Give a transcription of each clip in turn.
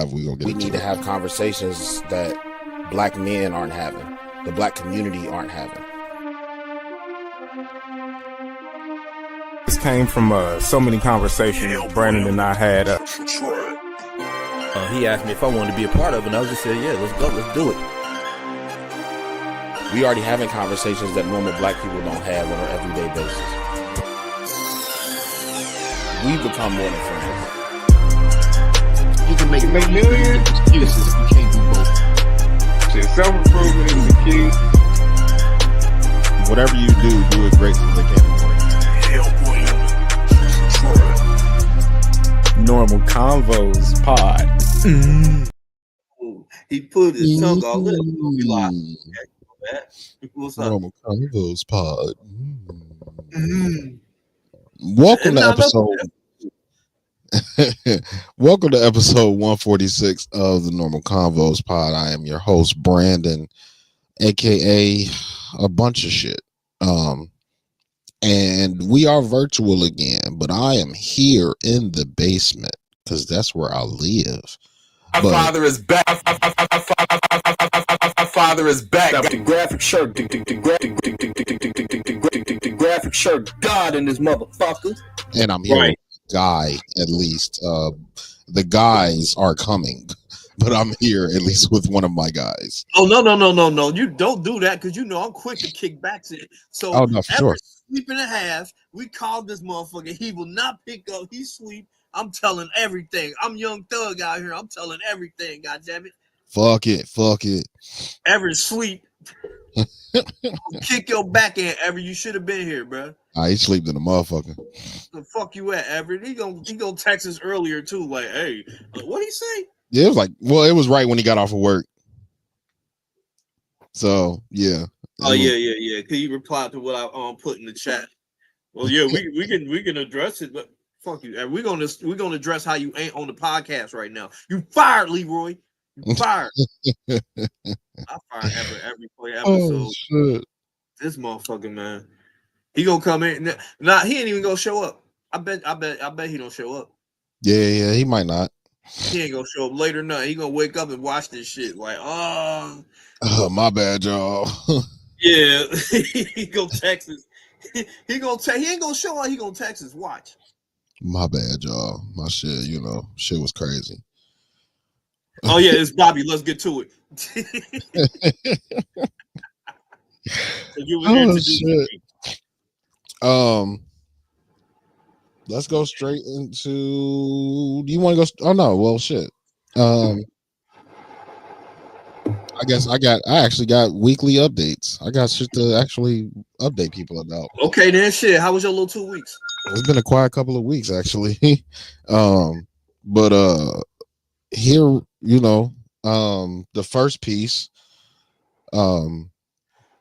We need to have conversations that black men aren't having, the black community aren't having. This came from so many conversations Brandon and I had. He asked me if I wanted to be a part of it, and I was just saying, yeah, let's go, let's do it. We already having conversations that normal black people don't have on an everyday basis. We become more than friends. You can make millions. Excuses. You can't do both. Shit, self-improvement is the key. Whatever you do it great so they can't work. Normal Convos Pod. He put his tongue all in. What's up? Normal Convos Pod. Welcome to episode. Welcome to episode 146 of the Normal Convos Pod. I am your host, Brandon, aka a bunch of shit. And we are virtual again, but I am here in the basement because that's where I live. My father is back. My father is back. Graphic shirt. Graphic shirt. God in this motherfucker. And I'm here. Right. Guy, at least. The guys are coming, but I'm here at least with one of my guys. Oh no! You don't do that because you know I'm quick to kick back to it. So no, for sure. Sleep and a half. We called this motherfucker. He will not pick up. He sleep. I'm telling everything. I'm young thug out here. I'm telling everything. God damn it. Fuck it. Everett sleep. Kick your back in, Everett. You should have been here, bro. He sleeped in the motherfucker. The fuck you at, Everett? He gonna text us earlier too. Like, hey, what he say? Yeah, it was it was right when he got off of work. So yeah. Oh yeah. Cause he replied to what I put in the chat. Well, yeah, we can address it, but fuck you. We're gonna address how you ain't on the podcast right now. You fired, Leroy. You fired. I fire every episode. Oh, shit. This motherfucker, man. He gonna come in. Nah, he ain't even gonna show up. I bet he don't show up. Yeah, he might not. He ain't gonna show up later. Nothing. He gonna wake up and watch this shit. Like, oh, my bad, y'all. Yeah, he gonna text us. He ain't gonna show up. He gonna text us. Watch. My bad, y'all. My shit, shit was crazy. Oh yeah, it's Bobby. Let's get to it. Shit. Let's go straight into. Do you want to go? Oh no. Well, shit. I guess I actually got weekly updates. I got shit to actually update people about. Okay, then shit. How was your little 2 weeks? It's been a quiet couple of weeks actually. But here, the first piece,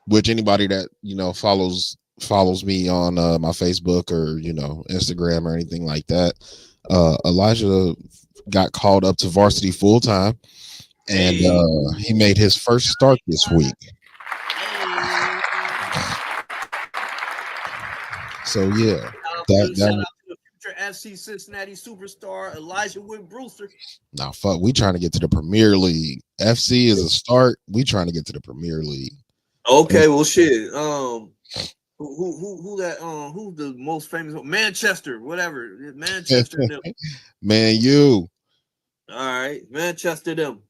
which anybody that follows me on my Facebook or Instagram or anything like that, Elijah got called up to varsity full time, and he made his first start this week. So yeah, shout out to the future FC Cincinnati superstar Elijah Wood Brewster. Now, fuck, we trying to get to the Premier League. FC is a start. We trying to get to the Premier League. Okay, well, shit. Who who's the most famous? Manchester, whatever. Manchester. Them. Man, you. All right, Manchester. Them.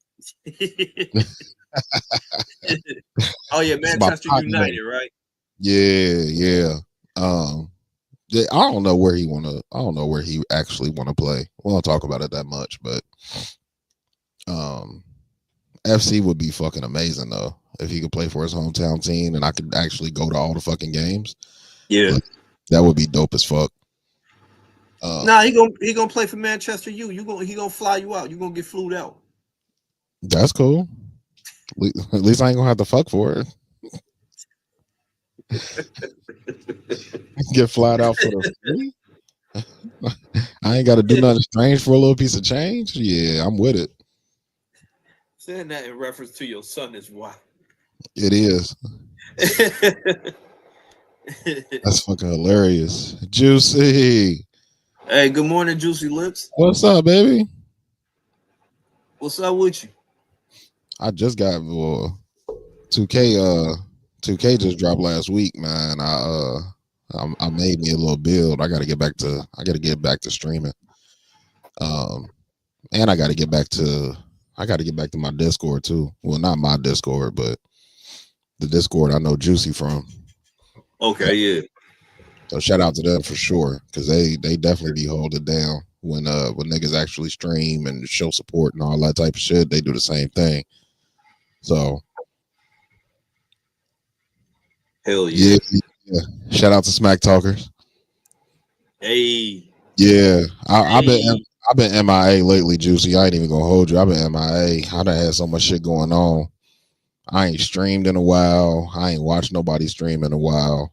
Oh yeah, Manchester United, right? Yeah. I don't know where he actually want to play. We won't talk about it that much, but FC would be fucking amazing though if he could play for his hometown team and I could actually go to all the fucking games. Yeah, but that would be dope as fuck. Nah, he gonna play for Manchester. He gonna fly you out. You gonna get flued out. That's cool. At least I ain't gonna have to fuck for it. Get flat out for the free. I ain't got to do nothing strange for a little piece of change. Yeah, I'm with it. Saying that in reference to your son is why. It is. That's fucking hilarious. Juicy. Hey, good morning, Juicy Lips. What's up, baby? What's up with you? I just got 2K just dropped last week, man. I made me a little build. I gotta get back to streaming. And I gotta get back to my Discord too. Well, not my Discord, but the Discord I know Juicy from. Okay, yeah. So shout out to them for sure, because they definitely be holding down when niggas actually stream and show support and all that type of shit. They do the same thing. So hell yeah. Yeah. Shout out to Smack Talkers. Hey. Yeah, I've been MIA lately, Juicy. I ain't even gonna hold you. I've been MIA. I done had so much shit going on. I ain't streamed in a while. I ain't watched nobody stream in a while.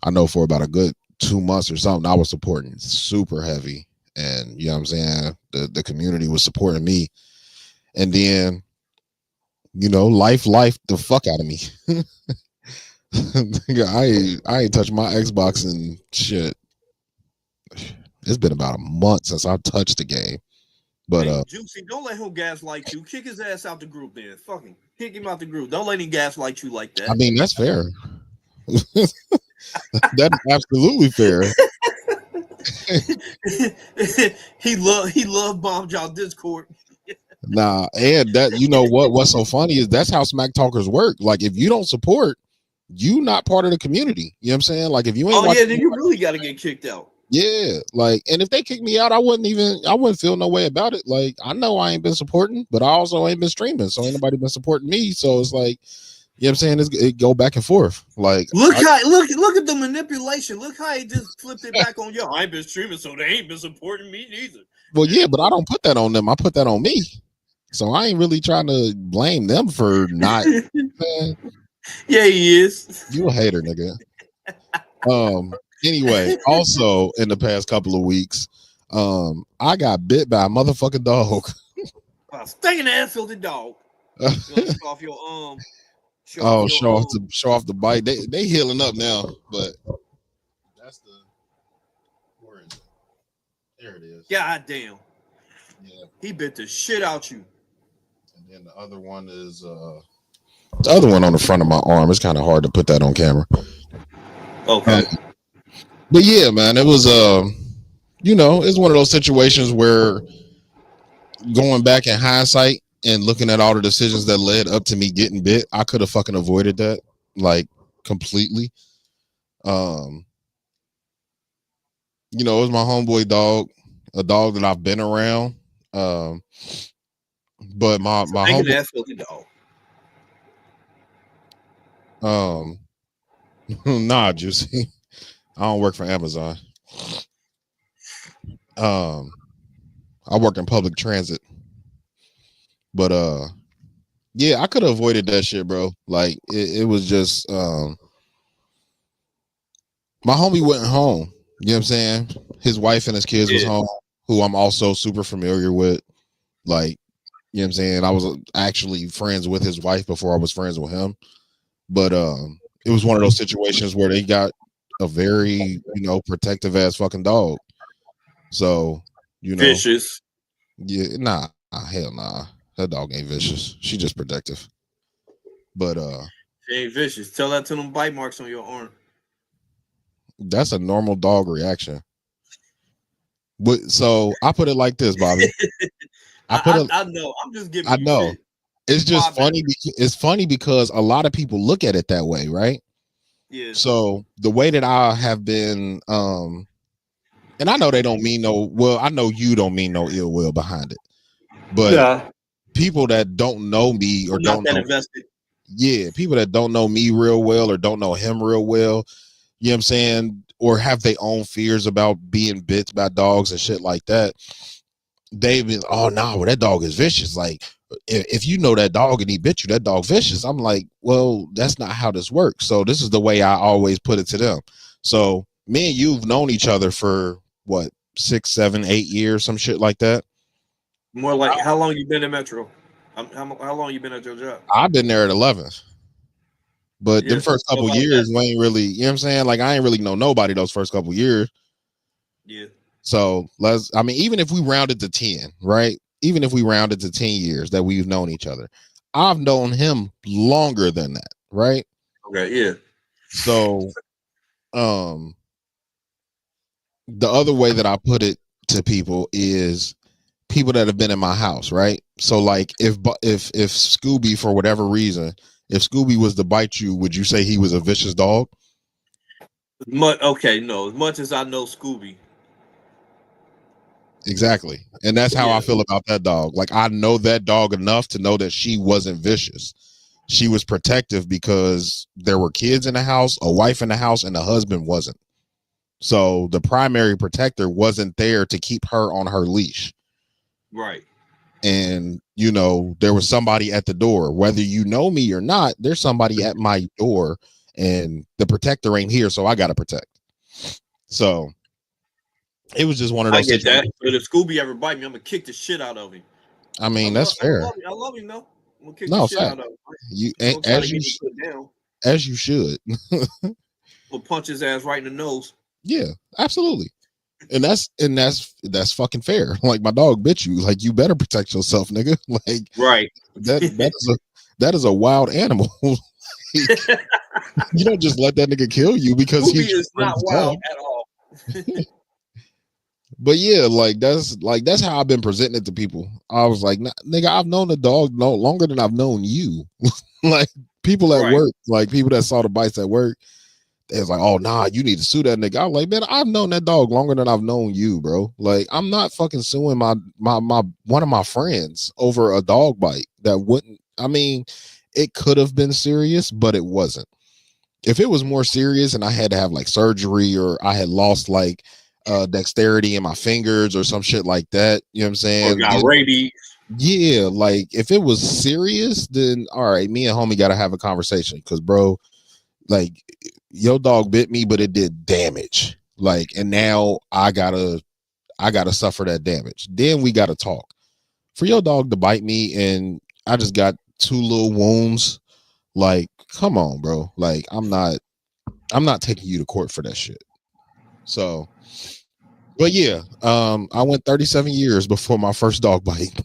I know for about a good 2 months or something, I was supporting super heavy, and you know what I'm saying. The community was supporting me, and then life the fuck out of me. I ain't touched my Xbox and shit. It's been about a month since I touched the game. But hey, Juicy, don't let him gaslight you. Kick his ass out the group then. Fucking kick him out the group. Don't let him gaslight you like that. I mean, that's fair. That's absolutely fair. he love bombed y'all Discord. Nah, and that what's so funny is that's how Smack Talkers work. Like, if you don't support, you not part of the community. You know what I'm saying? Like, if you ain't then you really got to get kicked out. Yeah, like, and if they kick me out, I wouldn't feel no way about it. Like, I know I ain't been supporting, but I also ain't been streaming, so ain't nobody been supporting me. So it's like, you know what I'm saying? It go back and forth. Like, look at the manipulation. Look how he just flipped it back on you. I ain't been streaming, so they ain't been supporting me neither. Well, yeah, but I don't put that on them. I put that on me. So I ain't really trying to blame them for not. Yeah, he is. You a hater, nigga. Anyway, also in the past couple of weeks, I got bit by a motherfucking dog. A stinking ass filthy dog. Show off your arm. Show off the bite. They healing up now, but that's where is it? There it is. God damn. Yeah. He bit the shit out you. And then the other one is the other one on the front of my arm. It's kind of hard to put that on camera. Okay. But yeah, man, it was it's one of those situations where going back in hindsight and looking at all the decisions that led up to me getting bit, I could have fucking avoided that, like, completely. It was my homeboy dog, a dog that I've been around. But my homeboy dog. Nah, Juicy. I don't work for Amazon. I work in public transit. But yeah, I could have avoided that shit, bro. Like, it was just my homie went home. You know what I'm saying? His wife and his kids was home, who I'm also super familiar with. Like, you know what I'm saying? I was actually friends with his wife before I was friends with him. But it was one of those situations where they got a very, protective ass fucking dog. So, vicious. Yeah, hell nah. That dog ain't vicious. She just protective. But she ain't vicious. Tell that to them bite marks on your arm. That's a normal dog reaction. But so I put it like this, Bobby. I know. I'm just giving. I know. Shit. It's just funny. It's funny because a lot of people look at it that way, right? Yeah. So the way that I have been, and I know they don't mean I know you don't mean no ill will behind it, but people that don't know me or don't know, invested. Yeah, people that don't know me real well or don't know him real well, you know what I'm saying, or have their own fears about being bit by dogs and shit like that. They've been, that dog is vicious. Like, if you know that dog and he bit you, that dog vicious. I'm like, well, that's not how this works. So this is the way I always put it to them. So me and you've known each other for what, 6, 7, 8 years, some shit like that. More like, how long you been in Metro? How long you been at your job? I've been there at 11. But the first couple years, we ain't really, you know what I'm saying? Like, I ain't really know nobody those first couple years. Yeah. So even if we rounded to 10, right? even if we rounded to 10 years that we've known each other, I've known him longer than that, right? Okay, yeah. So, the other way that I put it to people is people that have been in my house, right? So, like, if Scooby, for whatever reason, if Scooby was to bite you, would you say he was a vicious dog? Okay, no. As much as I know Scooby. Exactly. And that's how Yeah. I feel about that dog. Like, I know that dog enough to know that she wasn't vicious. She was protective because there were kids in the house, a wife in the house, and the husband wasn't. So the primary protector wasn't there to keep her on her leash. Right. And, you know, there was somebody at the door. Whether you know me or not, there's somebody at my door, and the protector ain't here, so I got to protect. So it was just one of those I get that. situations. But if Scooby ever bite me, I'm going to kick the shit out of him. I mean, that's fair. I love him, though. I'm going to kick No, the shit fact. out of him. You Don't try to get me put down. as you should. We'll punch his ass right in the nose. Yeah, absolutely. And that's fucking fair. Like, my dog bit you. Like, you better protect yourself, nigga. Like, right. that is a wild animal. You don't just let that nigga kill you because Scooby he's is not wild at all. But yeah, that's how I've been presenting it to people. I was like, nigga, I've known the dog no longer than I've known you. Like, people at work, like people that saw the bites at work, they was like, oh nah, you need to sue that nigga. I was like, man, I've known that dog longer than I've known you, bro. Like, I'm not fucking suing my one of my friends over a dog bite that wouldn't. I mean, it could have been serious, but it wasn't. If it was more serious and I had to have like surgery, or I had lost like dexterity in my fingers or some shit like that, you know what I'm saying? Or got rabies. Yeah, like if it was serious, then all right, me and homie gotta have a conversation, because bro, like, your dog bit me, but it did damage. Like, and now I gotta suffer that damage. Then we gotta talk. For your dog to bite me and I just got 2 little wounds, like, come on, bro. Like, I'm not taking you to court for that shit. So, but yeah, I went 37 years before my first dog bite.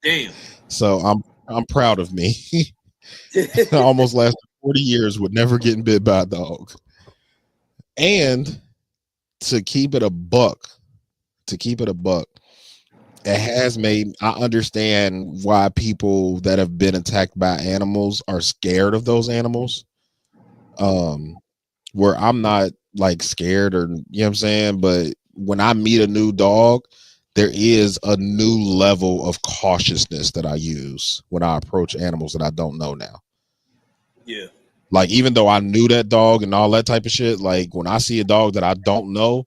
Damn. So I'm proud of me. I almost lasted 40 years with never getting bit by a dog. And to keep it a buck, it has made, I understand why people that have been attacked by animals are scared of those animals. Where I'm not like scared, or, you know what I'm saying, but when I meet a new dog, there is a new level of cautiousness that I use when I approach animals that I don't know now. Yeah. Like, even though I knew that dog and all that type of shit, like, when I see a dog that I don't know,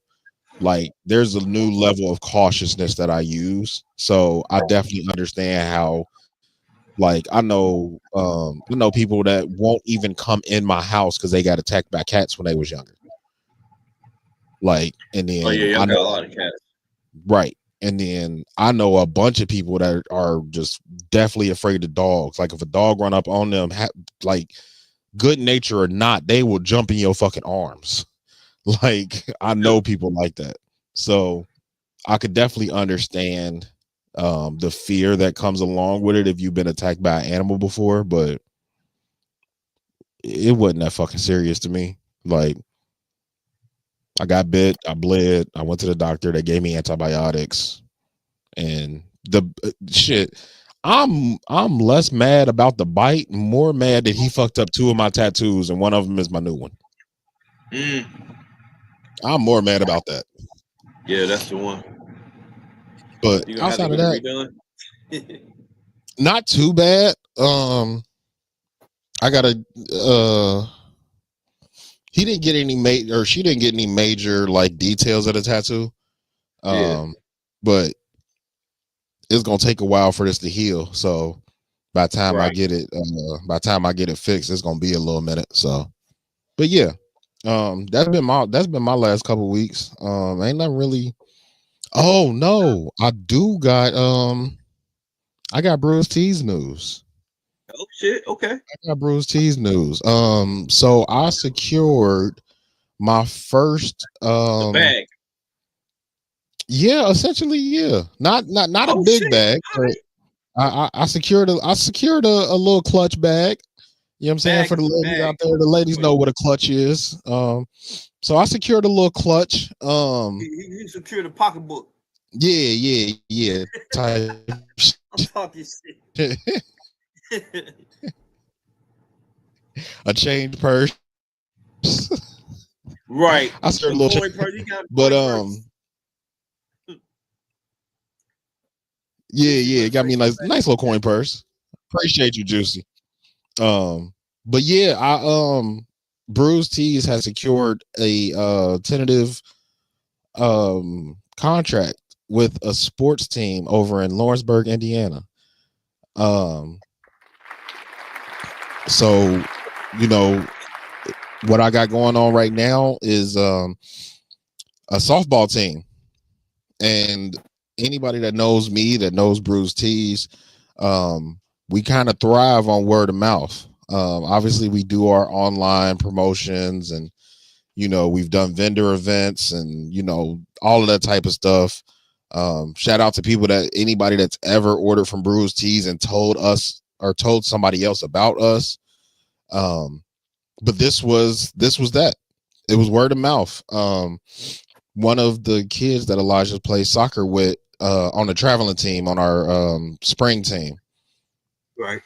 like, there's a new level of cautiousness that I use. So I definitely understand how, like, I know people that won't even come in my house because they got attacked by cats when they was younger. Like, and then I got a lot of cats. Right. And then I know a bunch of people that are just definitely afraid of dogs. Like, if a dog run up on them, like, good nature or not, they will jump in your fucking arms. Like, I know people like that. So I could definitely understand the fear that comes along with it if you've been attacked by an animal before, but it wasn't that fucking serious to me. Like, I got bit, I bled, I went to the doctor, they gave me antibiotics, and the shit. I'm less mad about the bite, more mad that he fucked up 2 of my tattoos, and one of them is my new one. I'm more mad about that. Yeah, that's the one. But outside of that, not too bad. I got he didn't get any she didn't get any major like details of the tattoo. But it's gonna take a while for this to heal. So by the time I get it fixed, it's gonna be a little minute. So, but yeah, that's been my last couple weeks. Ain't nothing really. Oh no, I got Bruce T's news. Oh shit, okay. I got Bruce T's news. So I secured my first the bag. Yeah, essentially, yeah. Not a Oh big shit! bag, All but right. I secured a little clutch bag. You know what I'm saying? For Bag, the ladies bag. out there, the ladies Wait, know what a clutch is. So I secured a little clutch. he secured a pocketbook. Yeah. Type I'm talking shit. shit. A change purse. Right. I secured A a little, coin purse. He got a but coin purse. Juicy yeah, it gonna got say me a nice little coin purse. Appreciate you, Juicy. But yeah, Bruce Tees has secured a tentative contract with a sports team over in Lawrenceburg, Indiana. So you know what I got going on right now is a softball team, and anybody that knows me, that knows Bruce Tees, we kind of thrive on word of mouth. Obviously we do our online promotions, and we've done vendor events, and all of that type of stuff. Shout out to anybody that's ever ordered from Bruce Tees and told us or told somebody else about us. But this was that. It was word of mouth. One of the kids that Elijah plays soccer with on the traveling team, on our spring team, Right.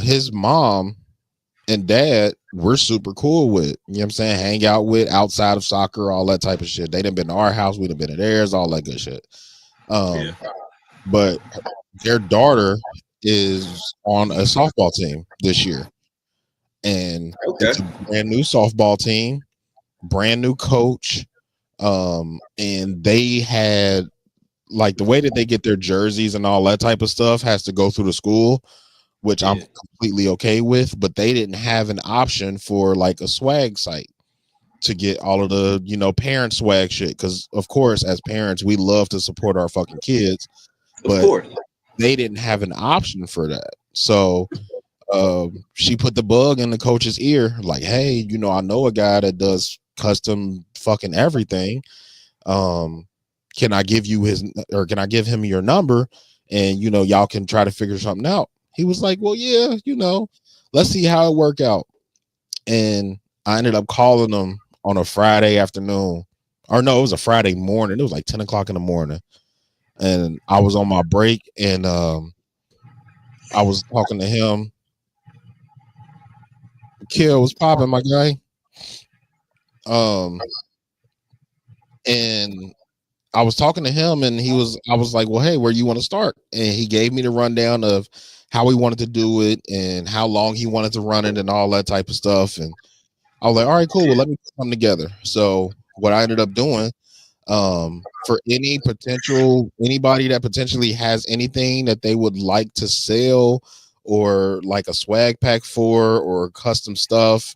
His mom and dad we're super cool with. You know what I'm saying? Hang out with outside of soccer, all that type of shit. They done been to our house, we done been to theirs, all that good shit. Yeah. But their daughter is on a softball team this year, and Okay. it's a brand new softball team, brand new coach. And they had, like, the way that they get their jerseys and all that type of stuff has to go through the school, which I'm completely okay with, but they didn't have an option for like a swag site to get all of the parent swag shit, because of course as parents we love to support our fucking kids, Of but course. they didn't have an option for that. So she put the bug in the coach's ear, like, hey, I know a guy that does custom fucking everything. Can I give him your number, and y'all can try to figure something out? He was like, well, yeah, let's see how it work out. And I ended up calling him on a Friday afternoon, or no, it was a Friday morning. It was like 10 o'clock in the morning, and I was on my break, and I was talking to him. Kill was popping, my guy. And I was talking to him, and I was like, well, hey, where you want to start? And he gave me the rundown of how he wanted to do it and how long he wanted to run it and all that type of stuff. And I was like, all right, cool. Well, let me put them together. So what I ended up doing, for anybody that potentially has anything that they would like to sell, or like a swag pack for, or custom stuff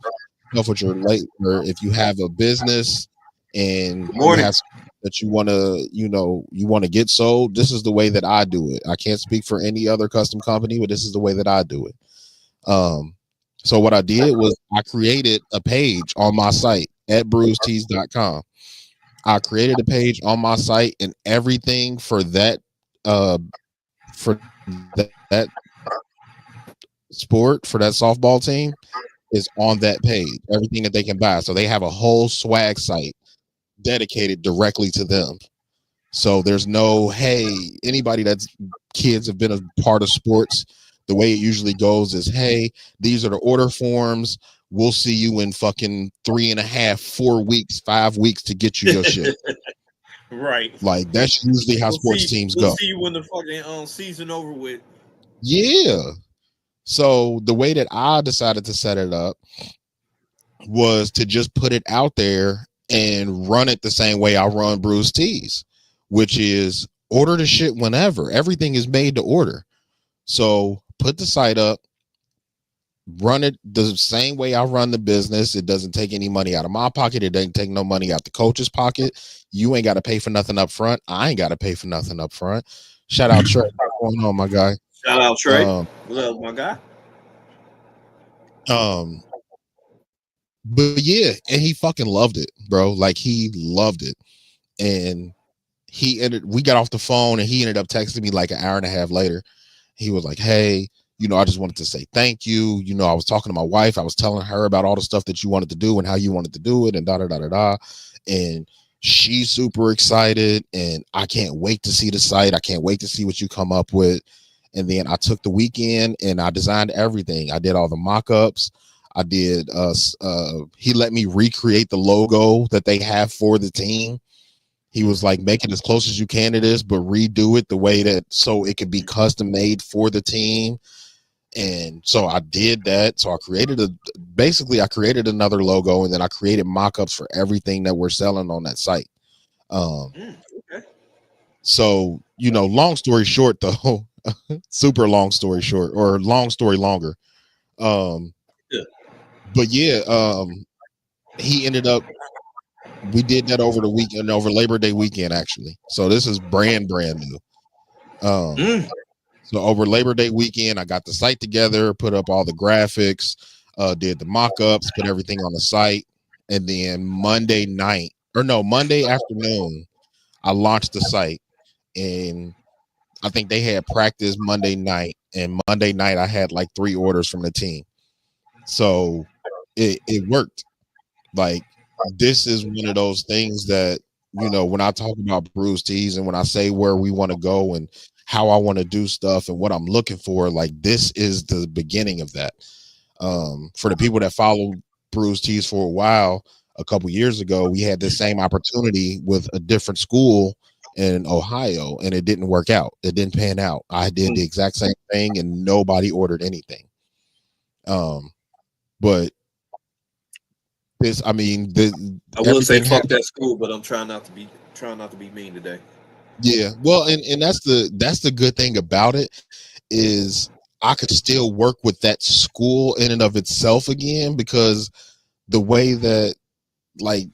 with your or if you have a business and you have that you want to get sold, this is the way that I do it. I can't speak for any other custom company, but this is the way that I do it. So what I did was I created a page on my site at bruisetees.com. I created a page on my site, and everything for that sport, for that softball team, is on that page. Everything that they can buy. So they have a whole swag site dedicated directly to them. So there's no, hey, anybody that's kids have been a part of sports, the way it usually goes is, hey, these are the order forms. We'll see you in fucking 3.5, 4 weeks, 5 weeks to get you your shit. Right. Like, that's usually how sports teams go. We'll see you when the fucking season over with. Yeah. So the way that I decided to set it up was to just put it out there and run it the same way I run Bruce Tees, which is order the shit whenever. Everything is made to order. So put the site up, run it the same way I run the business. It doesn't take any money out of my pocket. It doesn't take no money out the coach's pocket. You ain't got to pay for nothing up front. I ain't got to pay for nothing up front. Shout out Trey. What's going on, my guy? Shout out Trey. What's up, my guy? But yeah, and he fucking loved it, bro. Like, he loved it. And we got off the phone and he ended up texting me like an hour and a half later. He was like, hey, I just wanted to say thank you. I was talking to my wife. I was telling her about all the stuff that you wanted to do and how you wanted to do it and da da da da da. And she's super excited and I can't wait to see the site. I can't wait to see what you come up with. And then I took the weekend and I designed everything. I did all the mock-ups. I did he let me recreate the logo that they have for the team. He was like, make it as close as you can to this, but redo it the way that so it could be custom made for the team. And so I did that. So I created another logo, and then I created mock-ups for everything that we're selling on that site. Okay. So, long story short though, super long story short, or long story longer. Yeah. But yeah, he ended up, we did that over the weekend, over Labor Day weekend, actually. So this is brand new. So over Labor Day weekend, I got the site together, put up all the graphics, did the mock-ups, put everything on the site. And then Monday afternoon, I launched the site. And I think they had practice Monday night. And Monday night, I had like 3 orders from the team. So it worked. Like, this is one of those things that, when I talk about Bruised Tees and when I say where we want to go and how I want to do stuff and what I'm looking for, like, this is the beginning of that. For the people that follow Bruised Tees for a while, a couple years ago, we had the same opportunity with a different school in Ohio, and it didn't work out. It didn't pan out. I did the exact same thing and nobody ordered anything. But this, I will say fuck that school, but I'm trying not to be mean today. Yeah, well, and that's the good thing about it is I could still work with that school in and of itself again, because the way that, like,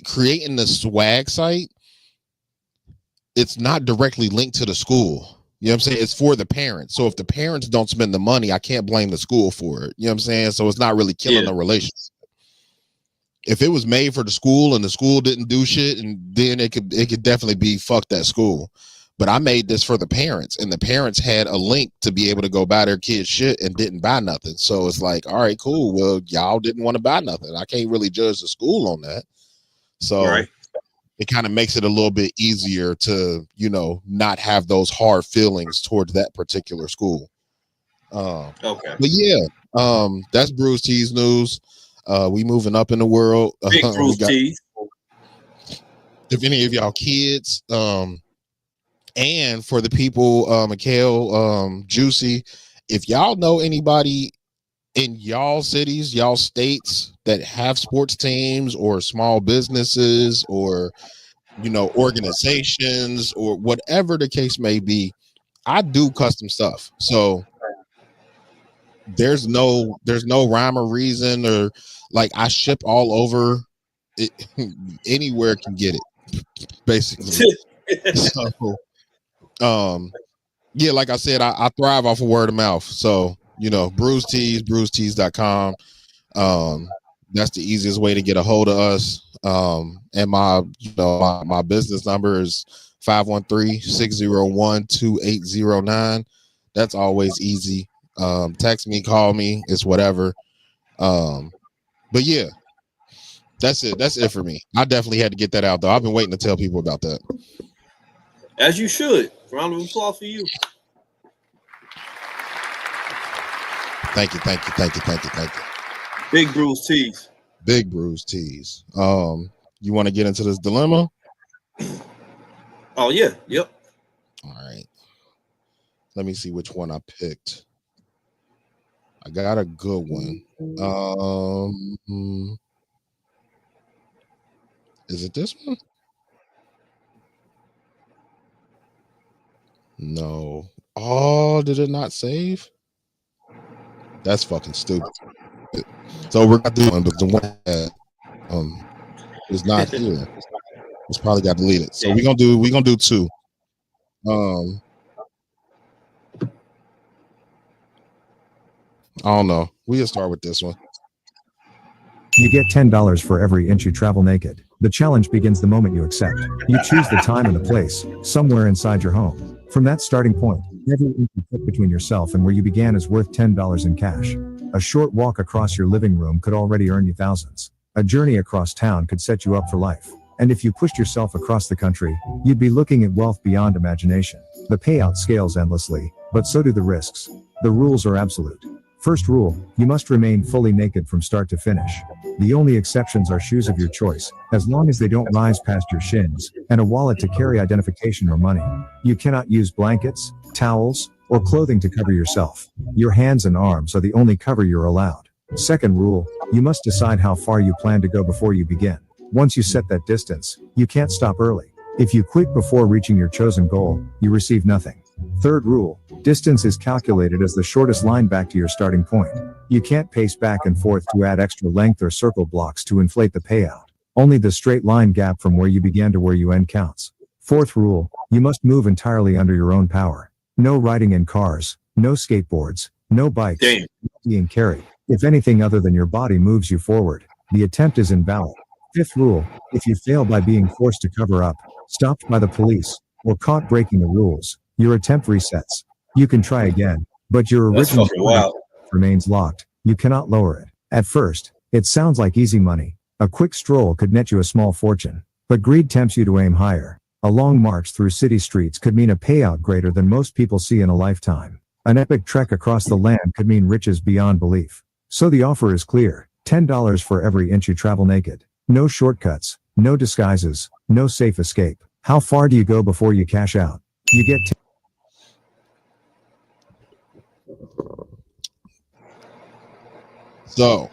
creating the swag site, it's not directly linked to the school. You know what I'm saying? It's for the parents. So if the parents don't spend the money, I can't blame the school for it. You know what I'm saying? So it's not really killing the relationship. If it was made for the school and the school didn't do shit, and then it could definitely be fuck that school. But I made this for the parents, and the parents had a link to be able to go buy their kids shit and didn't buy nothing. So it's like, all right, cool. Well, y'all didn't want to buy nothing. I can't really judge the school on that. So it kind of makes it a little bit easier to, not have those hard feelings towards that particular school. Okay. But yeah, that's Bruised Tees news. We moving up in the world. Big Bruised Tees. If any of y'all kids, and for the people, Mikhail, Juicy, if y'all know anybody in y'all cities, y'all states that have sports teams or small businesses or, organizations or whatever the case may be, I do custom stuff. So there's no rhyme or reason, or like, I ship all over it, anywhere can get it, basically. So yeah, like I said, I thrive off of word of mouth. So, Bruised Tees, bruisedtees.com. That's the easiest way to get a hold of us. And my business number is 513-601-2809. That's always easy. Text me, call me, it's whatever. But yeah, that's it. That's it for me. I definitely had to get that out though. I've been waiting to tell people about that. As you should. Round of applause for you. Thank you. Big Bruised Tees. Big Bruised Tees. You want to get into this dilemma? Oh yeah. Yep. All right. Let me see which one I picked. I got a good one. Is it this one? No. Oh, did it not save? That's fucking stupid. So we're gonna do one, but the one that is not here. It's probably got deleted. So we're gonna do 2. I don't know. We'll start with this one. You get $10 for every inch you travel naked. The challenge begins the moment you accept. You choose the time and the place, somewhere inside your home. From that starting point, every inch you put between yourself and where you began is worth $10 in cash. A short walk across your living room could already earn you thousands. A journey across town could set you up for life. And if you pushed yourself across the country, you'd be looking at wealth beyond imagination. The payout scales endlessly, but so do the risks. The rules are absolute. First rule, you must remain fully naked from start to finish. The only exceptions are shoes of your choice, as long as they don't rise past your shins, and a wallet to carry identification or money. You cannot use blankets, towels, or clothing to cover yourself. Your hands and arms are the only cover you're allowed. Second rule, you must decide how far you plan to go before you begin. Once you set that distance, you can't stop early. If you quit before reaching your chosen goal, you receive nothing. Third rule, distance is calculated as the shortest line back to your starting point. You can't pace back and forth to add extra length or circle blocks to inflate the payout. Only the straight line gap from where you began to where you end counts. Fourth rule, you must move entirely under your own power. No riding in cars, no skateboards, no bikes, no being carried. If anything other than your body moves you forward, the attempt is invalid. Fifth rule, if you fail by being forced to cover up, stopped by the police, or caught breaking the rules, your attempt resets. You can try again, but your original remains locked. You cannot lower it. At first, it sounds like easy money. A quick stroll could net you a small fortune, but greed tempts you to aim higher. A long march through city streets could mean a payout greater than most people see in a lifetime. An epic trek across the land could mean riches beyond belief. So the offer is clear: $10 for every inch you travel naked. No shortcuts, no disguises, no safe escape. How far do you go before you cash out? You get So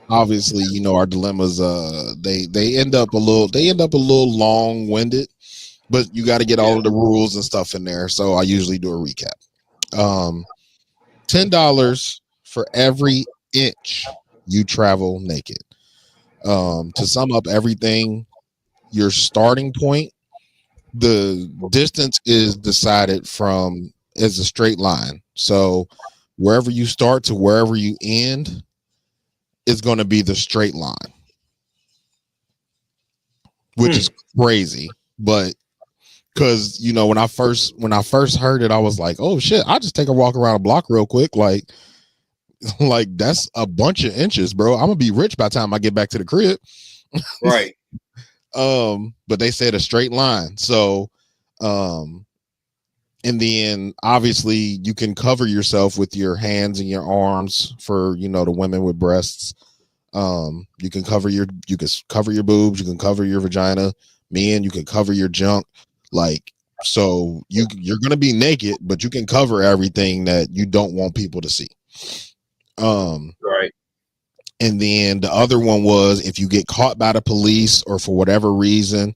obviously, you know, our dilemmas, they end up a little long-winded, but you got to get all of the rules and stuff in there. So I usually do a recap. $10 for every inch you travel naked. To sum up everything, your starting point, the distance is decided as a straight line. So wherever you start to wherever you end is going to be the straight line, which is crazy. But because, you know, when I first heard it, I was like, oh shit, I'll just take a walk around a block real quick. Like that's a bunch of inches, bro. I'm gonna be rich by the time I get back to the crib. Right. But they said a straight line. So in the end, obviously you can cover yourself with your hands and your arms for, you know, the women with breasts. You can cover your boobs, you can cover your vagina. Men, you can cover your junk. Like, so you're gonna be naked, but you can cover everything that you don't want people to see. Right. And then the other one was, if you get caught by the police or for whatever reason,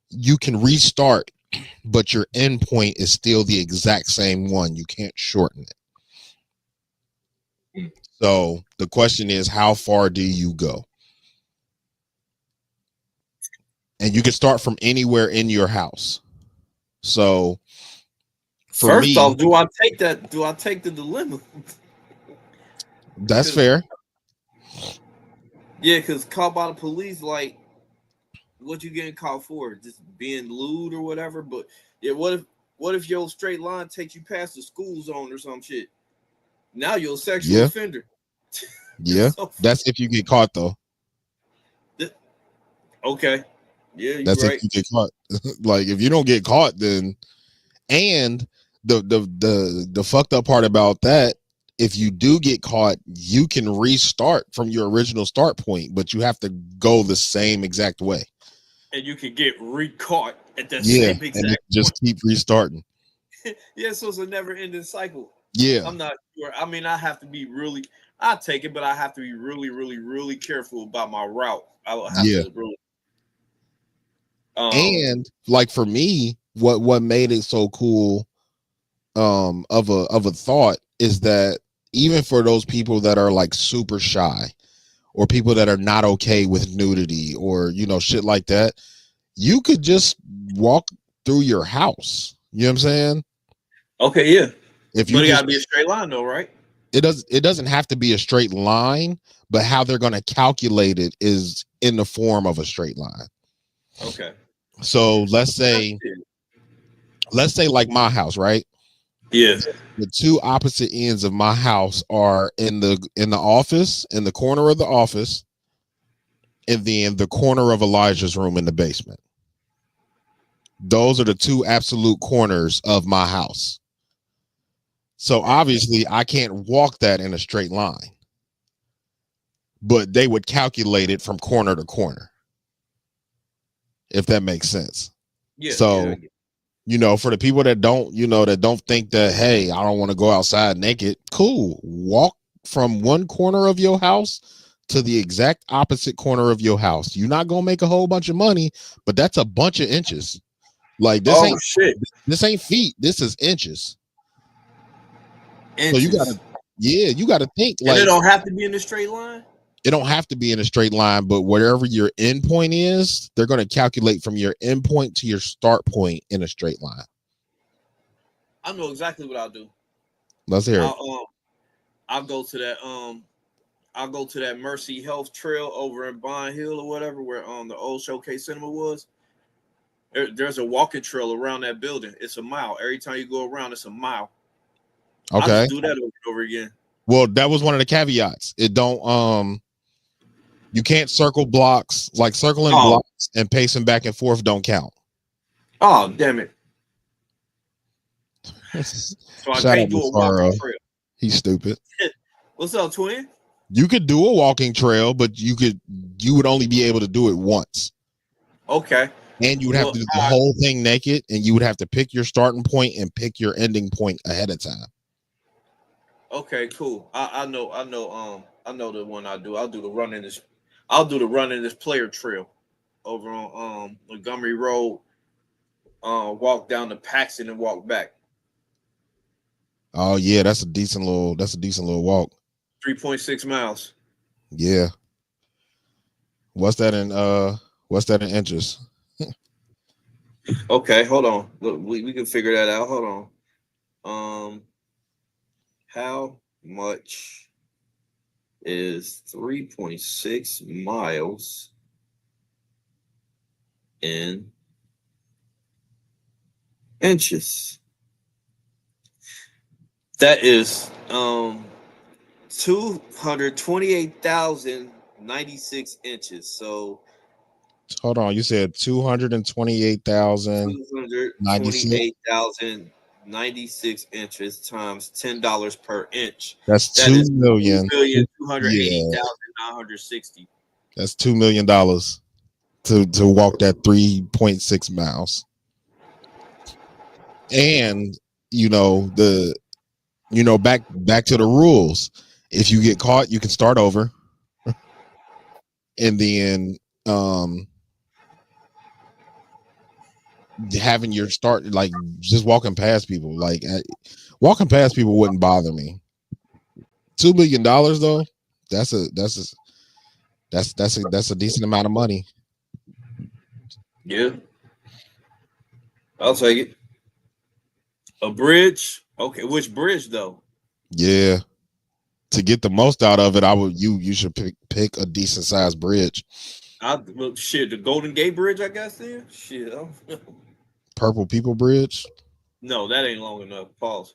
you can restart, but your end point is still the exact same one. You can't shorten it. So the question is, how far do you go? And you can start from anywhere in your house. So first off, do I take the dilemma? That's fair. Yeah, because caught by the police, like, what you getting caught for? Just being lewd or whatever. But yeah, what if your straight line takes you past the school zone or some shit? Now you're a sexual offender. Yeah, so, that's if you get caught though. Okay. Yeah, you're that's right. If you get caught. Like, if you don't get caught, then, and the fucked up part about that, if you do get caught, you can restart from your original start point, but you have to go the same exact way. And you can get re-caught at that same exact and just keep restarting. Yeah, so it's a never-ending cycle. Yeah. I'm not sure. I mean, I have to be really, I take it, but I have to be really, really, really careful about my route. I will have to really. And like for me, what made it so cool of a thought is that even for those people that are like super shy or people that are not okay with nudity or, you know, shit like that, you could just walk through your house. You know what I'm saying? Okay, yeah. But it gotta be a straight line though, right? It doesn't have to be a straight line, but how they're gonna calculate it is in the form of a straight line. Okay. So let's say like my house, right? Yeah. The two opposite ends of my house are in the office, in the corner of the office, and then the corner of Elijah's room in the basement. Those are the two absolute corners of my house. So obviously I can't walk that in a straight line, but they would calculate it from corner to corner, if that makes sense. Yeah. So, for the people that don't, that don't think that, hey, I don't want to go outside naked. Cool. Walk from one corner of your house to the exact opposite corner of your house. You're not going to make a whole bunch of money, but that's a bunch of inches. Like this this ain't feet. This is inches. So you gotta think like, and it don't have to be in a straight line. It don't have to be in a straight line, but wherever your end point is, they're going to calculate from your end point to your start point in a straight line. I know exactly what I'll do. Let's hear it. I'll go to that Mercy Health Trail over in Bond Hill or whatever, where the old Showcase Cinema was. There's a walking trail around that building. It's a mile. Every time you go around, it's a mile. Okay. I'll just do that over and over again. Well, that was one of the caveats. It don't you can't circle blocks, like circling blocks and pacing back and forth don't count. Oh, damn it. So I can't do a walking trail. He's stupid. What's up, twin? You could do a walking trail, but you would only be able to do it once. Okay. And you would have to do the whole thing naked, and you would have to pick your starting point and pick your ending point ahead of time. Okay, cool. I know the one I do. I'll do the run in this player trail over on Montgomery Road. Walk down to Paxton and walk back. Oh yeah, that's a decent little walk. 3.6 miles. Yeah. What's that in inches? Okay, hold on. Look, we can figure that out. Hold on. How much is 3.6 miles in inches? That is 228,096 inches. So hold on, you said 228,096 inches times $10 per inch. That's $2 million. 2,280,960. That's $2 million to walk that 3.6 miles. And back to the rules. If you get caught, you can start over. And then having your start, like just walking past people, walking past people wouldn't bother me. $2 million though, that's a decent amount of money. Yeah, I'll take it. A bridge, okay. Which bridge though? Yeah, to get the most out of it, you should pick a decent sized bridge. The Golden Gate Bridge, I guess. Then shit. Purple People Bridge. No, that ain't long enough. Pause.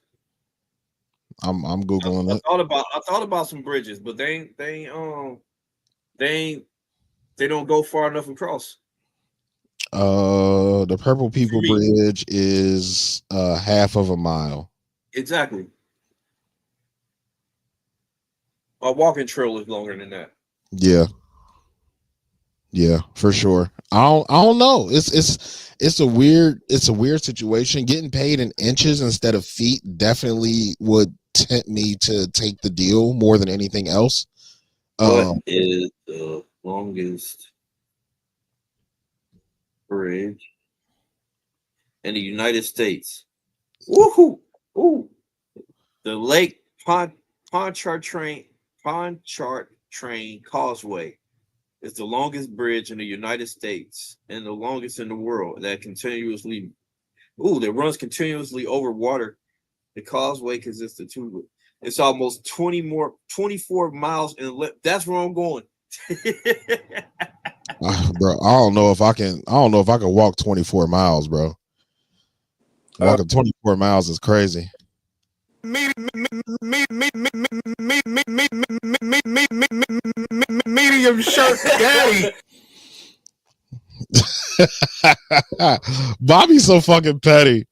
I'm googling it. I thought about some bridges, but they don't go far enough across. The Purple People Bridge is half of a mile. Exactly. A walking trail is longer than that. Yeah, for sure. I don't know. It's a weird situation. Getting paid in inches instead of feet definitely would tempt me to take the deal more than anything else. What is the longest bridge in the United States? Woohoo! Ooh, the Lake Pontchartrain Causeway is the longest bridge in the United States and the longest in the world that runs continuously over water. The causeway consists of two. It's almost 24 miles in length. That's where I'm going. Bro, I don't know if I can. I don't know if I can walk 24 miles, bro. Walking 24 miles is crazy. Medium shirt daddy. Bobby's so fucking petty.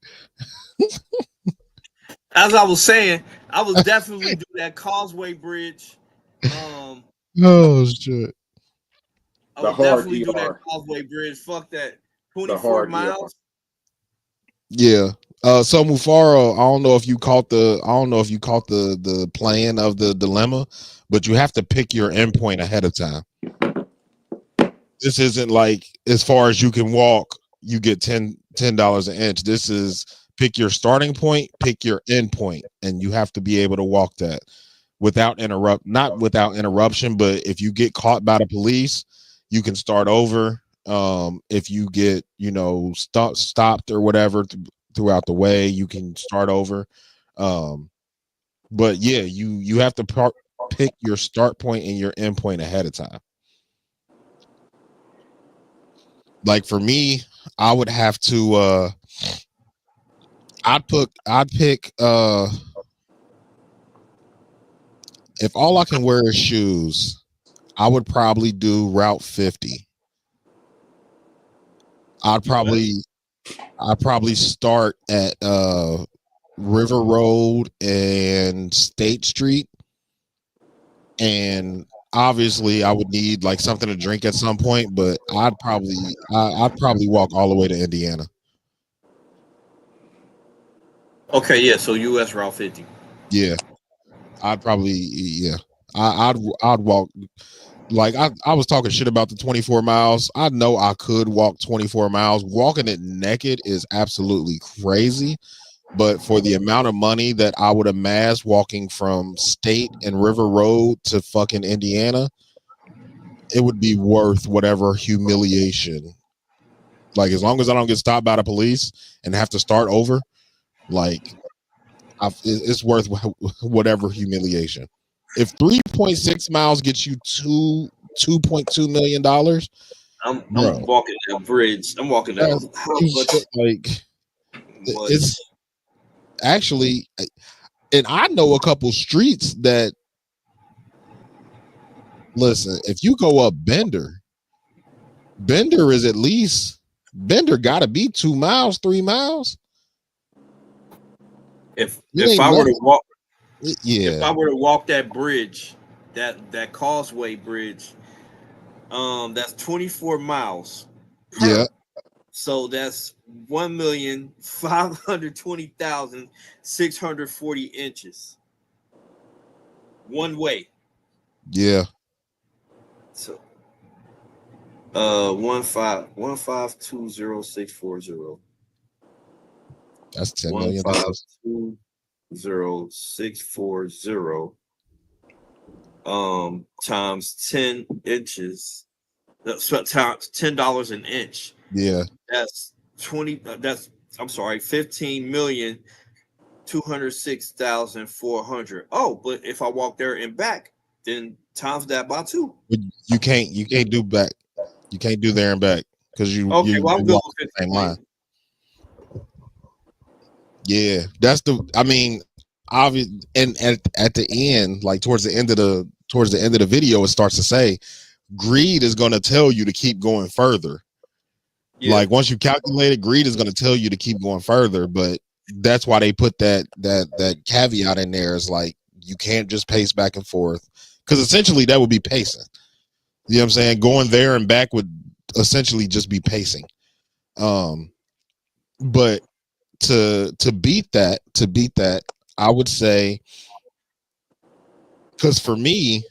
As I was saying, I would definitely do that Causeway Bridge. Oh shit. I The would hard definitely do that ER. Causeway Bridge. Fuck that. The 24 hard miles. Yeah. So Mufaro, I don't know if you caught the plan of the dilemma, but you have to pick your endpoint ahead of time. This isn't like as far as you can walk, you get $10 an inch. This is pick your starting point, pick your end point, and you have to be able to walk that not without interruption, but if you get caught by the police, you can start over. If you get, stopped or whatever throughout the way, you can start over. But yeah, you have to pick your start point and your end point ahead of time. Like for me, I would have to I'd pick if all I can wear is shoes, I would probably do Route 50. I'd probably start at River Road and State Street, and obviously I would need like something to drink at some point, but I'd probably walk all the way to Indiana. Okay, yeah. So U.S. Route 50. Yeah, I'd walk. Like I was talking shit about the 24 miles. I know I could walk 24 miles. Walking it naked is absolutely crazy. But for the amount of money that I would amass walking from State and River Road to fucking Indiana, it would be worth whatever humiliation. Like as long as I don't get stopped by the police and have to start over, like it's worth whatever humiliation. If 3.6 miles gets you $2.2 million, I'm walking that bridge. I'm walking that. How much? Like it's actually, and I know a couple streets that. Listen, if you go up Bender is at least Bender got to be 2 miles, 3 miles. If I were to walk. Yeah. If I were to walk that bridge, that Causeway Bridge, that's 24 miles. Yeah. So that's 1,520,640 inches. One way. Yeah. So 1520640. That's $10 million. 1520640 times 10 inches. That's times $10 an inch. Yeah. That's 15,206,400. Oh, but if I walk there and back, then times that by 2. You can't do back. You can't do there and back because you I'm walk good the same line. Yeah, obvious. And at the end, like towards the end of the video, it starts to say greed is going to tell you to keep going further. Yeah. Like once you calculate it, greed is going to tell you to keep going further. But that's why they put that caveat in there, is like you can't just pace back and forth, because essentially that would be pacing. You know what I'm saying? Going there and back would essentially just be pacing. But to beat that, I would say, because for me,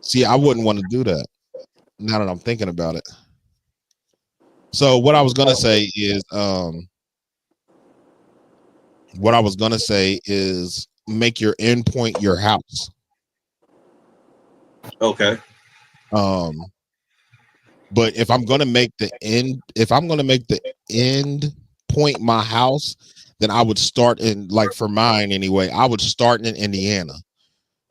see, I wouldn't want to do that now that I'm thinking about it. So what I was gonna say is make your endpoint your house. Okay. But if I'm gonna make the end point my house, then I would start in, like for mine anyway, I would start in Indiana.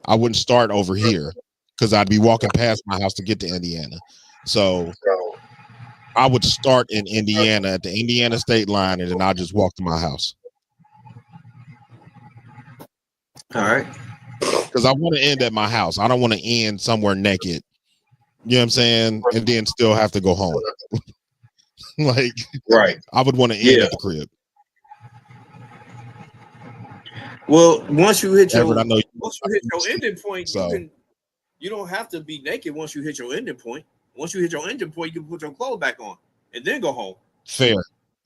I wouldn't start over here. because I'd be walking past my house to get to Indiana. So I would start in Indiana at the Indiana state line, and then I'll just walk to my house. All right. Because I want to end at my house. I don't want to end somewhere naked. You know what I'm saying? And then still have to go home. Like, right. I would want to end at the crib. Well, once you hit your Everett, ending point, so you don't have to be naked once you hit your ending point. Once you hit your ending point, you can put your clothes back on and then go home. Fair.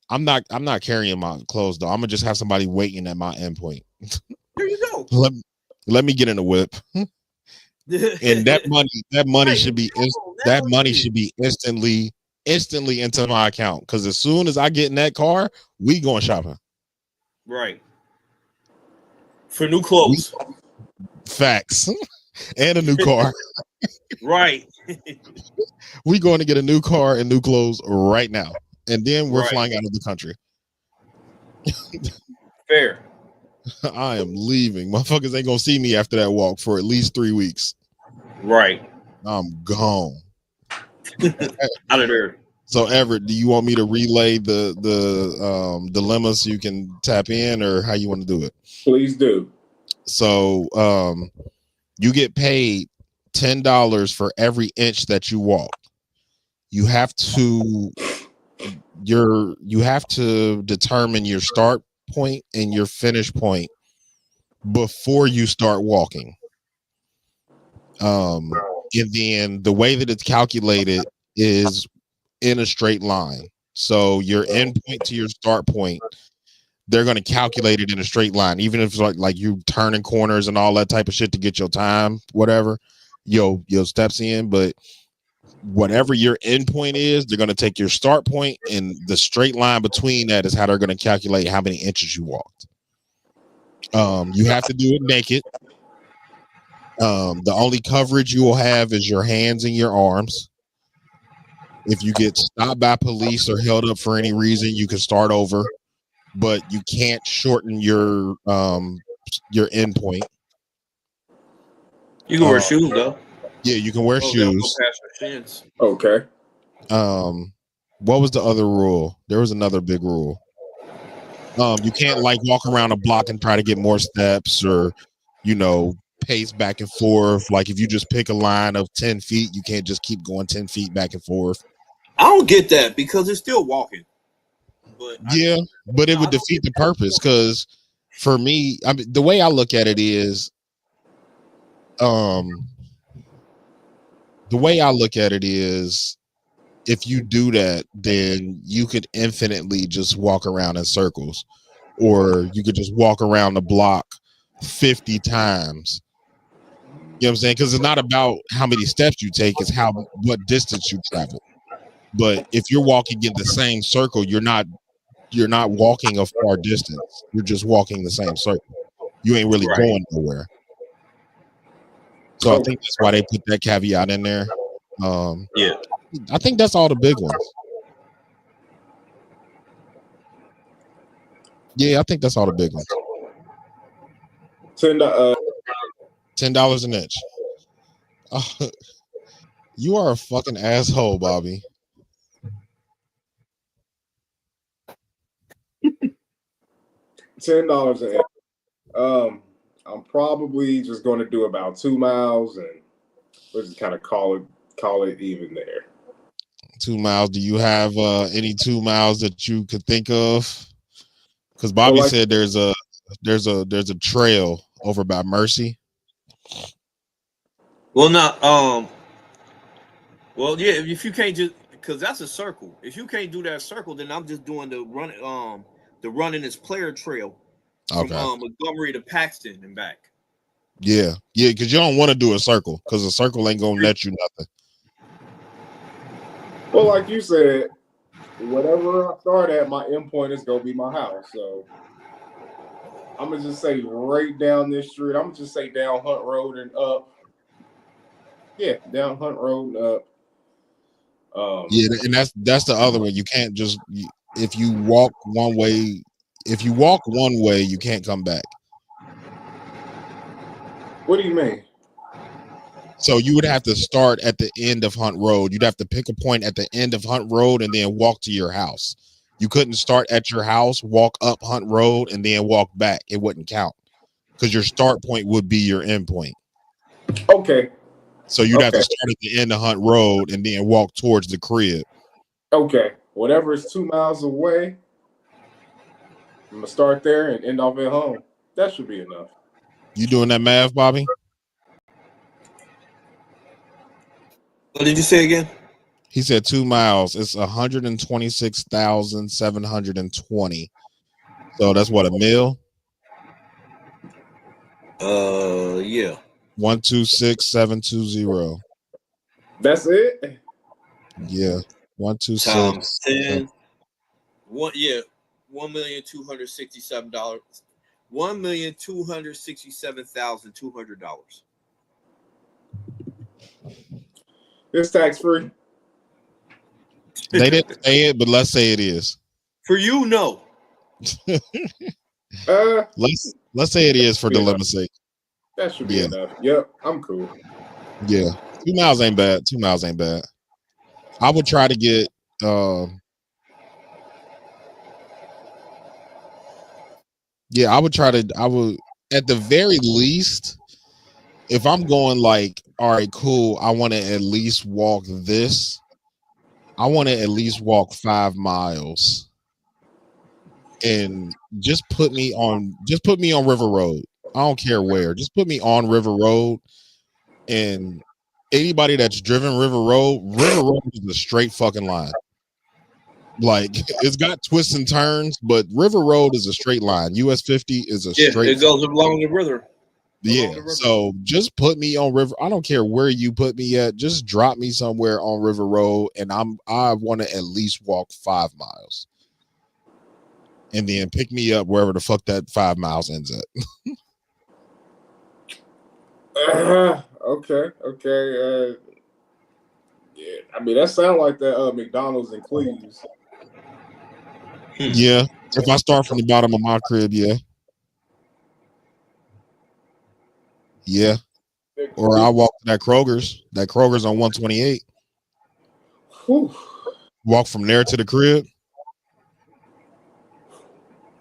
I'm not carrying my clothes though. I'm gonna just have somebody waiting at my endpoint. There you go. Let me get in the whip. And that money should be instantly into my account. Because as soon as I get in that car, we going shopping. Right. For new clothes. Facts. And a new car. Right. We going to get a new car and new clothes right now. And then we're flying out of the country. Fair. I am leaving. Motherfuckers ain't gonna see me after that walk for at least 3 weeks. Right. I'm gone. Out of there. So Everett, do you want me to relay the dilemma so you can tap in, or how you want to do it? Please do. So you get paid $10 for every inch that you walk. You have to determine your start point and your finish point before you start walking. And then the way that it's calculated is in a straight line. So your end point to your start point, they're going to calculate it in a straight line, even if it's like you turning corners and all that type of shit to get your time, whatever, your steps in. But whatever your end point is, they're going to take your start point, and the straight line between that is how they're going to calculate how many inches you walked. You have to do it naked. The only coverage you will have is your hands and your arms. If you get stopped by police or held up for any reason, you can start over, but you can't shorten your end point. You can wear shoes though. Yeah, you can wear shoes. Okay. What was the other rule? There was another big rule. You can't like walk around a block and try to get more steps, or pace back and forth. Like if you just pick a line of 10 feet, you can't just keep going 10 feet back and forth. I don't get that because it's still walking. But but it would defeat the purpose. Because for me, I mean, the way I look at it is, if you do that, then you could infinitely just walk around in circles, or you could just walk around the block 50 times. You know what I'm saying? Because it's not about how many steps you take, it's what distance you travel. But if you're walking in the same circle, you're not walking a far distance. You're just walking the same circle. You ain't really going nowhere. So I think that's why they put that caveat in there. I think that's all the big ones. Yeah, I think that's all the big ones. $10 an inch. You are a fucking asshole, Bobby. $10 an inch. I'm probably just going to do about 2 miles, and we'll just kind of call it even there. 2 miles. Do you have any 2 miles that you could think of? Because Bobby said there's a trail over by Mercy. Well, no. Well, yeah. If you can't because that's a circle. If you can't do that circle, then I'm just doing the run. The running is player trail from Montgomery to Paxton and back. Yeah, because you don't want to do a circle, because a circle ain't gonna let you nothing. Well, like you said, whatever I start at, my endpoint is gonna be my house. So I'm gonna just say right down this street. I'm gonna just say down Hunt Road and up. Yeah, down Hunt Road and up. And that's the other one. You can't just if you walk one way. If you walk one way, you can't come back. What do you mean? So you would have to start at the end of Hunt Road. You'd have to pick a point at the end of Hunt Road and then walk to your house. You couldn't start at your house, walk up Hunt Road, and then walk back. It wouldn't count because your start point would be your end point. Okay. So you'd have to start at the end of Hunt Road and then walk towards the crib. Okay. Whatever is 2 miles away, I'm gonna start there and end off at home. That should be enough. You doing that math, Bobby? What did you say again? He said 2 miles. It's 126,720. So that's what, a mil? Yeah. 126,720. That's it. Yeah. 126 times 10. $1,267,000. $1,267,200. It's tax free. They didn't say it, but let's say it is. For you, no. Let's say it is for dilemma's sake. That should be enough. Yep, I'm cool. Yeah. 2 miles ain't bad. 2 miles ain't bad. I would try to get I would at the very least, if I'm going like, all right, cool, I want to at least walk this. I want to at least walk 5 miles. And just put me on River Road. I don't care where. Just put me on River Road. And anybody that's driven River Road is a straight fucking line. Like, it's got twists and turns, but River Road is a straight line. US 50 is a straight. It goes along the river. Yeah. So just put me on River. I don't care where you put me at. Just drop me somewhere on River Road, and I want to at least walk 5 miles, and then pick me up wherever the fuck that 5 miles ends at. Okay. Yeah, I mean that sounds like that McDonald's in Cleves. Yeah, if I start from the bottom of my crib, yeah. Or I walk to that Kroger's. That Kroger's on 128. Whew. Walk from there to the crib.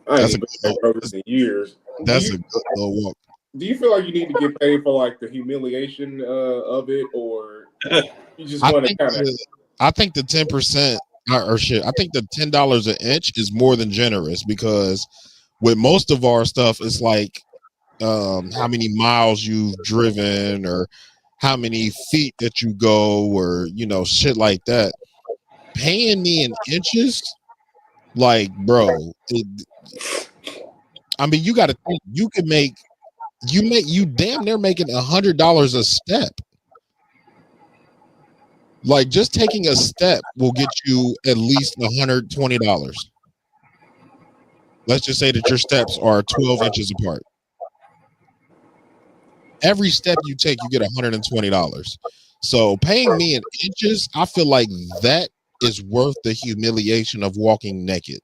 That's a good Kroger's in years. That's a good little walk. Do you feel like you need to get paid for like the humiliation of it, or you just want to kind of? I think the 10% or shit. I think the $10 an inch is more than generous, because with most of our stuff, it's like how many miles you've driven or how many feet that you go, or shit like that. Paying me in inches, like, bro. I mean, you got to think. You damn near making $100 a step. Like, just taking a step will get you at least $120. Let's just say that your steps are 12 inches apart. Every step you take, you get $120. So paying me in inches, I feel like that is worth the humiliation of walking naked.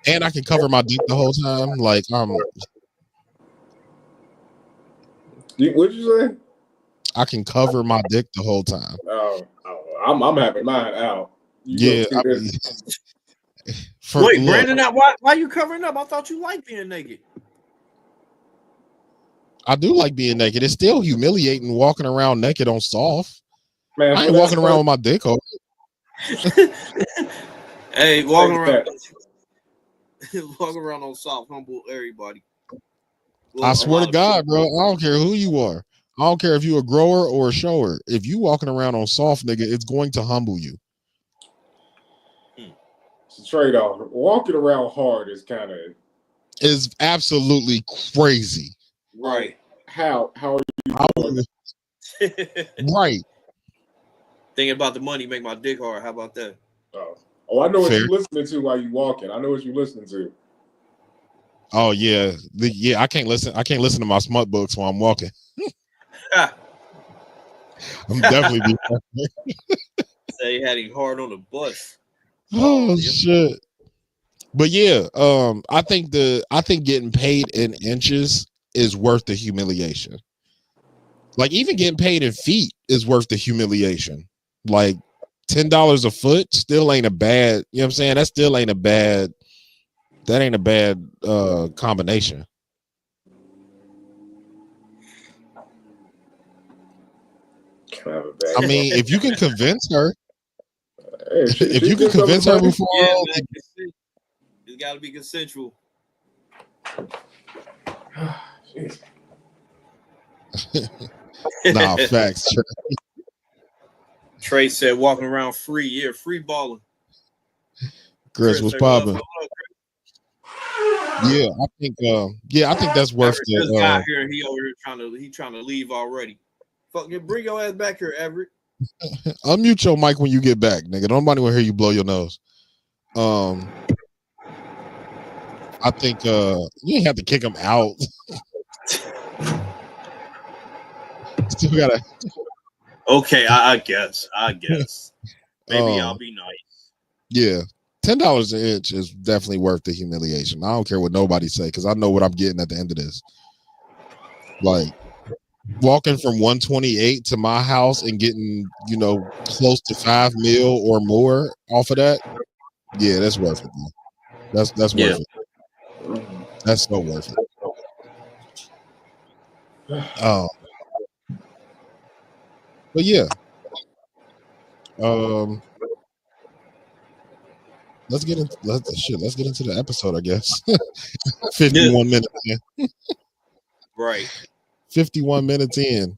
And I can cover my dick the whole time. Like, What'd you say? I can cover my dick the whole time. I'm having mine out. Wait, Brandon, why you covering up? I thought you liked being naked. I do like being naked. It's still humiliating walking around naked on soft. Man, I ain't walking around with my dick open. Hey, walking around on soft, humble everybody. I swear to God, bro, I don't care who you are. I don't care if you're a grower or a shower. If you walking around on soft, nigga, it's going to humble you. It's a trade-off. Walking around hard is absolutely crazy. Right. How are you doing? Right. Thinking about the money make my dick hard. How about that? Oh, I know what you're listening to while you walking. I know what you're listening to. Oh yeah. I can't listen to my smut books while I'm walking. I'm definitely Say he had him hard on the bus. Oh shit. But yeah, I think getting paid in inches is worth the humiliation. Like even getting paid in feet is worth the humiliation. Like $10 a foot still ain't a bad, you know what I'm saying? That still ain't a bad, that ain't a bad combination. I mean, if you can convince her, if you can convince her before, man, it's got to be consensual. Nah, facts. Trey said, "Walking around free, yeah, free balling." Chris was popping. Yeah, I think that's worth Everett the. just got here and he over here trying to leave already. Fucking bring your ass back here, Everett. Unmute your mic when you get back, nigga. Nobody will hear you blow your nose. I think you ain't have to kick him out. Still gotta. Okay, I guess. Maybe I'll be nice. Yeah, $10 an inch is definitely worth the humiliation. I don't care what nobody say because I know what I'm getting at the end of this. Like walking from 128 to my house and getting, you know, close to $5 million or more off of that. Yeah, that's worth it, man. That's worth it. That's so worth it. But yeah. Let's get into the episode, I guess. 51 minutes in. Right. 51 minutes in.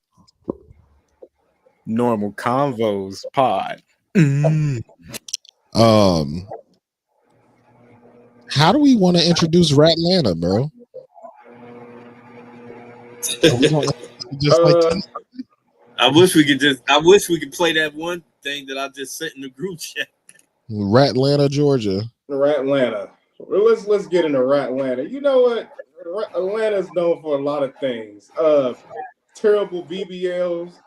Normal Convos pod. How do we want to introduce Ratlanta, bro? I wish we could play that one thing that I just sent in the group chat. Ratlanta, Georgia. Ratlanta. Let's get into Ratlanta. You know what? Atlanta's known for a lot of things. Terrible BBLs,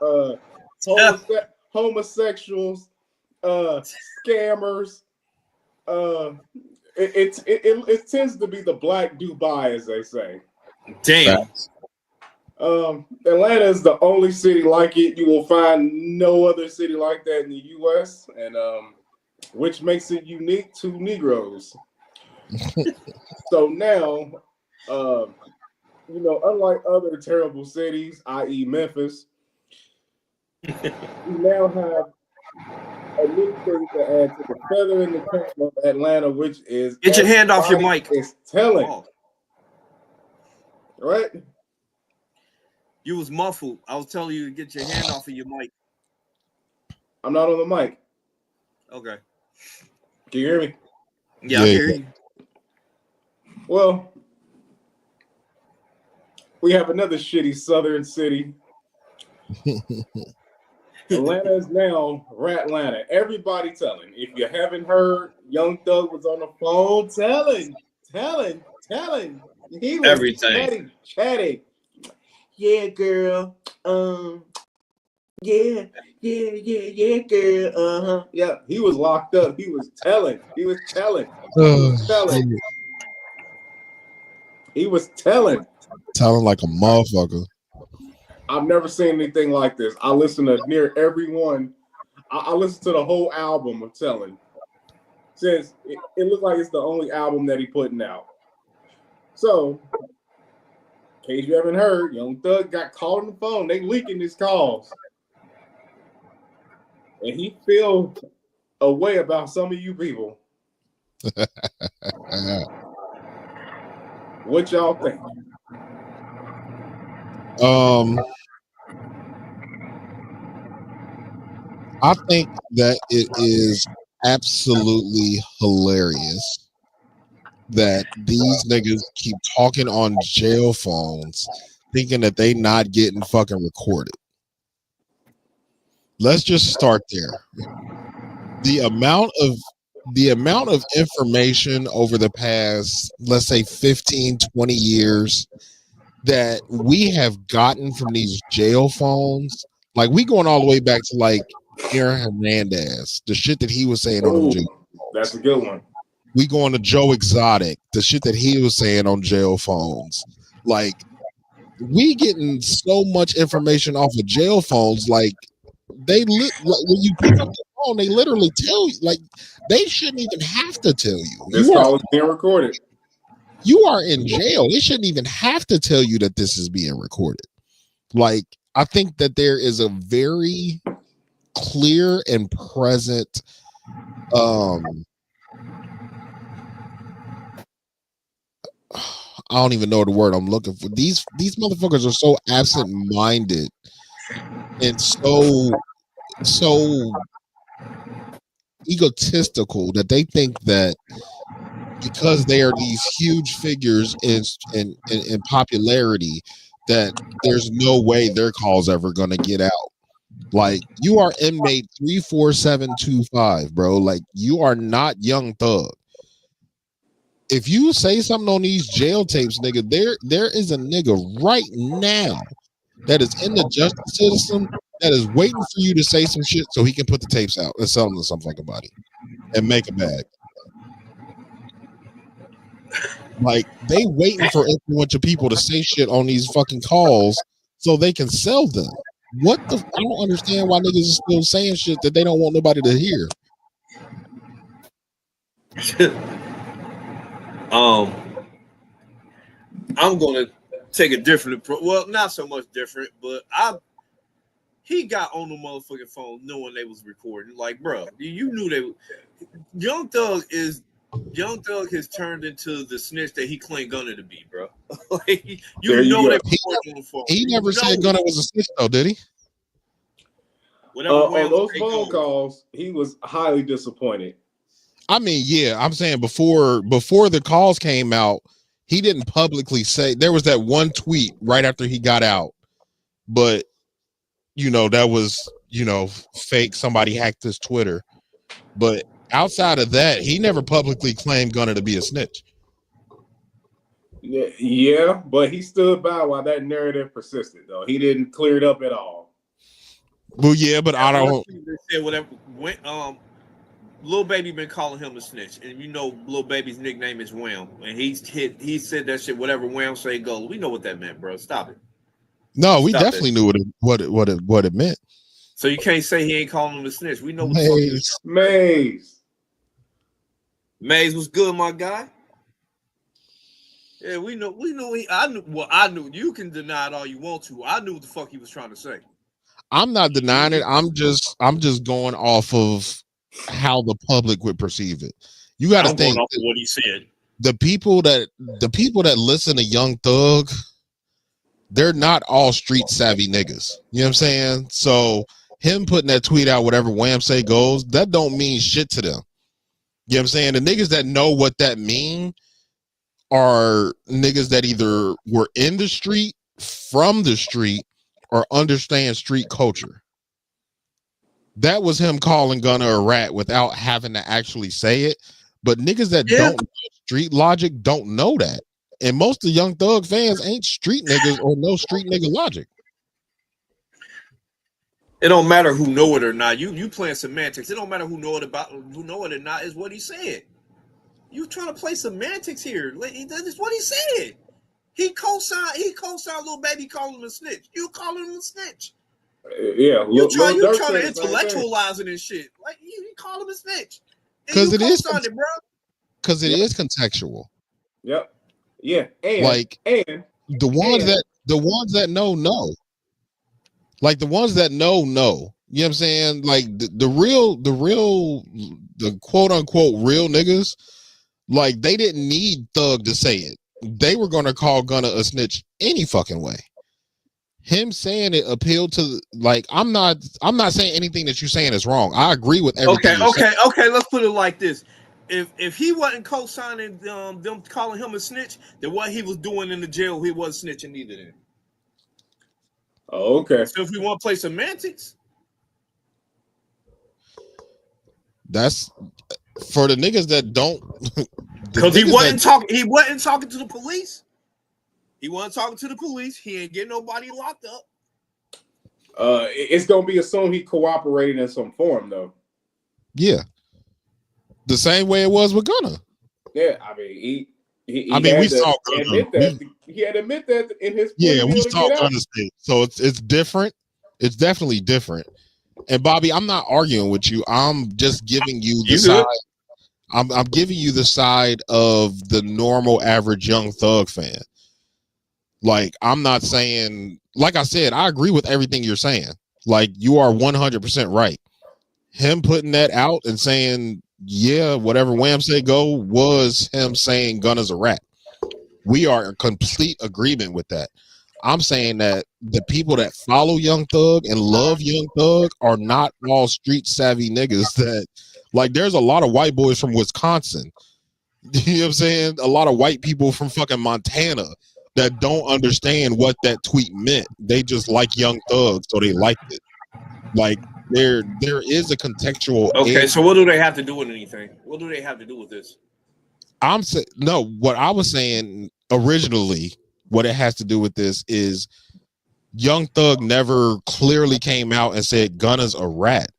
homosexuals, scammers. It tends to be the black Dubai, as they say. Damn. Atlanta is the only city like it. You will find no other city like that in the U.S. and which makes it unique to Negroes. So now, you know, unlike other terrible cities, i.e. Memphis, we now have a new thing to add to the feather in the cap of Atlanta, which is get your hand off your mic. It's telling. Right? You was muffled. I was telling you to get your hand off of your mic. I'm not on the mic. Okay. Can you hear me? Yeah, I hear you. Well, we have another shitty southern city. Atlanta is now Ratlanta. Everybody telling. If you haven't heard, Young Thug was on the phone telling. He was everything. Chatting. Yeah, girl. Yeah, girl. Yeah, he was locked up. He was telling. He was telling. Telling like a motherfucker. I've never seen anything like this. I listen to near everyone. I listened to the whole album of Telling. Since it looks like it's the only album that he putting out. So, in case you haven't heard, Young Thug got called on the phone. They leaking his calls. And he feels a way about some of you people. What y'all think? I think that it is absolutely hilarious that these niggas keep talking on jail phones thinking that they not getting fucking recorded. Let's just start there. The amount of information over the past, let's say 15, 20 years that we have gotten from these jail phones, like we going all the way back to like Aaron Hernandez, the shit that he was saying on jail. That's a good one. We going to Joe Exotic, the shit that he was saying on jail phones. Like we getting so much information off of jail phones. Like like when you pick up the phone, they literally tell you. Like they shouldn't even have to tell you. This call is being recorded. You are in jail. They shouldn't even have to tell you that this is being recorded. Like I think that there is a very clear and present I don't even know the word I'm looking for. These motherfuckers are so absent-minded and so egotistical that they think that because they are these huge figures in popularity that there's no way their call's ever gonna get out. Like you are inmate 34725, bro. Like you are not Young Thug. If you say something on these jail tapes, nigga, there is a nigga right now that is in the justice system that is waiting for you to say some shit so he can put the tapes out and sell them to some fucking body and make a bag. Like they waiting for influential people to say shit on these fucking calls so they can sell them. What the? I don't understand why niggas is still saying shit that they don't want nobody to hear. I'm gonna take a different approach. Well, not so much different, but he got on the motherfucking phone knowing they was recording. Like, bro, you knew they. Young Thug has turned into the snitch that he claimed Gunna to be, bro. Like, you know they recording on the phone. He never said Gunna was a snitch, though, did he? On those phone calls, he was highly disappointed. I mean, yeah, I'm saying before the calls came out, he didn't publicly say. There was that one tweet right after he got out, but that was fake. Somebody hacked his Twitter, but outside of that, he never publicly claimed Gunna to be a snitch. Yeah, but he stood by while that narrative persisted, though. He didn't clear it up at all. Well, yeah, but I don't. They said whatever. Lil Baby been calling him a snitch, and Lil Baby's nickname is Wham, and he said that shit. Whatever Wham say goes. We know what that meant, bro. Stop it. No, we definitely knew what it meant. So you can't say he ain't calling him a snitch. We know what Maze was good, my guy. Yeah, we know. I knew. You can deny it all you want to. I knew what the fuck he was trying to say. I'm not denying it. I'm just going off of how the public would perceive it. You got to think off of what he said. The people that listen to Young Thug, they're not all street savvy niggas. You know what I'm saying? So him putting that tweet out, whatever Wham say goes, that don't mean shit to them. You know what I'm saying? The niggas that know what that mean are niggas that either were in the street, from the street, or understand street culture. That was him calling Gunna a rat without having to actually say it. But niggas that don't know street logic don't know that. And most of the Young Thug fans ain't street niggas or no street nigga logic. It don't matter who know it or not. You playing semantics. It don't matter who know it or not. Is what he said. You trying to play semantics here. That's what he said. He co-signed Lil Baby calling him a snitch. You calling him a snitch. Yeah, you trying to intellectualize it and shit. Like you call him a snitch. Because it is contextual. Yep. Yeah. And the ones that know. Like the ones that know. You know what I'm saying? Like the quote unquote real niggas, like they didn't need Thug to say it. They were gonna call Gunna a snitch any fucking way. Him saying it appealed to, like, I'm not saying anything that you're saying is wrong. I agree with everything. Okay. Let's put it like this: if he wasn't co-signing them calling him a snitch, then what he was doing in the jail, he wasn't snitching either. Then. Oh, okay. So if we want to play semantics, that's for the niggas that don't. Because he wasn't talking. He wasn't talking to the police. He wasn't talking to the police. He ain't getting nobody locked up. It's gonna be assumed he cooperated in some form, though. Yeah, the same way it was with Gunna. Yeah, I mean, He I mean, had we to saw admit Gunna. that. He had to admit that in his plea Yeah, we deal to saw get out. Gunna's thing. So it's different. It's definitely different. And Bobby, I'm not arguing with you. I'm just giving you the You side. good? I'm giving you the side of the normal average Young Thug fan. Like, I'm not saying, like I said, I agree with everything you're saying. Like, you are 100% right. Him putting that out and saying, yeah, whatever Wham say go was him saying Gunna's a rat. We are in complete agreement with that. I'm saying that the people that follow Young Thug and love Young Thug are not all street savvy niggas that, like, there's a lot of white boys from Wisconsin. You know what I'm saying? A lot of white people from fucking Montana that don't understand what that tweet meant. They just like Young Thug, so they liked it. Like, there is a contextual. Okay, so what do they have to do with anything? What do they have to do with this? I'm saying, no, what I was saying originally, what it has to do with this is Young Thug never clearly came out and said Gunna's a rat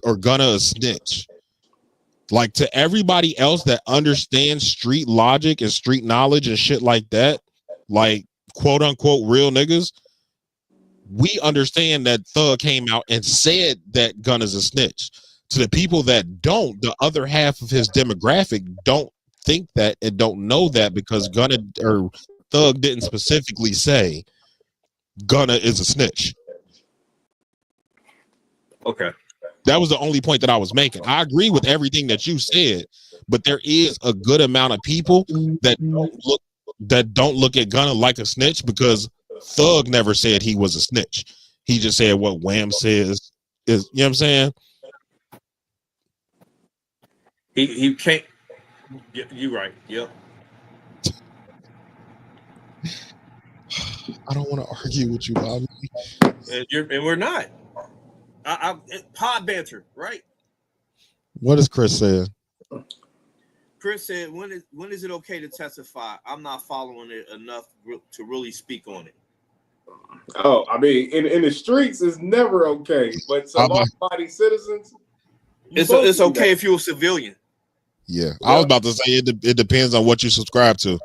or Gunna a snitch. Like, to everybody else that understands street logic and street knowledge and shit like that, like quote unquote real niggas, we understand that Thug came out and said that Gunna's a snitch. To the people that don't, the other half of his demographic don't think that and don't know that because Gunna or Thug didn't specifically say Gunna is a snitch. Okay. That was the only point that I was making. I agree with everything that you said, but there is a good amount of people that don't look at Gunna like a snitch because Thug never said he was a snitch. He just said what Wham says is, you know what I'm saying? He can't. You right. Yep. I don't want to argue with you, Bobby. And we're not. Pod banter, right? What does Chris say? Chris said, when is it okay to testify? I'm not following it enough to really speak on it. Oh, I mean, in the streets, it's never okay. But to law-abiding citizens, it's okay if you're a civilian. Yeah, I was about to say it depends on what you subscribe to.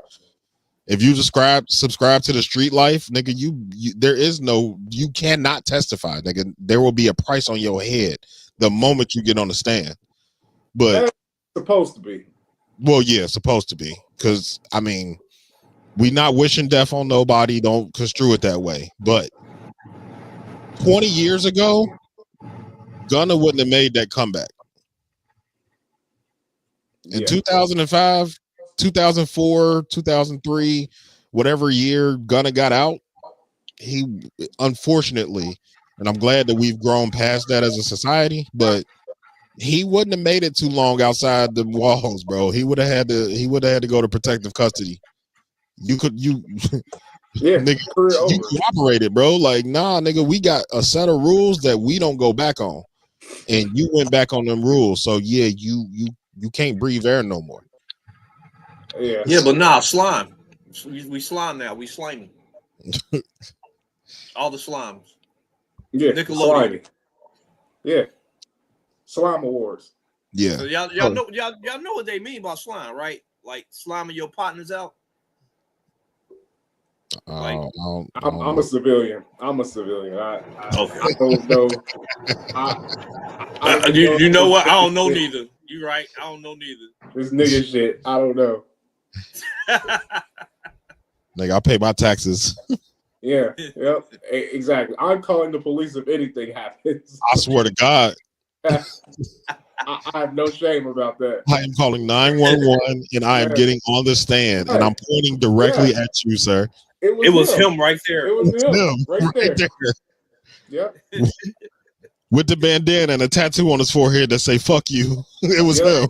If you subscribe to the street life, nigga, you cannot testify, nigga. There will be a price on your head the moment you get on the stand. But that's supposed to be. Well, yeah, supposed to be. Because I mean, we not wishing death on nobody. Don't construe it that way. But 20 years ago, Gunna wouldn't have made that comeback. In 2005, 2004, 2003, whatever year Gunna got out, he unfortunately, and I'm glad that we've grown past that as a society, but he wouldn't have made it too long outside the walls, bro. He would have had to go to protective custody. Nigga, you cooperated, bro. Like, nah, nigga, we got a set of rules that we don't go back on. And you went back on them rules. So yeah, you can't breathe air no more. Yeah, but nah, slime. We slime now. We slimy. All the slimes. Yeah, Nickelodeon. slimy. Yeah, slime awards. Yeah, so y'all know what they mean by slime, right? Like sliming your partners out. I'm a civilian. I'm a civilian. I don't know. You know what? I don't know neither. You right. I don't know neither. This nigga shit. I don't know. Nigga, I pay my taxes. Yeah. Yep. Exactly. I'm calling the police if anything happens. I swear to God. I have no shame about that. I am calling 911 and I am getting on the stand and I'm pointing directly at you, sir. It was him right there. It was him right there. Yep. With the bandana and a tattoo on his forehead that say "fuck you." It was him.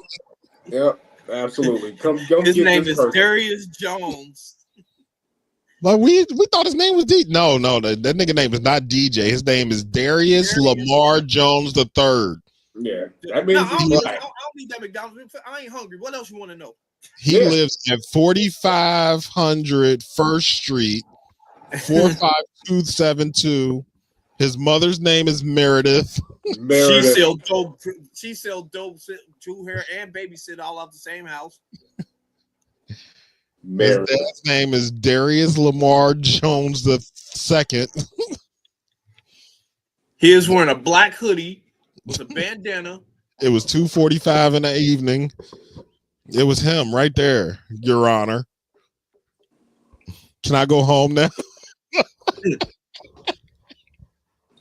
Yep, absolutely. Come his get name this is person. Darius Jones. Like we thought his name was DJ. No, that nigga name is not DJ. His name is Darius Lamar Jones III. Yeah, that means I don't need that McDonald's. I ain't hungry. What else you want to know? He lives at 4500 First Street, 45272. His mother's name is Meredith. Meredith. She sell dope, true hair, and babysit all out the same house. His Meredith. dad's name is Darius Lamar Jones the second. He is wearing a black hoodie with a bandana. It was 2:45 in the evening. It was him right there, Your Honor. Can I go home now?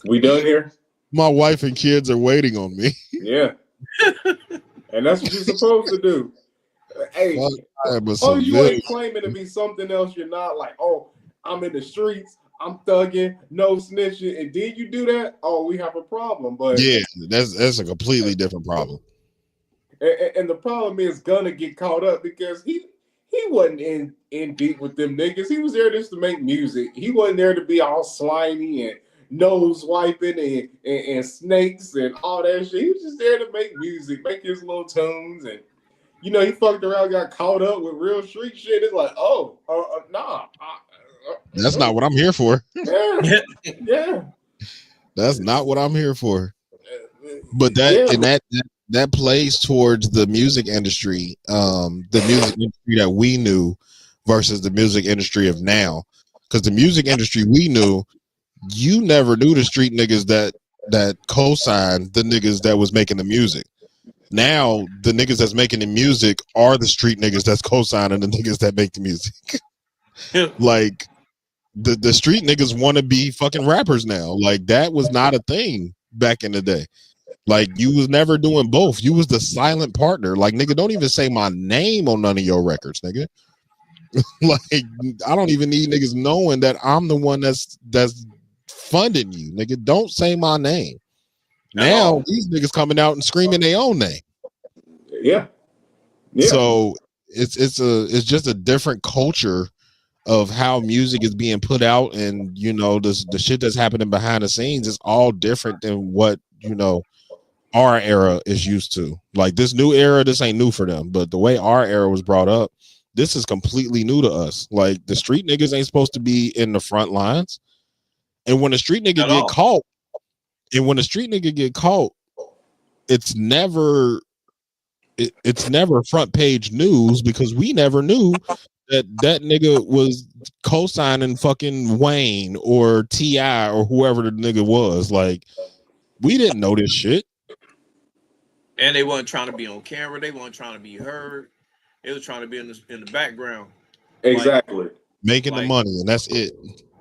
We done here? My wife and kids are waiting on me. Yeah. And that's what you're supposed to do. Hey, you ain't claiming to be something else. You're not like, oh, I'm in the streets, I'm thugging, no snitching, and did you do that? Oh, we have a problem. But yeah, that's a completely different problem. And the problem is gonna get caught up because he wasn't in deep with them niggas. He was there just to make music. He wasn't there to be all slimy and nose wiping and snakes and all that shit. He was just there to make music, make his little tunes, and he fucked around, got caught up with real street shit. It's like, nah. That's not what I'm here for. Yeah. That's not what I'm here for. But that plays towards the music industry, the music industry that we knew versus the music industry of now. Because the music industry we knew, you never knew the street niggas that co-signed the niggas that was making the music. Now the niggas that's making the music are the street niggas that's co-signing the niggas that make the music. Like the street niggas want to be fucking rappers now. Like that was not a thing back in the day. Like you was never doing both. You was the silent partner. Like nigga, don't even say my name on none of your records, nigga. Like I don't even need niggas knowing that I'm the one that's funding you, nigga. Don't say my name. Now these niggas coming out and screaming their own name. Yeah. So it's just a different culture of how music is being put out, and the shit that's happening behind the scenes is all different than what our era is used to. Like this new era, this ain't new for them, but the way our era was brought up, this is completely new to us. Like the street niggas ain't supposed to be in the front lines, and when a street nigga get caught, it's never front page news because we never knew that nigga was co-signing fucking Wayne or T.I. or whoever the nigga was. Like we didn't know this shit. And they weren't trying to be on camera. They weren't trying to be heard. They was trying to be in the background. Exactly. Making the money, and that's it.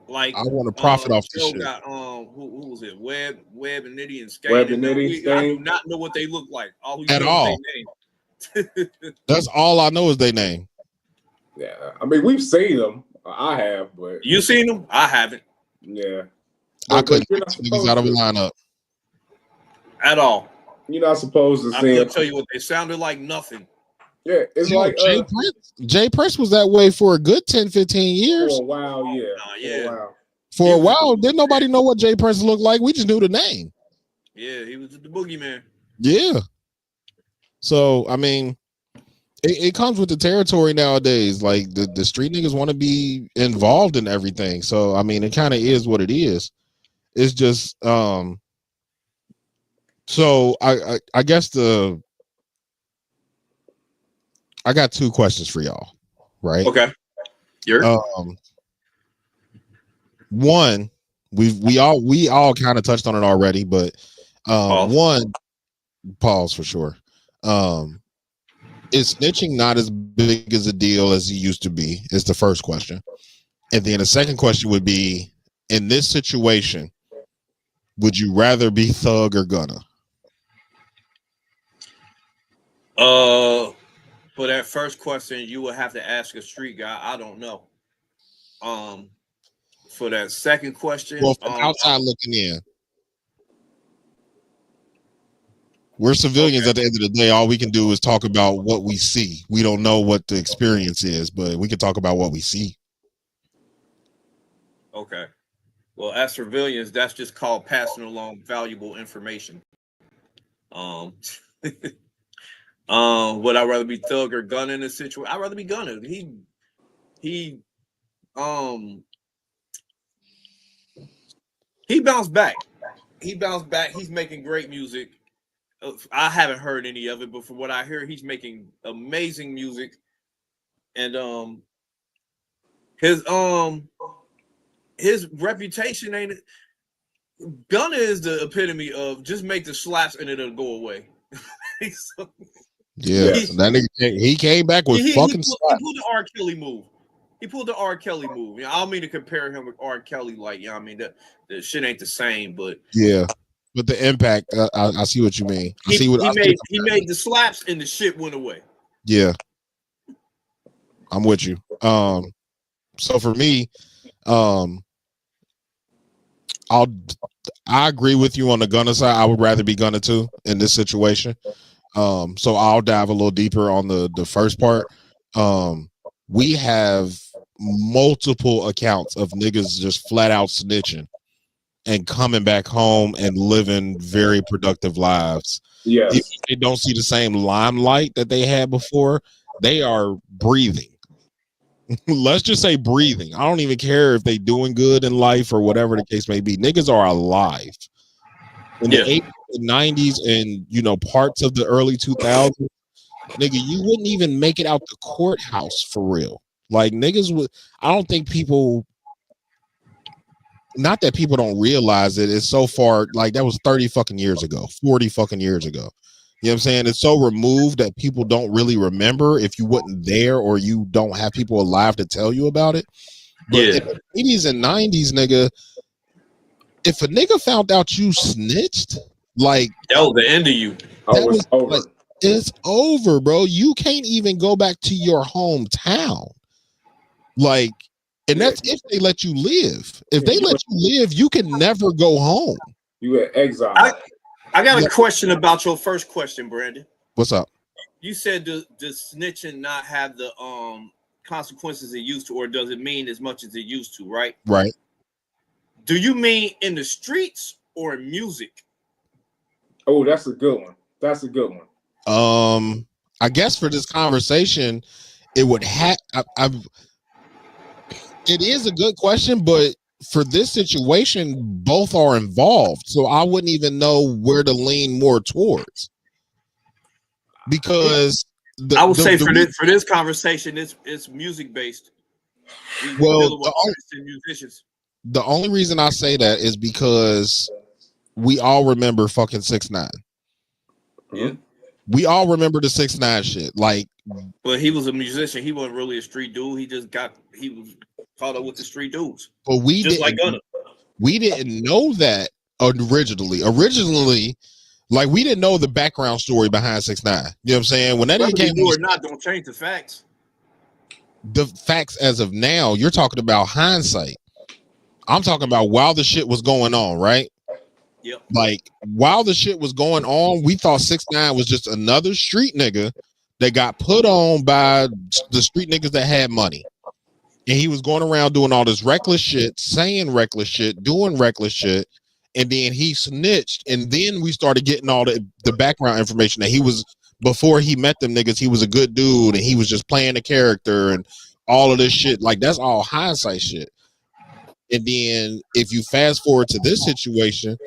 Like I want to profit off this shit. Got who was it? Webb and Nitty and Skate. Webb and Nitty. I do not know what they look like. At all. That's all I know is their name. Yeah, I mean we've seen them. I have, but you seen them? I haven't. Yeah, I couldn't get niggas out of a lineup at all. You're not supposed to see. I'll tell you what, they sounded like nothing. Yeah, it's like Jay Prince was that way for a good 10, 15 years. For a while, yeah. For a while, didn't nobody know what Jay Prince looked like. We just knew the name. Yeah, he was the boogeyman. Yeah. So, I mean, it comes with the territory nowadays. Like, the street niggas want to be involved in everything. So, I mean, it kind of is what it is. It's just, so I guess I got two questions for y'all, right? Okay. One, we all kind of touched on it already, but one, pause for sure. Is snitching not as big as a deal as it used to be? Is the first question. And then the second question would be, in this situation, would you rather be thug or gunna? For that first question, you would have to ask a street guy. I don't know. For that second question, well, from outside looking in, we're civilians. At the end of the day, all we can do is talk about what we see. We don't know what the experience is, but we can talk about what we see. Okay. Well, as civilians, that's just called passing along valuable information. Would I rather be thug or gunna in this situation? I'd rather be gunna. He bounced back. he bounced back. He's making great music. I haven't heard any of it, but from what I hear, he's making amazing music. And his reputation ain't. Gunna is the epitome of just make the slaps and it'll go away. So, Yeah, that nigga he came back with fucking slaps. He pulled the R. Kelly move. He pulled the R. Kelly move. You know, I don't mean to compare him with R. Kelly, like, you know what I mean, the shit ain't the same, but yeah. But the impact, I see what you mean. He made the slaps and the shit went away. Yeah, I'm with you. So for me, I agree with you on the Gunna side. I would rather be Gunna too in this situation. So I'll dive a little deeper on the first part. We have multiple accounts of niggas just flat out snitching and coming back home and living very productive lives. Yeah, If they don't see the same limelight that they had before, they are breathing. Let's just say breathing. I don't even care if they doing good in life or whatever the case may be. Niggas are alive. In the 80s and 90s and, you know, parts of the early 2000s, nigga, you wouldn't even make it out the courthouse for real. Like, niggas would, I don't think people, not that people don't realize it, it's so far, like, that was 30 fucking years ago, 40 fucking years ago. You know what I'm saying? It's so removed that people don't really remember if you wasn't there or you don't have people alive to tell you about it. But in the 80s and 90s, nigga, if a nigga found out you snitched, like, that was the end of you. It's over. Like, it's over, bro. You can't even go back to your hometown. Like, and that's if they let you live. If they let you live, you can never go home. You at exile. I got a question about your first question, Brandon. What's up? You said does snitching not have the consequences it used to, or does it mean as much as it used to, right? Right. Do you mean in the streets or in music? Oh, that's a good one. That's a good one. I guess for this conversation, it would have. It is a good question, but for this situation, both are involved, so I wouldn't even know where to lean more towards. Because I would say for this conversation, it's music based. Well, musicians. The only reason I say that is because we all remember fucking 6ix9ine. Yeah. We all remember the 6ix9ine shit. Like, but he was a musician. He wasn't really a street dude. He was caught up with the street dudes. But we just like Gunna. We didn't know that originally. Originally, like, we didn't know the background story behind 6ix9ine. You know what I'm saying? When that Whether came, or not, don't change the facts. The facts as of now, you're talking about hindsight. I'm talking about while the shit was going on, right? Yep. Like, while the shit was going on, we thought 6ix9ine was just another street nigga that got put on by the street niggas that had money. And he was going around doing all this reckless shit, saying reckless shit, doing reckless shit. And then he snitched. And then we started getting all the background information that he was, before he met them niggas, he was a good dude and he was just playing a character and all of this shit. Like, that's all hindsight shit. And then if you fast forward to this situation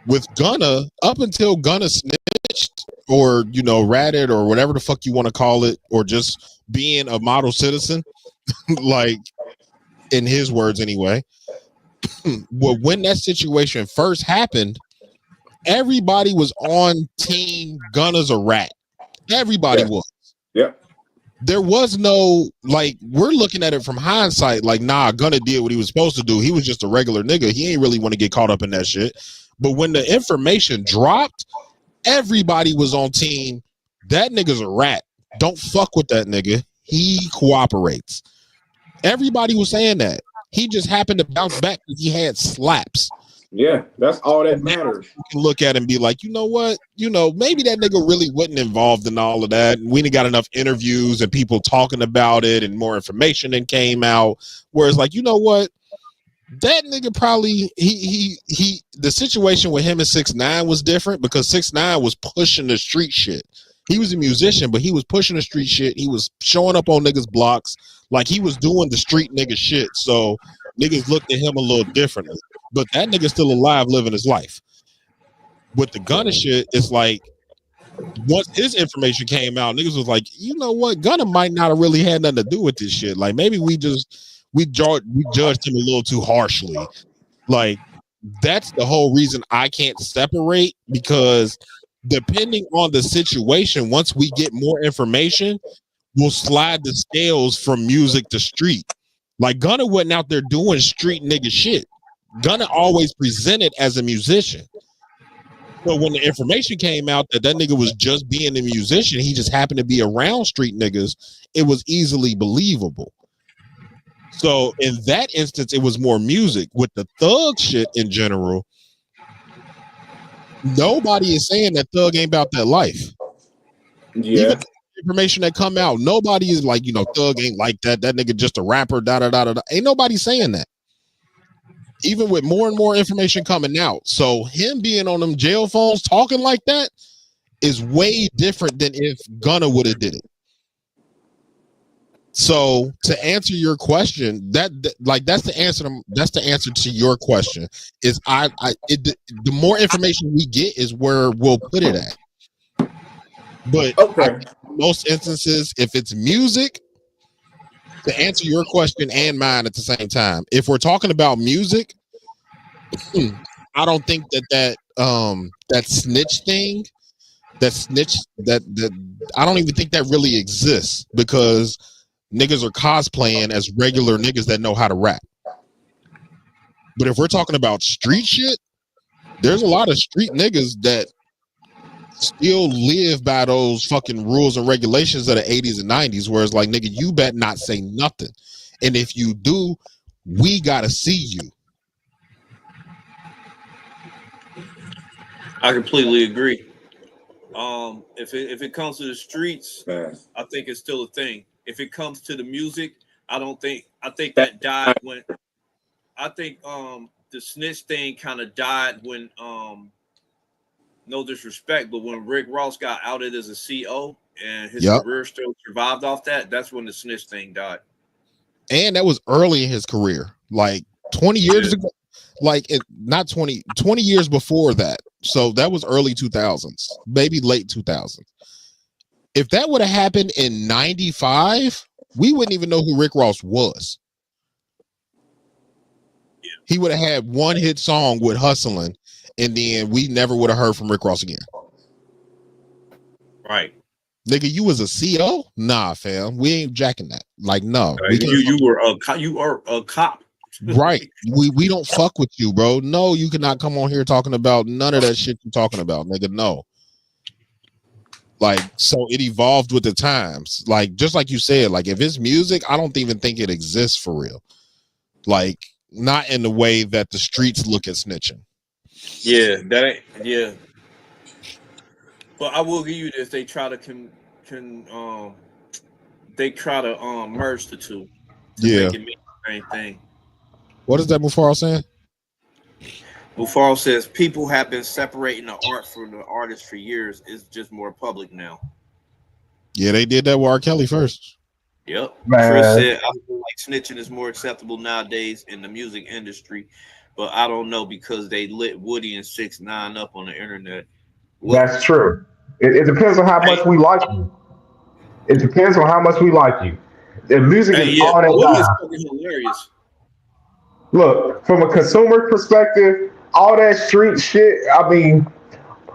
with Gunna, up until Gunna snitched or, you know, ratted or whatever the fuck you want to call it, or just being a model citizen, like, in his words anyway, well, when that situation first happened, everybody was on team Gunna's a rat. Everybody was. Yep. There was no, like, we're looking at it from hindsight, like, nah, Gunna did what he was supposed to do. He was just a regular nigga. He ain't really want to get caught up in that shit. But when the information dropped, everybody was on team. That nigga's a rat. Don't fuck with that nigga. He cooperates. Everybody was saying that. He just happened to bounce back because he had slaps. Yeah, that's all that matters. You can look at it and be like, you know what? You know, maybe that nigga really wasn't involved in all of that. And we didn't got enough interviews and people talking about it and more information that came out. Whereas, like, you know what? That nigga probably, the situation with him and 6ix9ine was different because 6ix9ine was pushing the street shit. He was a musician, but he was pushing the street shit. He was showing up on niggas' blocks. Like, he was doing the street nigga shit. So niggas looked at him a little differently. But that nigga's still alive living his life. With the Gunna shit, it's like once his information came out, niggas was like, you know what, Gunna might not have really had nothing to do with this shit. Like maybe we judged him a little too harshly. Like that's the whole reason I can't separate, because depending on the situation, once we get more information, we'll slide the scales from music to street. Like Gunna wasn't out there doing street nigga shit. Gunna always presented as a musician. So when the information came out that nigga was just being a musician, he just happened to be around street niggas, it was easily believable. So in that instance, it was more music. With the Thug shit in general, nobody is saying that Thug ain't about that life. Yeah. Even the information that come out, nobody is like, Thug ain't like that. That nigga just a rapper, da-da-da-da-da. Ain't nobody saying that. Even with more and more information coming out. So him being on them jail phones talking like that is way different than if Gunna would have did it. So to answer your question, that's the answer. That's the answer to your question. Is the more information we get is where we'll put it at. But okay, most instances, if it's music, to answer your question and mine at the same time, if we're talking about music, I don't think that snitch thing, that I don't even think that really exists, because niggas are cosplaying as regular niggas that know how to rap. But if we're talking about street shit, there's a lot of street niggas that still live by those fucking rules and regulations of the 80s and 90s, where it's like, nigga, you bet not say nothing. And if you do, we gotta see you. I completely agree. If it comes to the streets, I think it's still a thing. If it comes to the music, I think that died when the snitch thing kind of died when no disrespect, but when Rick Ross got outed as a CO and his career still survived off that, that's when the snitch thing died. And that was early in his career, like 20 years ago, not 20 years before that. So that was early 2000s, maybe late 2000s. If that would have happened in 95, we wouldn't even know who Rick Ross was. Yeah. He would have had one hit song with Hustlin', and then we never would have heard from Rick Ross again. Right. Nigga, you was a CO? Nah, fam. We ain't jacking that. Like, no. You are a cop. Right. We don't fuck with you, bro. No, you cannot come on here talking about none of that shit you're talking about, nigga. No. Like, so it evolved with the times. Like, just like you said, like, if it's music, I don't even think it exists for real. Like, not in the way that the streets look at snitching. Yeah, but I will give you this: they try to merge the two. Make it mean the same thing. What is that Mufaro saying? Mufaro says people have been separating the art from the artist for years. It's just more public now. Yeah, they did that with R. Kelly first. Yep. Chris said, I feel like snitching is more acceptable nowadays in the music industry, but I don't know because they lit Woody and 6ix9ine up on the internet. That's true. It depends on how much we like you. It depends on how much we like you. The music is all that Woody is fucking hilarious. Look, from a consumer perspective, all that street shit, I mean,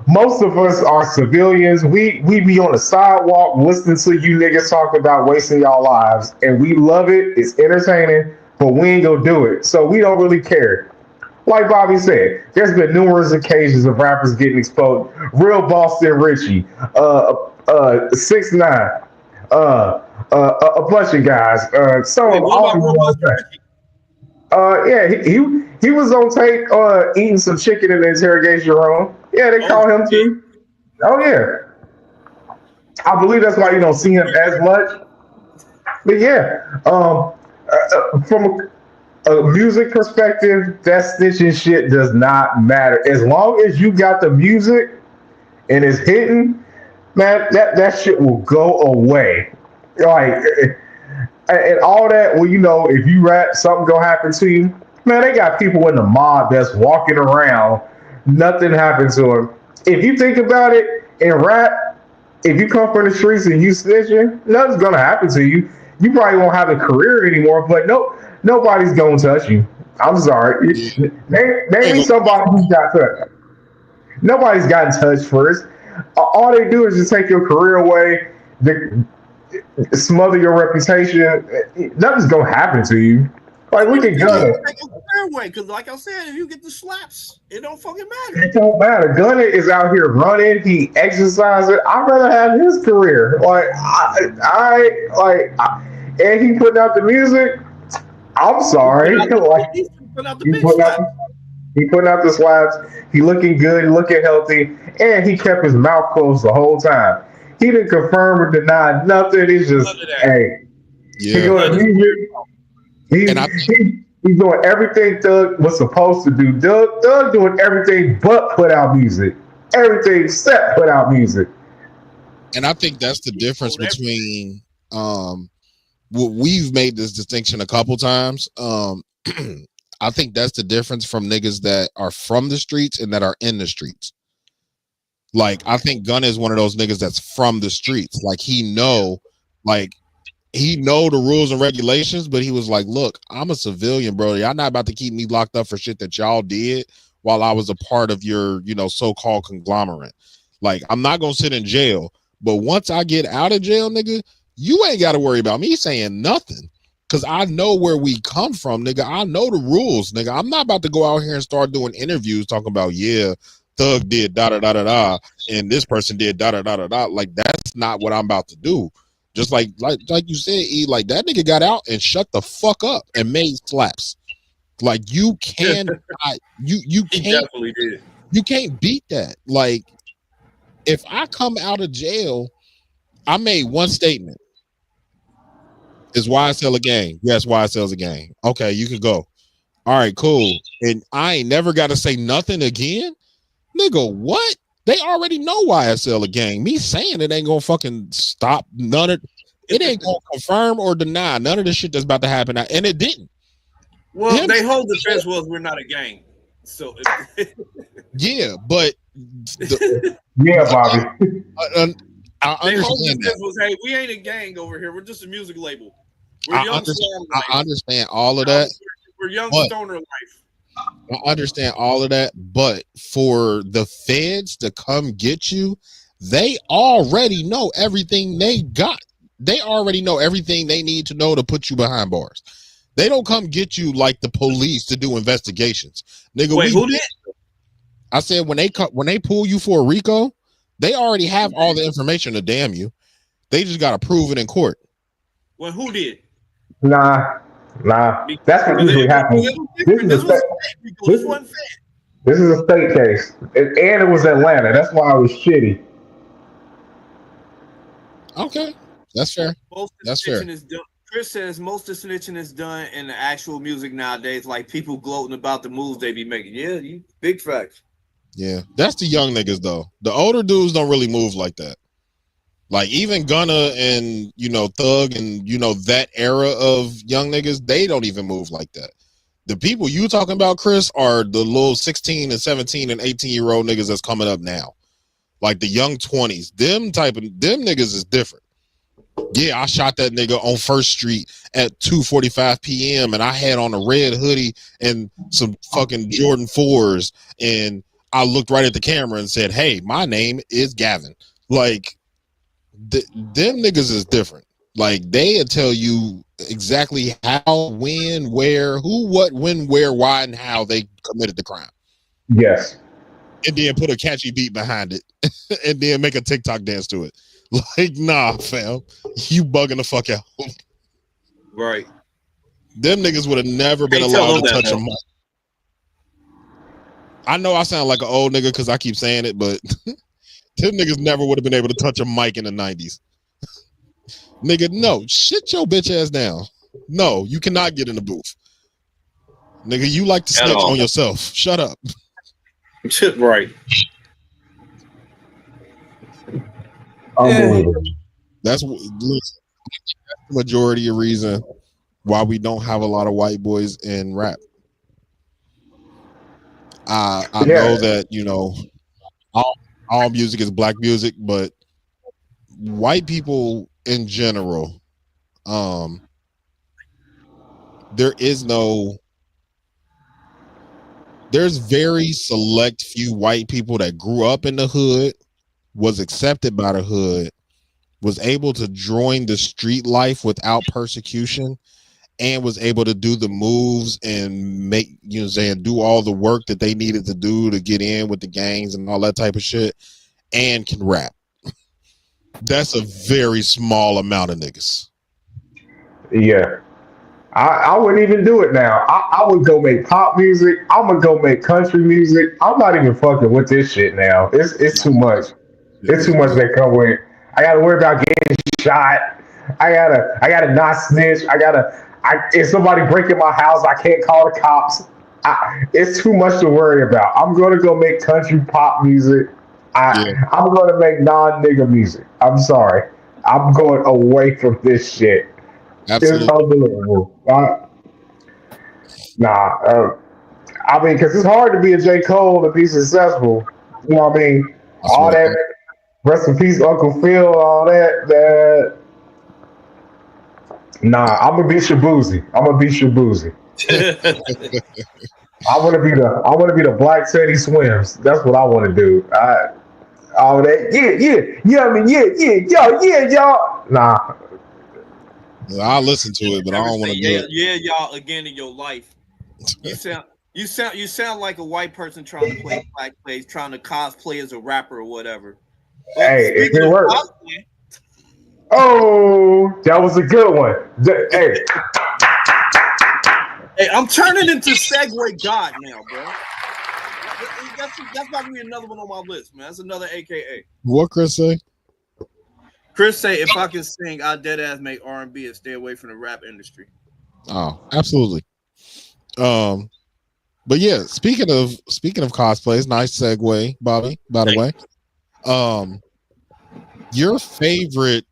most of us are civilians. We be on the sidewalk listening to you niggas talk about wasting y'all lives, and we love it. It's entertaining, but we ain't gonna do it. So we don't really care. Like Bobby said, there's been numerous occasions of rappers getting exposed. Real Boston Richie, 6ix9ine, a bunch of guys. He was on tape eating some chicken in the interrogation room. Yeah, they call him too. Oh yeah, I believe that's why you don't see him as much. But yeah, from a music perspective, that snitching shit does not matter. As long as you got the music and it's hitting, man, that shit will go away. Like, and all that, well, if you rap, something gonna happen to you. Man, they got people in the mob that's walking around, nothing happened to them, if you think about it, in rap, if you come from the streets and you snitching, nothing's gonna happen to you. You probably won't have a career anymore, but nobody's gonna touch you. I'm sorry. Yeah. Maybe somebody who got touched. Nobody's gotten touched first. All they do is just take your career away, smother your reputation. Nothing's gonna happen to you. Like we can gun it. Because, like I said, if you get the slaps, it don't fucking matter. It don't matter. Gunner is out here running. He exercises. I'd rather have his career. And he putting out the music. I'm sorry. He putting out the slaps. He looking good, looking healthy, and he kept his mouth closed the whole time. He didn't confirm or deny nothing. He's just, hey, Yeah. he doing music. He's doing everything Thug was supposed to do. Thug doing everything but put out music. Everything except put out music. And I think that's the difference between we've made this distinction a couple times. I think that's the difference from niggas that are from the streets and that are in the streets. Like, I think Gunna is one of those niggas that's from the streets. Like, he know the rules and regulations, but he was like, look, I'm a civilian, bro. Y'all not about to keep me locked up for shit that y'all did while I was a part of your, so-called conglomerate. Like, I'm not going to sit in jail, but once I get out of jail, nigga, you ain't got to worry about me saying nothing. Cause I know where we come from, nigga. I know the rules, nigga. I'm not about to go out here and start doing interviews talking about, yeah, Thug did da da da da da, and this person did da da da da da. Like, that's not what I'm about to do. Just like you said, E, like that nigga got out and shut the fuck up and made slaps. Like, you can you can't definitely did. You can't beat that. Like, if I come out of jail, I made one statement. Is YSL a gang? Yes, YSL's a gang. Okay, you can go. All right, cool. And I ain't never got to say nothing again? Nigga, what? They already know YSL a gang. Me saying it ain't gonna fucking stop none of it. Ain't gonna confirm or deny none of the shit that's about to happen. And it didn't. Well, they whole defense was we're not a gang. So yeah, but yeah, Bobby. I understand that. Was, hey, we ain't a gang over here. We're just a music label. I understand all of that. We're young stoner life. I understand all of that, but for the feds to come get you, they already know everything they got. They already know everything they need to know to put you behind bars. They don't come get you like the police to do investigations. Nigga, wait, who did? I said when they pull you for a RICO, they already have all the information to damn you. They just got to prove it in court. Well, who did? Nah. That's what usually happens. This is a state case. And it was Atlanta. That's why it was shitty. Okay. That's fair. That's fair. Chris says most of the snitching is done in the actual music nowadays, like people gloating about the moves they be making. Yeah, you big facts. Yeah, that's the young niggas though. The older dudes don't really move like that. Like even Gunna and Thug and that era of young niggas, they don't even move like that. The people you talking about, Chris, are the little 16 and 17 and 18-year-old niggas that's coming up now. Like the young 20s. Them niggas is different. Yeah, I shot that nigga on First Street at 2:45 p.m. and I had on a red hoodie and some fucking Jordan 4s, and I looked right at the camera and said, "Hey, my name is Gavin." Like, them niggas is different. Like, they'll tell you exactly how, when, where, who, what, when, where, why, and how they committed the crime. Yes. And then put a catchy beat behind it, and then make a TikTok dance to it. Like, nah, fam, you bugging the fuck out. Right. Them niggas would have never been allowed to touch a mic. I know I sound like an old nigga because I keep saying it, but them niggas never would have been able to touch a mic in the 90s. Nigga, no, shit your bitch ass down. No, you cannot get in the booth. Nigga, you like to snitch on yourself. Shut up. Right. Unbelievable. That's the majority of reason why we don't have a lot of white boys in rap. I know that, all music is black music, but white people in general, there's very select few white people that grew up in the hood, was accepted by the hood, was able to join the street life without persecution, and was able to do the moves and make, do all the work that they needed to do to get in with the gangs and all that type of shit, and can rap. That's a very small amount of niggas. Yeah. I wouldn't even do it now. I would go make pop music. I'm gonna go make country music. I'm not even fucking with this shit now. It's too much. It's too much that come with. I gotta worry about getting shot. I gotta not snitch. If somebody breaking my house, I can't call the cops. It's too much to worry about. I'm gonna go make country pop music. I'm gonna make non-nigga music. I'm sorry. I'm going away from this shit. Absolutely. It's unbelievable. I mean, because it's hard to be a J. Cole and be successful. You know what I mean? All that, rest in peace, Uncle Phil, all that. Nah, I'm gonna be Shabuzi. I want to be the Black Teddy Swims. That's what I want to do. All that, y'all. Nah. I'll listen to it, but I don't want to do it. Yeah, y'all again in your life. You sound like a white person trying to play black plays, trying to cosplay as a rapper or whatever. But hey, it can work. Oh, that was a good one. Hey, I'm turning into Segway God now, bro. That's about to be another one on my list, man. That's another AKA. What Chris say? Chris say if I can sing, I dead ass make R&B and stay away from the rap industry. Oh, absolutely. But yeah, speaking of cosplays, nice segue, Bobby. By the way, your favorite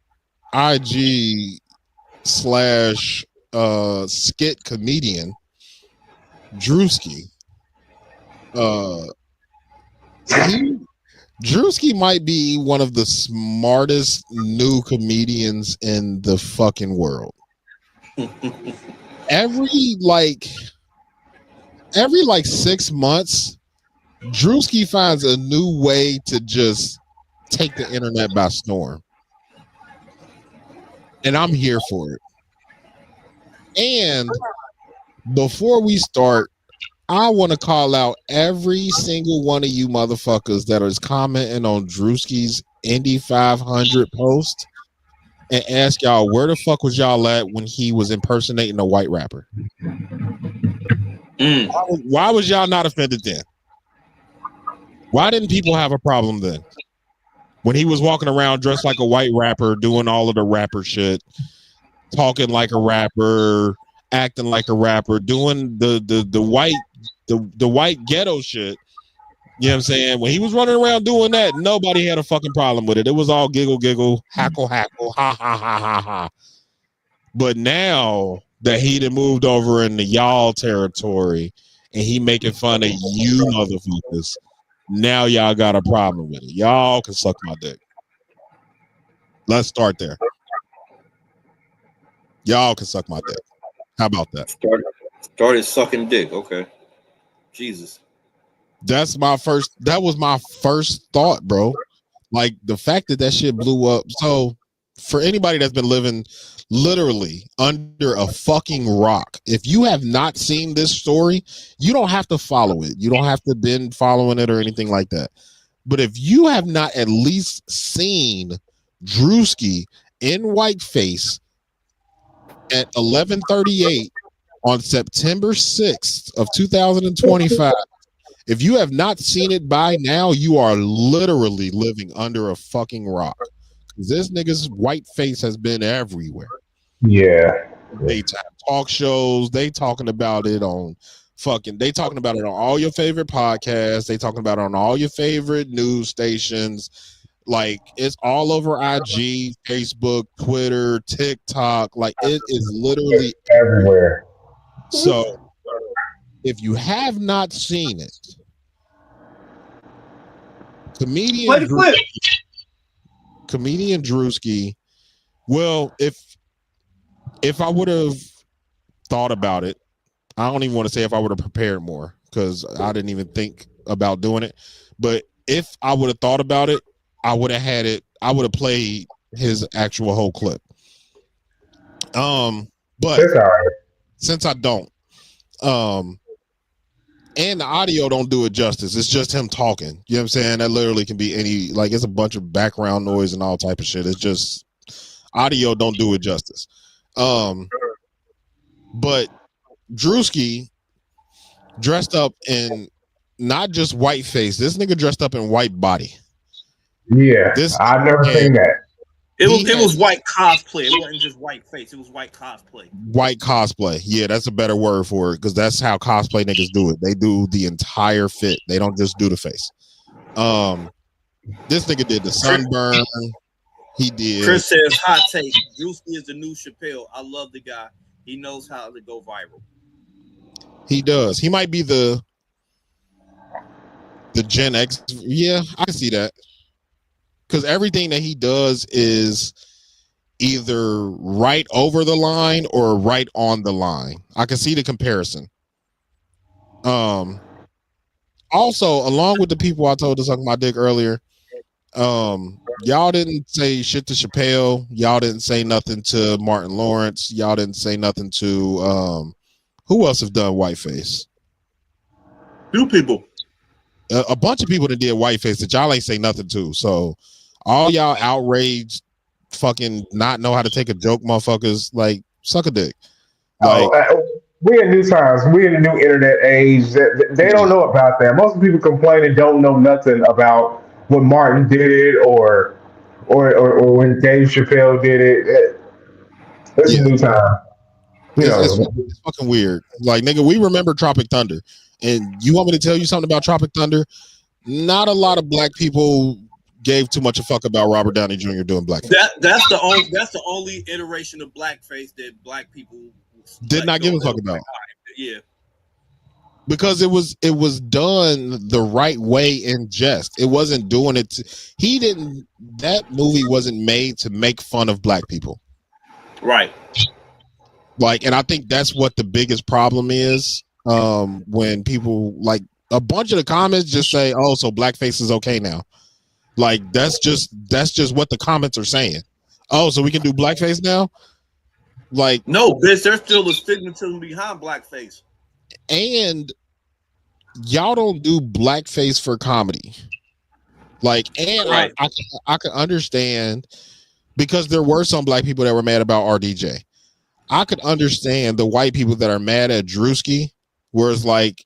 IG / skit comedian, Drewski. Drewski might be one of the smartest new comedians in the fucking world. Every 6 months, Drewski finds a new way to just take the internet by storm. And I'm here for it. And before we start, I want to call out every single one of you motherfuckers that is commenting on Drewski's Indy 500 post and ask y'all where the fuck was y'all at when he was impersonating a white rapper. Why was y'all not offended then? Why didn't people have a problem then? When he was walking around dressed like a white rapper, doing all of the rapper shit, talking like a rapper, acting like a rapper, doing the white ghetto shit. You know what I'm saying? When he was running around doing that, nobody had a fucking problem with it. It was all giggle, hackle, ha, ha, ha, ha. But now that he done moved over into y'all territory and he making fun of you motherfuckers, now y'all got a problem with it. Y'all can suck my dick. Let's start there. Y'all can suck my dick. How about that? Started sucking dick. Okay. Jesus. That was my first thought, bro. Like the fact that shit blew up. So for anybody that's been living literally under a fucking rock, if you have not seen this story, you don't have to follow it. You don't have to been following it or anything like that. But if you have not at least seen Drewski in whiteface at 11:38 on September 6th of 2025, if you have not seen it by now, you are literally living under a fucking rock. Because this nigga's white face has been everywhere. Yeah. Daytime talk shows, they talking about it on all your favorite podcasts. They talking about it on all your favorite news stations. Like it's all over IG, Facebook, Twitter, TikTok. Like it is literally everywhere. So if you have not seen it, Comedian Play the clip. Comedian Drewski. Well, if I would have thought about it, I don't even want to say if I would have prepared more because I didn't even think about doing it. But if I would have thought about it, I would have had it. I would have played his actual whole clip. But That's all right. since I don't, and the audio don't do it justice. It's just him talking. You know what I'm saying? That literally can be any, like, it's a bunch of background noise and all type of shit. It's just audio don't do it justice. But Drewski dressed up in not just white face. This nigga dressed up in white body. Yeah, I've never seen that. It was white cosplay. It wasn't just white face. It was white cosplay. White cosplay. Yeah, that's a better word for it because that's how cosplay niggas do it. They do the entire fit. They don't just do the face. This nigga did the sunburn. He did. Chris says, hot take. Drewski is the new Chappelle. I love the guy. He knows how to go viral. He does. He might be the Gen X. Yeah, I can see that. Because everything that he does is either right over the line or right on the line. I can see the comparison. Also, along with the people I told to suck my dick earlier, y'all didn't say shit to Chappelle. Y'all didn't say nothing to Martin Lawrence. Y'all didn't say nothing to who else have done whiteface? Few people. A bunch of people that did whiteface that y'all ain't say nothing to. So all y'all outraged, fucking not know how to take a joke, motherfuckers, like suck a dick. Like, we in new times. We in the new internet age. They don't know about that. Most people complain and don't know nothing about when Martin did it or when Dave Chappelle did it. It's a new time. It's fucking weird. Like, nigga, we remember Tropic Thunder, and you want me to tell you something about Tropic Thunder? Not a lot of black people gave too much a fuck about Robert Downey Jr. doing blackface. That's the only iteration of blackface that black people did not give a fuck about. Yeah, because it was done the right way in jest. It wasn't doing it. That movie wasn't made to make fun of black people. Right. Like, and I think that's what the biggest problem is. When people, like, a bunch of the comments just say, "Oh, so blackface is okay now." Like, that's just what the comments are saying. Oh, so we can do blackface now? Like, no, bitch, there's still a stigmatism behind blackface. And y'all don't do blackface for comedy. Like, and right. I can understand, because there were some black people that were mad about RDJ. I could understand the white people that are mad at Drewski, where it's like,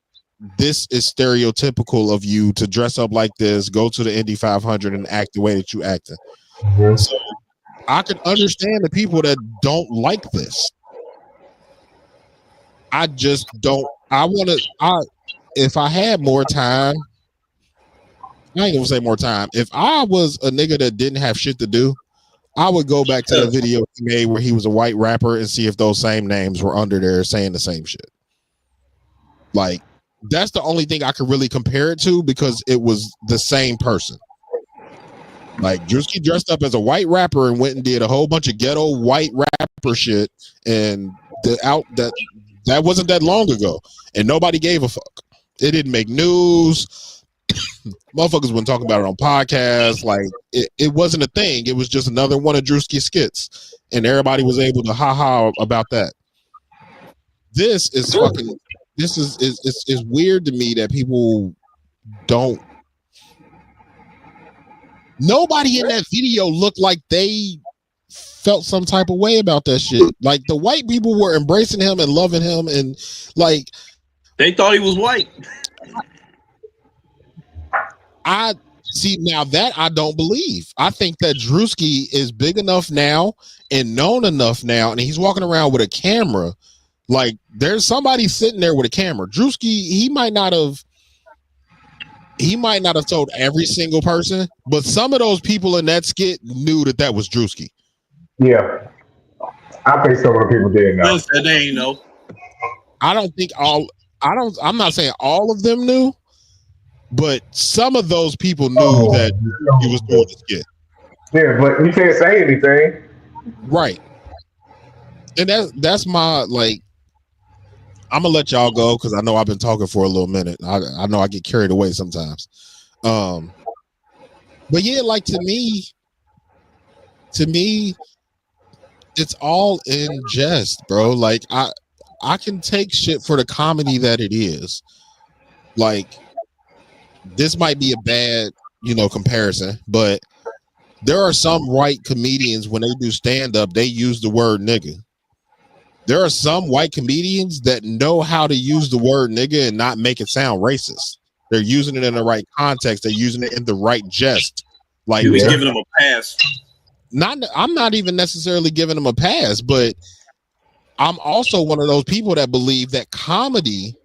this is stereotypical of you to dress up like this, go to the Indy 500 and act the way that you acting. Mm-hmm. So I could understand the people that don't like this. I just don't. If I had more time, I ain't gonna say more time. If I was a nigga that didn't have shit to do, I would go back to the video he made where he was a white rapper and see if those same names were under there saying the same shit. Like, that's the only thing I could really compare it to, because it was the same person. Like, Drewski dressed up as a white rapper and went and did a whole bunch of ghetto white rapper shit, and that wasn't that long ago, and nobody gave a fuck. It didn't make news. Motherfuckers wouldn't talk about it on podcasts. Like, it wasn't a thing. It was just another one of Drewski's skits, and everybody was able to ha about that. This is fucking. This is weird to me that people don't. Nobody in that video looked like they felt some type of way about that shit. Like, the white people were embracing him and loving him, and like, they thought he was white. I see now that I don't believe. I think that Drewski is big enough now and known enough now, and he's walking around with a camera. Like, there's somebody sitting there with a camera. Drewski, he might not have told every single person, but some of those people in that skit knew that was Drewski. Yeah, I think some of the people did know. They ain't know. I'm not saying all of them knew, But some of those people knew that he was doing the skit. Yeah, but you can't say anything. Right. And that's my, like, I'm gonna let y'all go because I know I've been talking for a little minute. I know I get carried away sometimes. But yeah, like to me, it's all in jest, bro. Like I can take shit for the comedy that it is. Like, this might be a bad, comparison, but there are some white comedians when they do stand up, they use the word nigga. There are some white comedians that know how to use the word nigga and not make it sound racist. They're using it in the right context. They're using it in the right jest. Like, you was giving them a pass. I'm not even necessarily giving them a pass, but I'm also one of those people that believe that comedy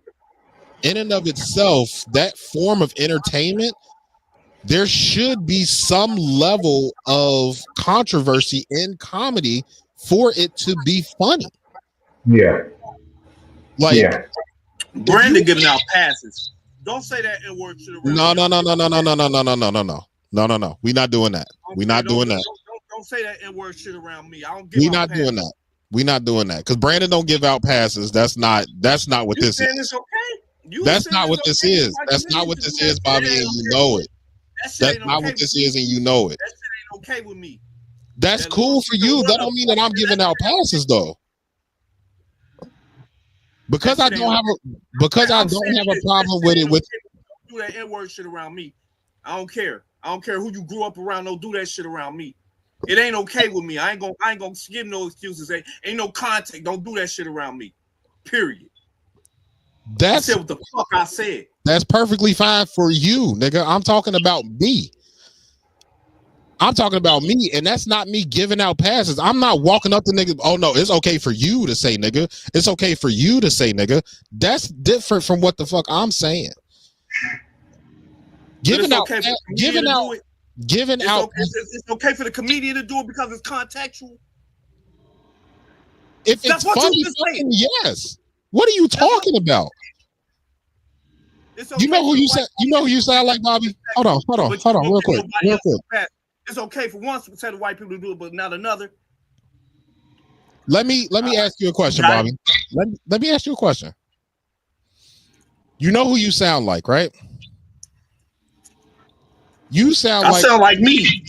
in and of itself, that form of entertainment, there should be some level of controversy in comedy for it to be funny. Yeah. Like, yeah. Brandon giving out passes. Don't say that N-word shit around. No. We're not doing that. We're not doing that. Don't say that N-word shit around me. I don't give We're not doing that. We're not doing that. Because Brandon don't give out passes. That's not what you this is. It's okay? That's not what this is. That's not what this is, Bobby, and you know it. That's not what this is, and you know it. That shit ain't okay with me. That's cool for you. That don't mean that I'm giving out passes though. Because I don't have a problem with it. With do that N-word shit around me. I don't care. I don't care who you grew up around. Don't do that shit around me. It ain't okay with me. I ain't gonna give no excuses. Ain't no contact. Don't do that shit around me. Period. I said what the fuck I said. That's perfectly fine for you, nigga. I'm talking about me. I'm talking about me, and that's not me giving out passes. I'm not walking up to niggas. Oh no, it's okay for you to say nigga. It's okay for you to say nigga. That's different from what the fuck I'm saying. Giving out, it's okay for the comedian to do it because it's contextual. If it's funny, yes. What are you talking about? Okay, you know who you sound. You know who you sound like, Bobby. Hold on, real quick. It's okay for one set of white people to do it, but not another. Let me ask you a question, Bobby. Let me ask you a question. You know who you sound like, right? You sound like. I sound like me.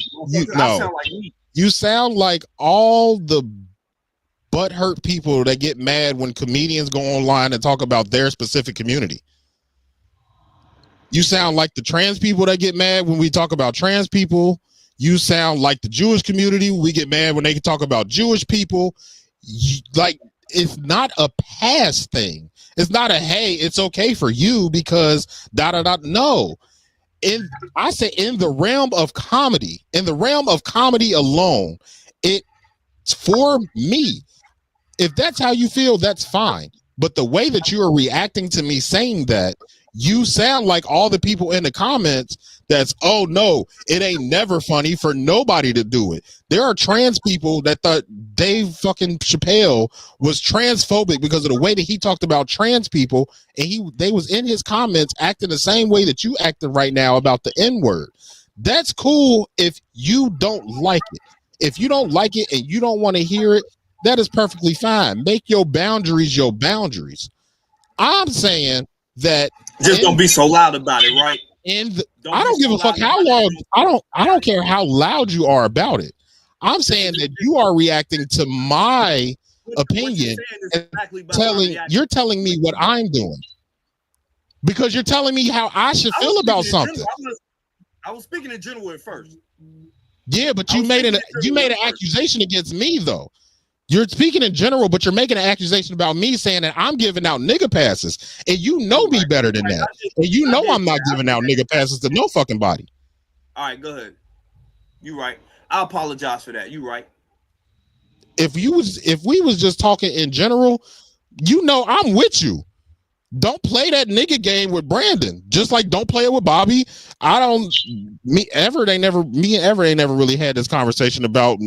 I sound like me. You sound like all the butthurt people that get mad when comedians go online and talk about their specific community. You sound like the trans people that get mad when we talk about trans people. You sound like the Jewish community. We get mad when they talk about Jewish people. Like, it's not a pass thing. It's not a, hey, it's okay for you because no. I say in the realm of comedy alone, it's for me. If that's how you feel, that's fine. But the way that you are reacting to me saying that, you sound like all the people in the comments that's, oh no, it ain't never funny for nobody to do it. There are trans people that thought Dave fucking Chappelle was transphobic because of the way that he talked about trans people, and they was in his comments acting the same way that you acting right now about the N-word. That's cool if you don't like it. If you don't like it and you don't want to hear it, that is perfectly fine. Make your boundaries your boundaries. I'm saying that just don't be so loud about it, right? I don't give a fuck how loud. I don't care how loud you are about it. I'm saying that you are reacting to my opinion and you're telling me what I'm doing because you're telling me how I should feel about something. I was speaking in general at first. Yeah, but you made an accusation against me though. You're speaking in general, but you're making an accusation about me saying that I'm giving out nigga passes. And you know me better than that. And you know I'm not giving out nigga passes to no fucking body. All right, go ahead. You right. I apologize for that. You right. If we was just talking in general, you know I'm with you. Don't play that nigga game with Brandon. Just like don't play it with Bobby. Me and Everett ain't never really had this conversation about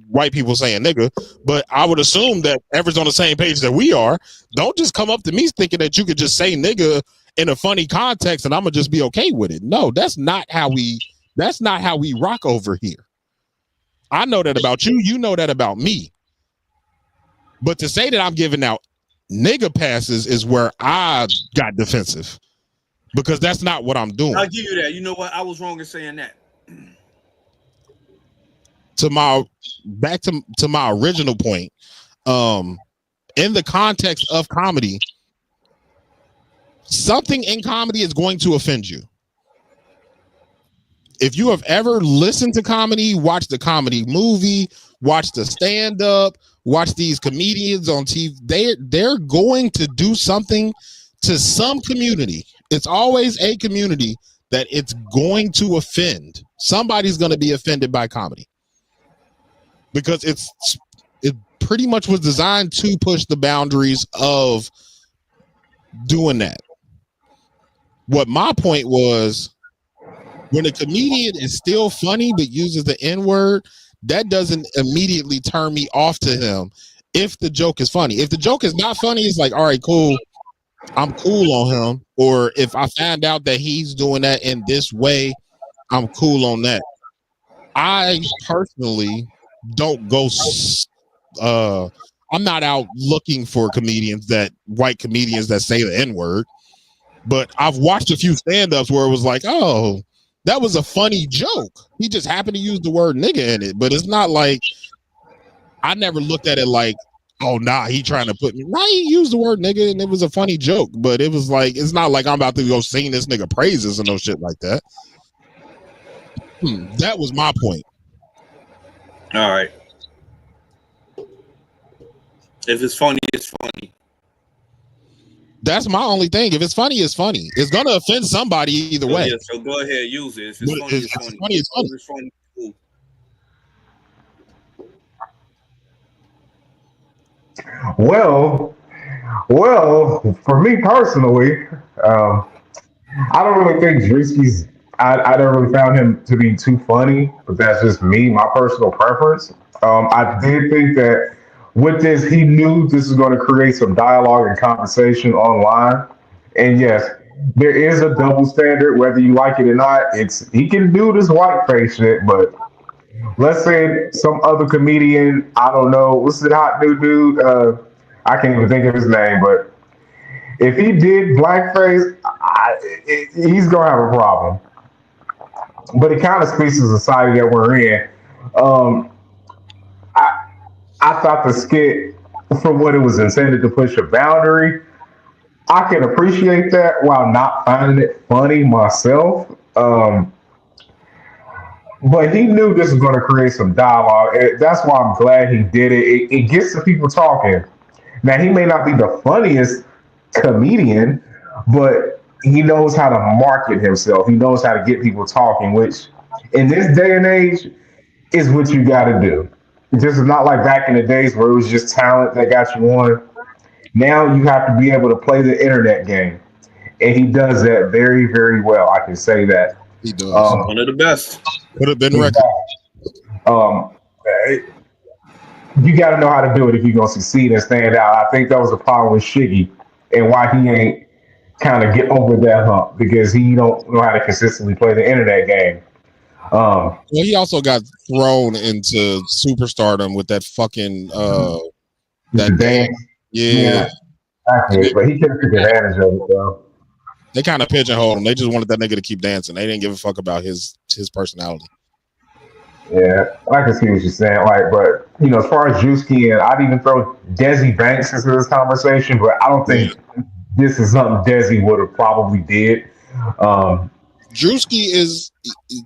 white people saying nigga, but I would assume that Everett's on the same page that we are. Don't just come up to me thinking that you could just say nigga in a funny context and I'm gonna just be okay with it. No, that's not how we rock over here. I know that about you, you know that about me. But to say that I'm giving out nigga passes is where I got defensive. Because that's not what I'm doing. I'll give you that. You know what? I was wrong in saying that. Back to my original point, in the context of comedy, something in comedy is going to offend you. If you have ever listened to comedy, watched a comedy movie, watched a stand-up, watched these comedians on TV, they're going to do something to some community. It's always a community that it's going to offend. Somebody's going to be offended by comedy. Because it pretty much was designed to push the boundaries of doing that. What my point was, when a comedian is still funny but uses the N-word, that doesn't immediately turn me off to him if the joke is funny. If the joke is not funny, it's like, all right, cool. I'm cool on him. Or if I find out that he's doing that in this way, I'm cool on that. I personally don't go I'm not out looking for white comedians that say the N-word, but I've watched a few stand-ups where it was like, oh, that was a funny joke. He just happened to use the word nigga in it, but it's not like, I never looked at it like, oh, nah, he trying to put me. Nah, he used the word nigga and it was a funny joke, but it was like, it's not like I'm about to go sing this nigga praises and no shit like that. That was my point. All right. If it's funny, it's funny. That's my only thing. If it's funny, it's funny. It's gonna offend somebody either way. Yeah, so go ahead, use it. If it's funny, it's funny. It's funny. If it's funny, cool. Well, for me personally, I don't really think Drewski's. I never really found him to be too funny, but that's just me, my personal preference. I did think that with this, he knew this was going to create some dialogue and conversation online. And yes, there is a double standard, whether you like it or not. He can do this whiteface shit, but let's say some other comedian, I don't know, what's the hot new dude? I can't even think of his name, but if he did blackface, he's gonna have a problem. But it kind of speaks to the society that we're in. I thought the skit, for what it was intended to push a boundary, I can appreciate that while not finding it funny myself. But he knew this was going to create some dialogue. That's why I'm glad he did it. It gets the people talking. Now, he may not be the funniest comedian, but he knows how to market himself. He knows how to get people talking, which in this day and age is what you got to do. This is not like back in the days where it was just talent that got you on. Now you have to be able to play the internet game. And he does that very, very well. I can say that. He does. One of the best. Could have been record. You got to know how to do it if you're going to succeed and stand out. I think that was the problem with Shiggy and why he ain't kind of get over that hump, because he don't know how to consistently play the internet game. Well, he also got thrown into superstardom with that fucking that dance. Yeah. Exactly. But he couldn't take advantage of it though. They kind of pigeonholed him. They just wanted that nigga to keep dancing. They didn't give a fuck about his personality. Yeah, I can see what you're saying. Like, but as far as Drewski, and I'd even throw Desi Banks into this conversation, but I don't think this is something Desi would have probably did. Drewski is,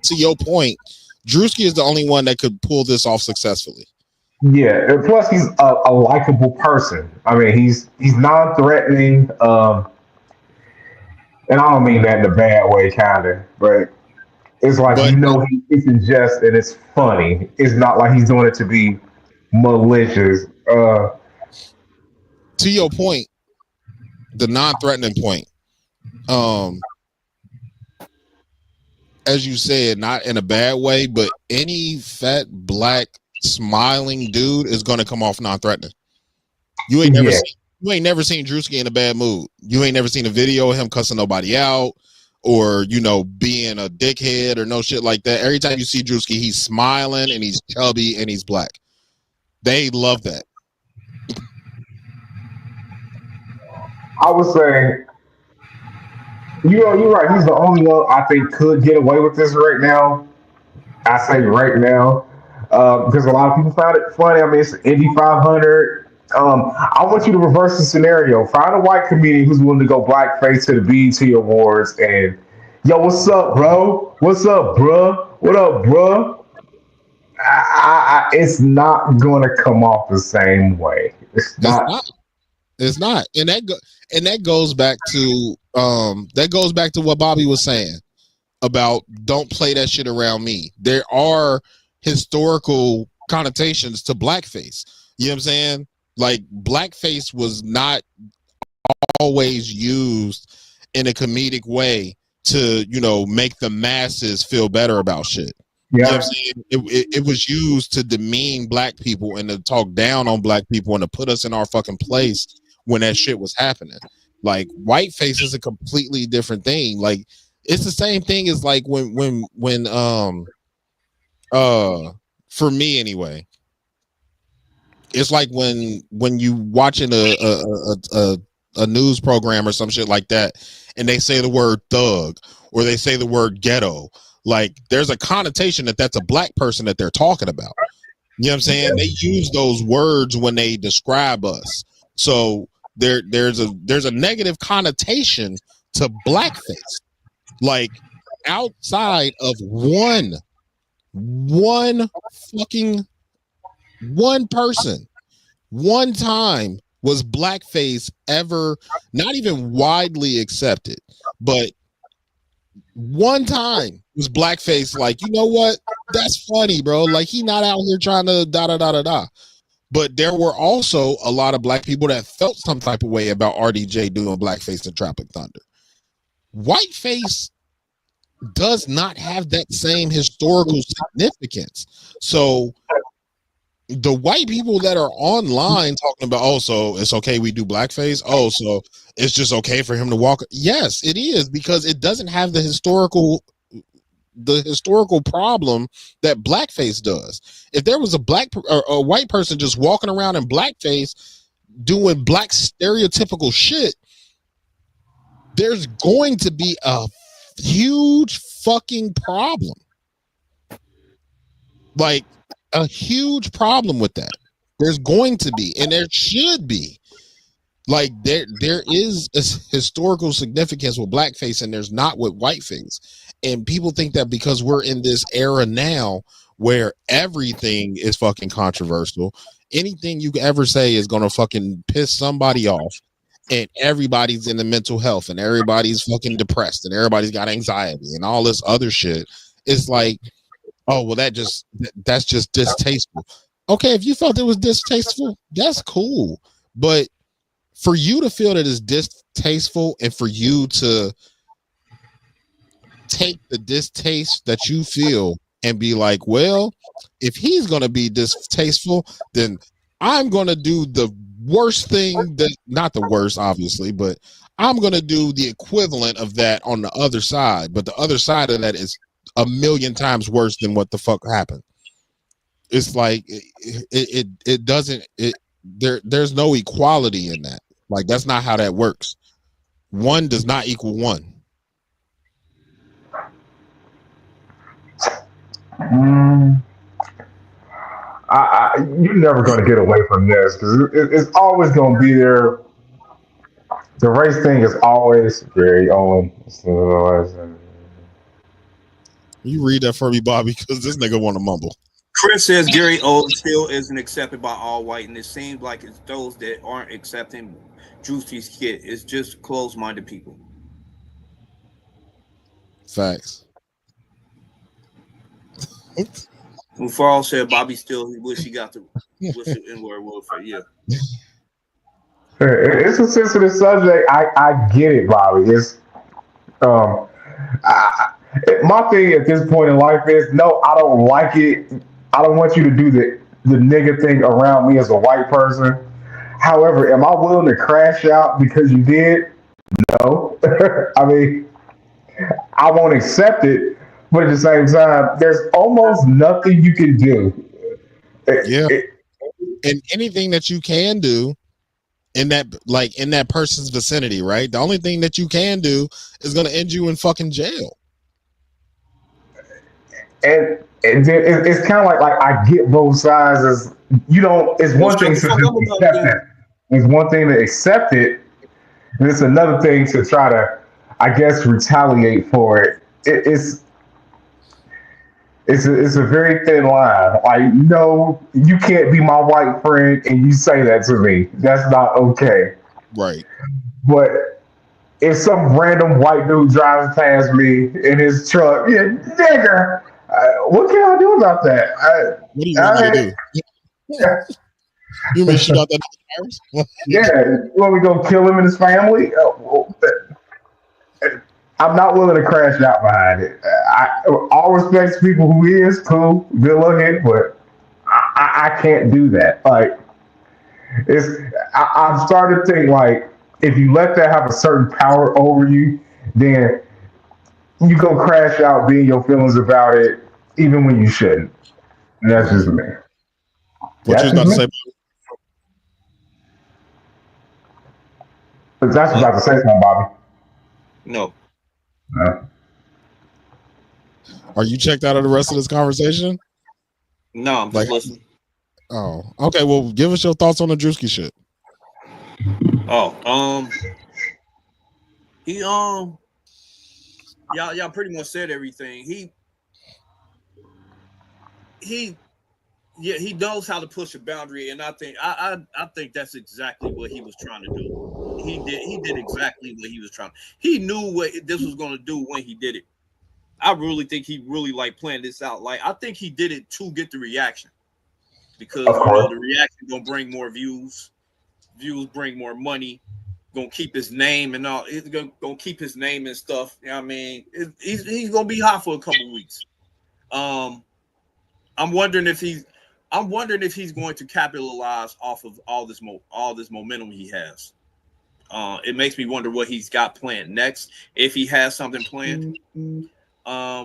to your point, Drewski is the only one that could pull this off successfully. Yeah, and plus he's a likable person. I mean, he's non-threatening, and I don't mean that in a bad way, kind of, but it's like, he isn't just, and it's funny. It's not like he's doing it to be malicious. To your point, the non-threatening point, as you said, not in a bad way, but any fat, black, smiling dude is going to come off non-threatening. You ain't You ain't never seen Drewski in a bad mood. You ain't never seen a video of him cussing nobody out or, being a dickhead or no shit like that. Every time you see Drewski, he's smiling and he's chubby and he's black. They love that. I would say, you're right. He's the only one I think could get away with this right now. I say right now, because a lot of people found it funny. I mean, it's Indy 500. I want you to reverse the scenario. Find a white comedian who's willing to go blackface to the BET Awards and, yo, what's up, bro? What's up, bruh? What up, bruh? It's not gonna come off the same way. It's not. It's not, and that goes back to what Bobby was saying about don't play that shit around me. There are historical connotations to blackface. You know what I'm saying? Like blackface was not always used in a comedic way to make the masses feel better about shit. Yeah. You know what I'm saying? It was used to demean black people and to talk down on black people and to put us in our fucking place when that shit was happening. Like whiteface is a completely different thing. Like it's the same thing as like when for me anyway, it's like when you watching a news program or some shit like that and they say the word thug or they say the word ghetto, like there's a connotation that that's a black person that they're talking about. You know what I'm saying? They use those words when they describe us. So there's a negative connotation to blackface. Like outside of one person, one time was blackface ever not even widely accepted, but one time was blackface like, you know what? That's funny, bro. Like he not out here trying to da da da da da. But there were also a lot of black people that felt some type of way about RDJ doing blackface in Tropic Thunder. Whiteface does not have that same historical significance. So the white people that are online talking about, oh, so it's okay we do blackface. Oh, so it's just okay for him to walk. Yes, it is, because it doesn't have the historical problem that blackface does. If there was a black or a white person just walking around in blackface doing black stereotypical shit, there's going to be a huge fucking problem. Like a huge problem with that. There's going to be, and there should be. Like there is a historical significance with blackface and there's not with whiteface. And people think that because we're in this era now where everything is fucking controversial, anything you ever say is gonna fucking piss somebody off, and everybody's in the mental health and everybody's fucking depressed and everybody's got anxiety and all this other shit. It's like, oh well, that's just distasteful. Okay, if you felt it was distasteful, that's cool. But for you to feel that it's distasteful and for you to take the distaste that you feel and be like, well, if he's going to be distasteful, then I'm going to do the worst thing, that not the worst, obviously, but I'm going to do the equivalent of that on the other side. But the other side of that is a million times worse than what the fuck happened. It's like it doesn't, there's no equality in that. Like that's not how that works. One does not equal one. You're never going to get away from this because it's always going to be there. The race thing is always very on. You read that for me, Bobby, because this nigga want to mumble. Chris says Gary O still isn't accepted by all white, and it seems like it's those that aren't accepting Drewski's kid. It's just closed-minded people. Facts. Farrell said Bobby still he wish he got the N-word for yeah. It's a sensitive subject. I get it, Bobby. It's my thing at this point in life is no, I don't like it. I don't want you to do the nigga thing around me as a white person. However, am I willing to crash out because you did? No. I mean, I won't accept it, but at the same time, there's almost nothing you can do. Yeah. And anything that you can do in that person's vicinity, right? The only thing that you can do is going to end you in fucking jail. And it's kind of like I get both sides. As you don't, it's one thing to just accept it. It's one thing to accept it, and it's another thing to try to, I guess, retaliate for it. It's a very thin line. Like, no, you can't be my white friend, and you say that to me. That's not okay. Right. But if some random white dude drives past me in his truck, yeah, nigger, what can I do about that? What do you want me to do? You mean shoot out that virus? Yeah, you want me to go kill him and his family? I'm not willing to crash out behind it. All respect to people who is cool, good looking, but I can't do that. Like, I'm starting to think like if you let that have a certain power over you, then you go crash out being your feelings about it, even when you shouldn't. And that's just me. What you was about to say? But that's about to say something, Bobby. No. Are you checked out of the rest of this conversation? No, I'm just listening. Oh, okay. Well, give us your thoughts on the Drewski shit. Oh, y'all pretty much said everything. He knows how to push a boundary, and I think that's exactly what he was trying to do. He did exactly what he was trying. He knew what this was going to do when he did it. I really think he really planned this out. Like, I think he did it to get the reaction, because the reaction gonna bring more views. Views bring more money. Gonna keep his name and all. It's gonna keep his name and stuff. You know what I mean, he's gonna be hot for a couple weeks. I'm wondering if he's going to capitalize off of all this momentum he has. It makes me wonder what he's got planned next, if he has something planned.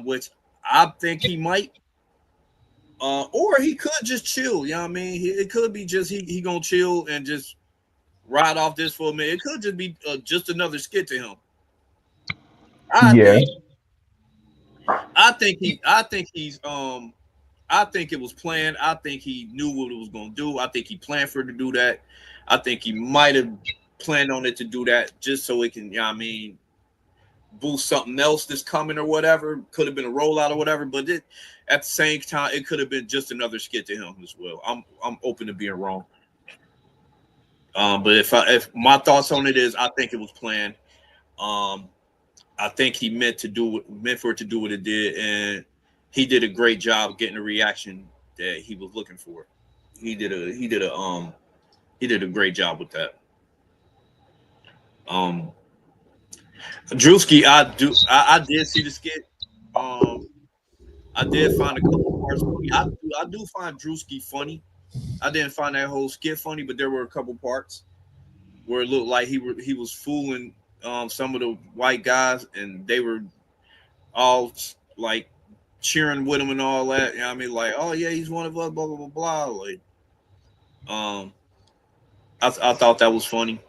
Which I think he might. Or he could just chill. You know what I mean? It could be just he gonna chill and just ride off this for a minute. It could just be just another skit to him. I think it was planned. I think he knew what it was gonna do. I think he planned for it to do that. I think he might have planned on it to do that just so it can, you know what I mean, boost something else that's coming or whatever. Could have been a rollout or whatever, but at the same time, it could have been just another skit to him as well. I'm open to being wrong. But if my thoughts on it is, I think it was planned. I think he meant for it to do what it did, and he did a great job getting the reaction that he was looking for. He did a great job with that. Drewski, I did see the skit. I did find a couple parts funny. I do find Drewski funny. I didn't find that whole skit funny, but there were a couple parts where it looked like he was fooling some of the white guys, and they were all like cheering with him and all that. You know what I mean? Like, oh yeah, he's one of us, blah blah blah blah. Like, I thought that was funny.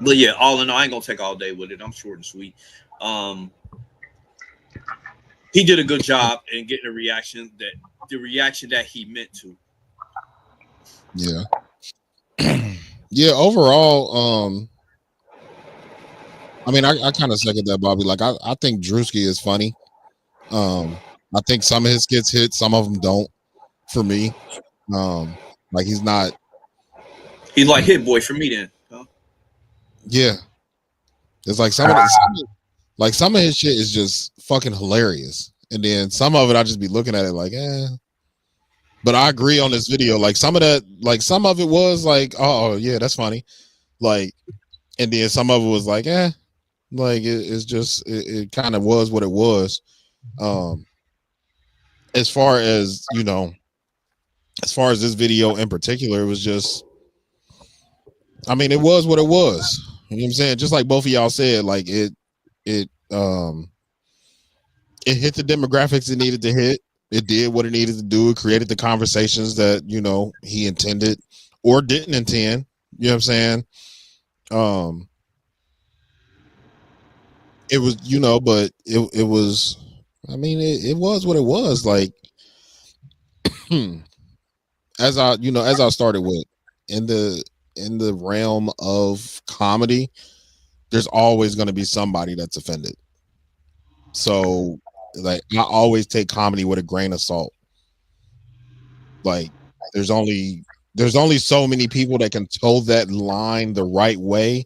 But yeah, all in all, I ain't gonna take all day with it. I'm short and sweet. He did a good job in getting the reaction that he meant to. Yeah. Yeah, overall, I mean, I kind of second that, Bobby. Like, I think Drewski is funny. I think some of his skits hit, some of them don't. For me, like he's not. He's like Hit Boy for me, then. Huh? Yeah, it's like some of his shit is just fucking hilarious, and then some of it I just be looking at it like, eh. But I agree on this video. Like some of it was like, oh yeah, that's funny. Like, and then some of it was like, eh. Like it's just it kind of was what it was. As far as, you know, as far as this video in particular, it was just, I mean, it was what it was. You know what I'm saying? Just like both of y'all said, like it hit the demographics it needed to hit. It did what it needed to do. It created the conversations that, you know, he intended or didn't intend. You know what I'm saying? It was, you know, but it was, I mean, it was what it was. Like, as I started with, in the realm of comedy, there's always going to be somebody that's offended. So, like, I always take comedy with a grain of salt. Like, there's only so many people that can toe that line the right way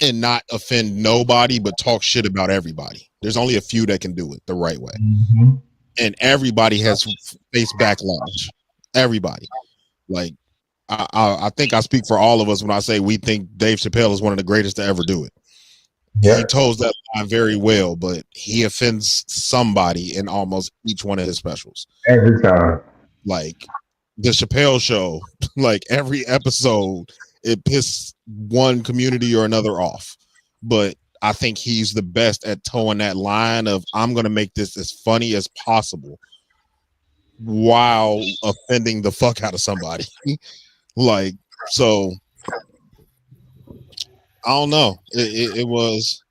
and not offend nobody, but talk shit about everybody. There's only a few that can do it the right way, and everybody has faced backlash. Everybody, like, I think I speak for all of us when I say we think Dave Chappelle is one of the greatest to ever do it. He toes that line very well, but he offends somebody in almost each one of his specials. Every time. Like the Chappelle Show, like every episode, it pisses one community or another off. But I think he's the best at towing that line of, I'm going to make this as funny as possible while offending the fuck out of somebody. Like, so I don't know. It was,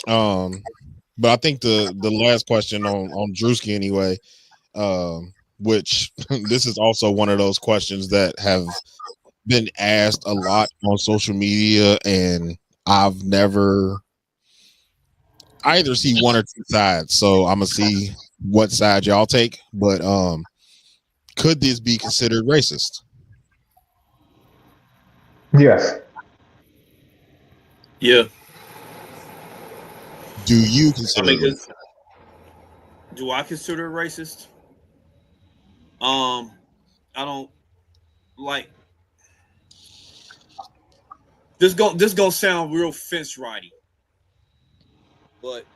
but I think the last question on Drewski anyway, which this is also one of those questions that have been asked a lot on social media, and I either see one or two sides, so I'm gonna see what side y'all take. But could this be considered racist? Yes. Yeah. Do you consider it? Do I consider it racist? I don't like this. Gonna sound real fence righty, but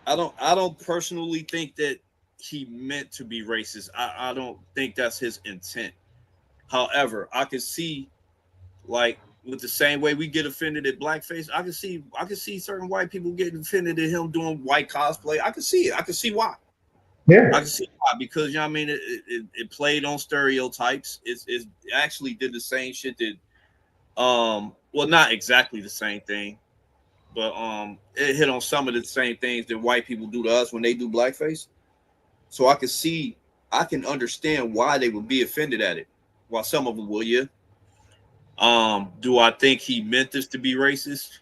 I don't personally think that he meant to be racist. I don't think that's his intent. However, I can see, like, with the same way we get offended at blackface, I can see certain white people getting offended at him doing white cosplay. I can see it. I can see why. Yeah. I can see why, because, you know what I mean, it played on stereotypes. It actually did the same shit that, well, not exactly the same thing, but it hit on some of the same things that white people do to us when they do blackface. So I can understand why they would be offended at it. While some of them will, yeah. Do I think he meant this to be racist?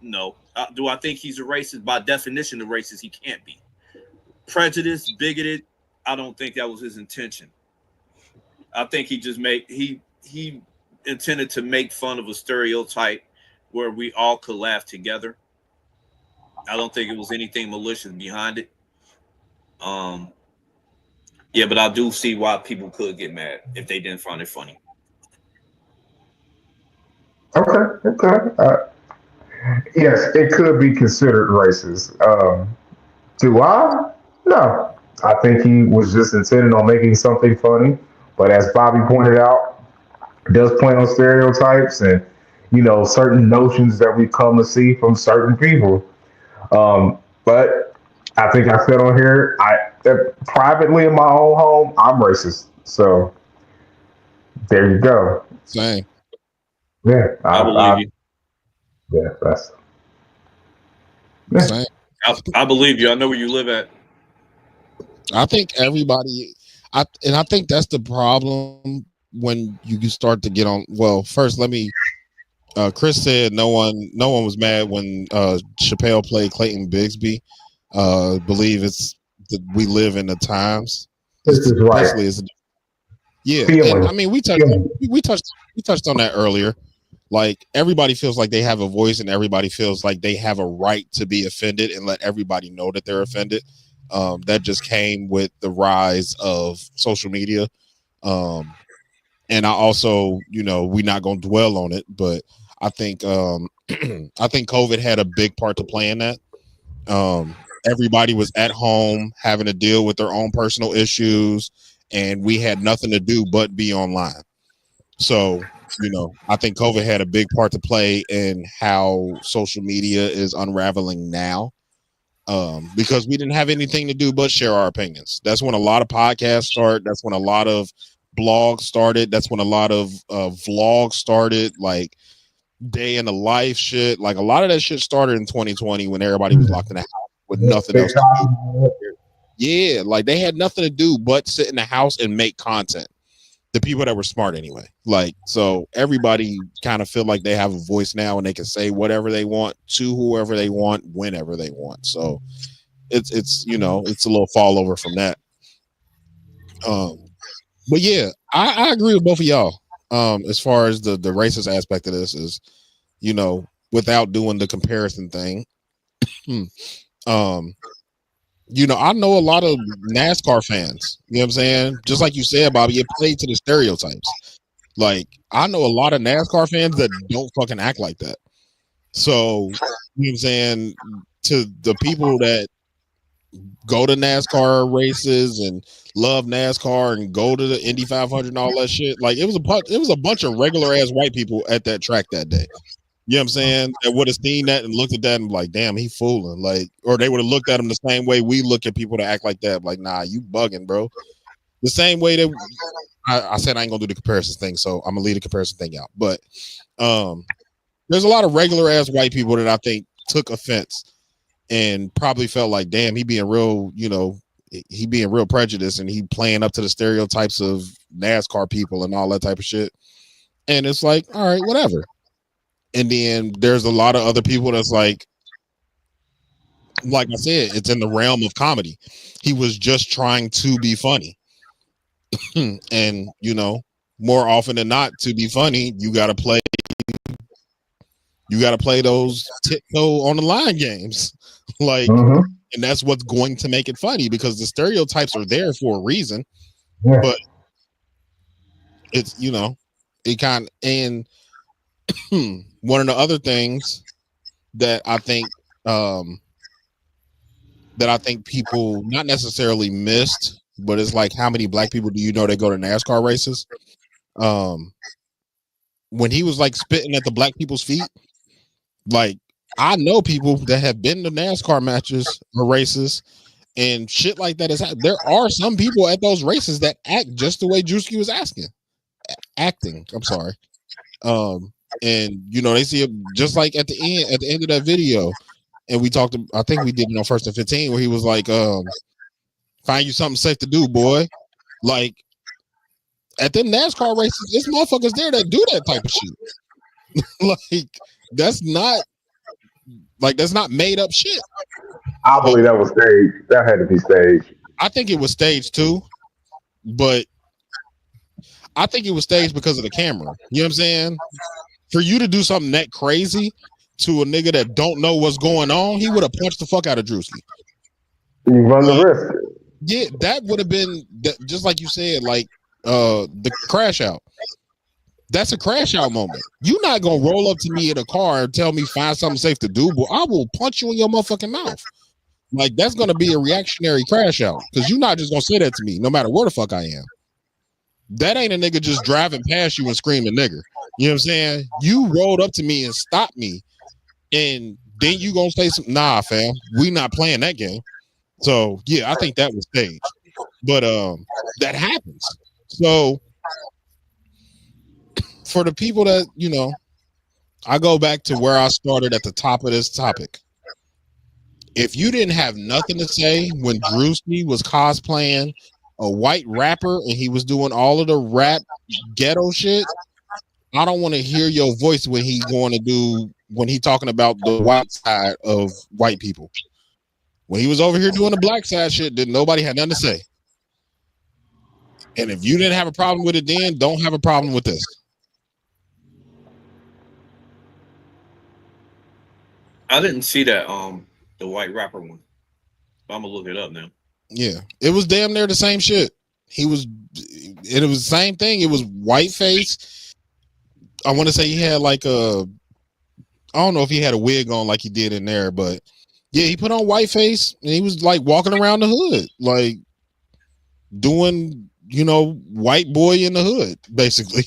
No. Do I think he's a racist? By definition of racist, he can't be. Prejudiced, bigoted, I don't think that was his intention. I think he just he intended to make fun of a stereotype where we all could laugh together. I don't think it was anything malicious behind it. Yeah, but I do see why people could get mad if they didn't find it funny. Okay. Yes, it could be considered racist. Do I? No. I think he was just intended on making something funny. But as Bobby pointed out, it does play on stereotypes and, certain notions that we come to see from certain people. But I think I said on here, privately in my own home, I'm racist. So there you go. Same. Yeah, I believe you. Yeah, that's. Same. I believe you. I know where you live at. I think everybody, and I think that's the problem when you start to get on. Well, first, let me. Chris said no one was mad when Chappelle played Clayton Bigsby. Believe it's that we live in the times. This is right. Yeah, and I mean we touched on that earlier. Like, everybody feels like they have a voice, and everybody feels like they have a right to be offended and let everybody know that they're offended. That just came with the rise of social media. And I also, we're not going to dwell on it, but I think I think COVID had a big part to play in that. everybody was at home having to deal with their own personal issues, and we had nothing to do but be online. So, I think COVID had a big part to play in how social media is unraveling now, because we didn't have anything to do but share our opinions. That's when a lot of podcasts started. That's when a lot of blogs started. That's when a lot of vlogs started, like day in the life shit. Like a lot of that shit started in 2020 when everybody was locked in the house with nothing else to do. Yeah, like they had nothing to do but sit in the house and make content. The people that were smart anyway. Like, so everybody kind of feel like they have a voice now and they can say whatever they want to whoever they want, whenever they want. So it's it's a little fall over from that. But yeah, I agree with both of y'all. As far as the racist aspect of this is, without doing the comparison thing. I know a lot of NASCAR fans. You know what I'm saying? Just like you said, Bobby, it played to the stereotypes. Like, I know a lot of NASCAR fans that don't fucking act like that. So, you know what I'm saying? To the people that go to NASCAR races and love NASCAR and go to the Indy 500 and all that shit, like it was a bunch of regular ass white people at that track that day. You know what I'm saying? That would have seen that and looked at that and be like, damn, he fooling. Like, or they would have looked at him the same way we look at people that act like that. Like, nah, you bugging, bro. The same way that I said I ain't gonna do the comparison thing, so I'm gonna leave the comparison thing out. But there's a lot of regular ass white people that I think took offense and probably felt like, damn, he being real, he being real prejudiced and he playing up to the stereotypes of NASCAR people and all that type of shit. And it's like, all right, whatever. And then there's a lot of other people that's like I said, it's in the realm of comedy. He was just trying to be funny. And, more often than not, to be funny, you got to play those tiptoe on the line games. Like, and that's what's going to make it funny because the stereotypes are there for a reason. Yeah. But it's, it kind of, and one of the other things that I think people not necessarily missed, but it's like, how many black people do you know that go to NASCAR races? When he was like spitting at the black people's feet, like I know people that have been to NASCAR matches or races and shit like that. There are some people at those races that act just the way Drewski was acting. I'm sorry. And they see it just like at the end of that video. And we talked, I think we did it on First and 15 where he was like, find you something safe to do, boy. Like at them NASCAR races, there's motherfuckers there that do that type of shit. Like that's not made up shit. I believe that was staged. That had to be staged. I think it was staged too, but I think it was staged because of the camera. You know what I'm saying? For you to do something that crazy to a nigga that don't know what's going on, he would have punched the fuck out of Drewski. You run the risk. Yeah, that would have been just like you said, like the crash out. That's a crash out moment. You're not gonna roll up to me in a car and tell me find something safe to do, but I will punch you in your motherfucking mouth. Like that's gonna be a reactionary crash out because you're not just gonna say that to me, no matter where the fuck I am. That ain't a nigga just driving past you and screaming nigger. You know what I'm saying? You rolled up to me and stopped me, and then you gonna say some nah, fam. We not playing that game. So yeah, I think that was staged. But that happens. So for the people that, I go back to where I started at the top of this topic. If you didn't have nothing to say when Drewski was cosplaying a white rapper and he was doing all of the rap ghetto shit, I don't want to hear your voice when he talking about the white side of white people. When he was over here doing the black side shit, then nobody had nothing to say. And if you didn't have a problem with it then, don't have a problem with this. I didn't see that the white rapper one. I'm gonna look it up now. Yeah, it was damn near the same shit. It was the same thing. It was white face. I want to say he had like I don't know if he had a wig on like he did in there, but Yeah, he put on whiteface and he was like walking around the hood, like doing, white boy in the hood, basically.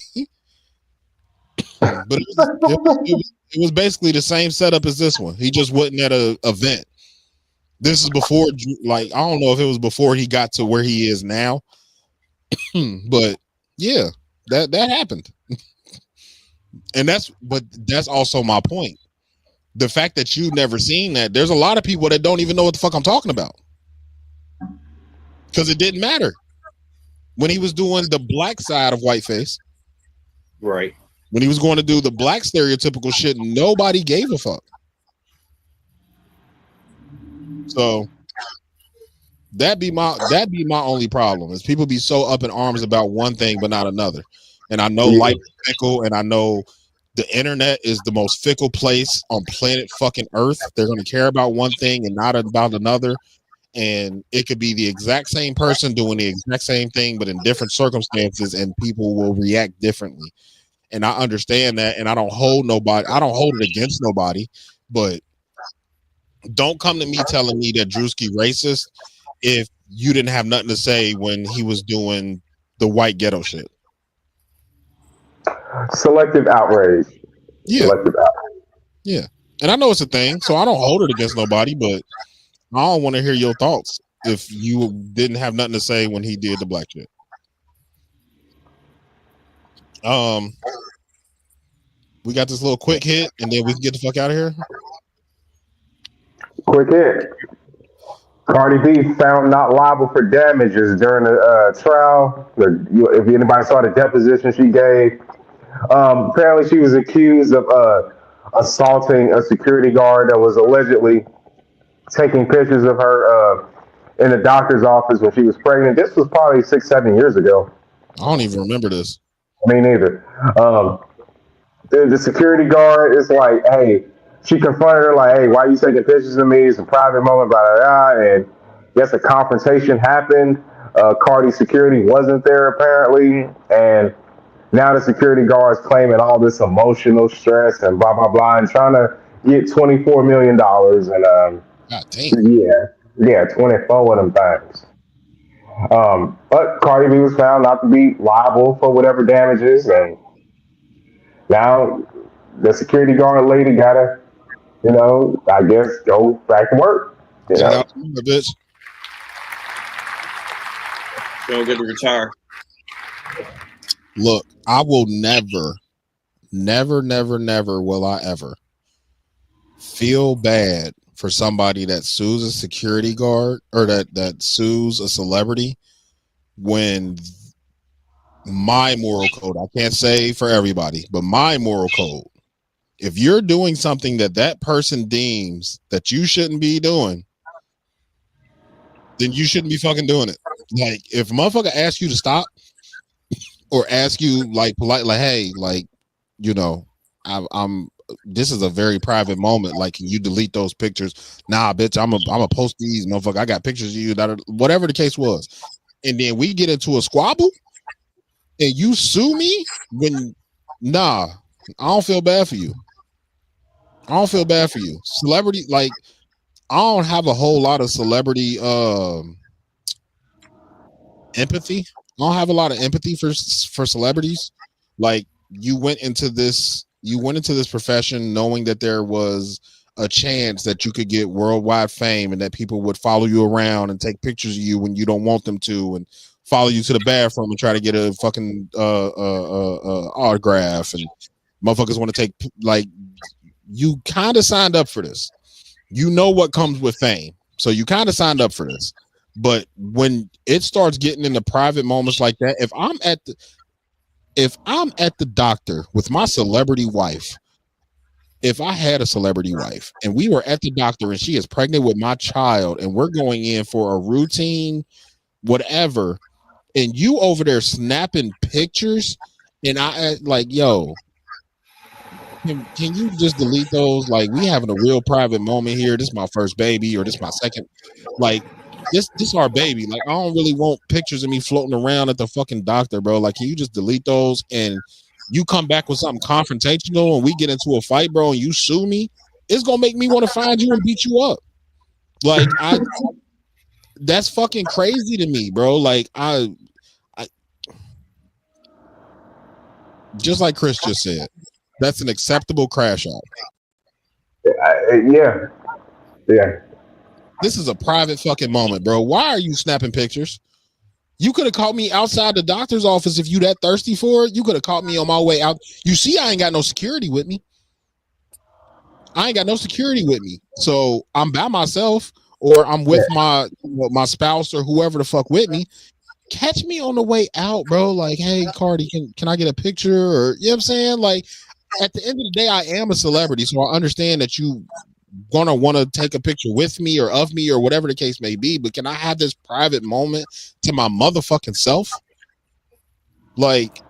But it was basically the same setup as this one. He just wasn't at a event. This is before, like, I don't know if it was before he got to where he is now, but yeah, that happened. And that's also my point. The fact that you never seen that, there's a lot of people that don't even know what the fuck I'm talking about. Because it didn't matter. When he was doing the black side of whiteface. Right. When he was going to do the black stereotypical shit, nobody gave a fuck. So that'd be my only problem is people be so up in arms about one thing but not another. And I know life is fickle, and I know the internet is the most fickle place on planet fucking Earth. They're going to care about one thing and not about another. And it could be the exact same person doing the exact same thing, but in different circumstances, and people will react differently. And I understand that, and I don't hold it against nobody, but don't come to me telling me that Drewski racist if you didn't have nothing to say when he was doing the white ghetto shit. Selective outrage. Yeah. Selective outrage. Yeah. And I know it's a thing, so I don't hold it against nobody, but I don't want to hear your thoughts if you didn't have nothing to say when he did the black shit. We got this little quick hit, and then we can get the fuck out of here. Quick hit. Cardi B found not liable for damages during the trial. If anybody saw the deposition she gave, apparently she was accused of assaulting a security guard that was allegedly taking pictures of her in the doctor's office when she was pregnant. This was probably 6-7 years ago. I don't even remember this. Me neither. The security guard is like, hey, she confronted her like, hey, why are you taking pictures of me? It's a private moment, blah, blah, blah. And yes, a confrontation happened. Cardi's security wasn't there apparently. And now the security guard's claiming all this emotional stress and blah, blah, blah, and trying to get $24 million. And God damn. Yeah, 24 of them things. But Cardi B was found not to be liable for whatever damages, and now the security guard lady gotta, I guess go back to work. Shout out to her, bitch. She don't get to retire. Look, I will never will I ever feel bad for somebody that sues a security guard or that sues a celebrity when my moral code, I can't say for everybody, but my moral code, if you're doing something that person deems that you shouldn't be doing, then you shouldn't be fucking doing it. Like, if a motherfucker asks you to stop or ask you like politely, like, hey, like, I'm this is a very private moment. Like, can you delete those pictures? Nah, bitch, I'm a post these, motherfucker. I got pictures of you that are whatever the case was. And then we get into a squabble and you sue me I don't feel bad for you. I don't feel bad for you. Celebrity, like, I don't have a whole lot of celebrity empathy. I don't have a lot of empathy for celebrities. Like, you went into this profession knowing that there was a chance that you could get worldwide fame and that people would follow you around and take pictures of you when you don't want them to, and follow you to the bathroom and try to get a fucking autograph, and motherfuckers want to take, like, you kind of signed up for this. You know what comes with fame, so you kind of signed up for this. But when it starts getting into private moments like that, if I'm at the doctor with my celebrity wife, if I had a celebrity wife and we were at the doctor and she is pregnant with my child and we're going in for a routine, whatever, and you over there snapping pictures, and I like, yo, can you just delete those? Like, we having a real private moment here. This is my first baby, or this is my second. Like, this is our baby. Like, I don't really want pictures of me floating around at the fucking doctor, bro. Like, can you just delete those? And you come back with something confrontational and we get into a fight, bro, and you sue me, it's gonna make me want to find you and beat you up. Like that's fucking crazy to me, bro. Like I just like Chris just said, that's an acceptable crash out. Yeah. This is a private fucking moment, bro. Why are you snapping pictures? You could have caught me outside the doctor's office if you that thirsty for it. You could have caught me on my way out. You see, I ain't got no security with me. So I'm by myself, or I'm with my spouse or whoever the fuck with me. Catch me on the way out, bro. Like, hey, Cardi, can I get a picture? Or you know what I'm saying? Like, at the end of the day, I am a celebrity, so I understand that you gonna want to take a picture with me or of me or whatever the case may be, but can I have this private moment to my motherfucking self? Like,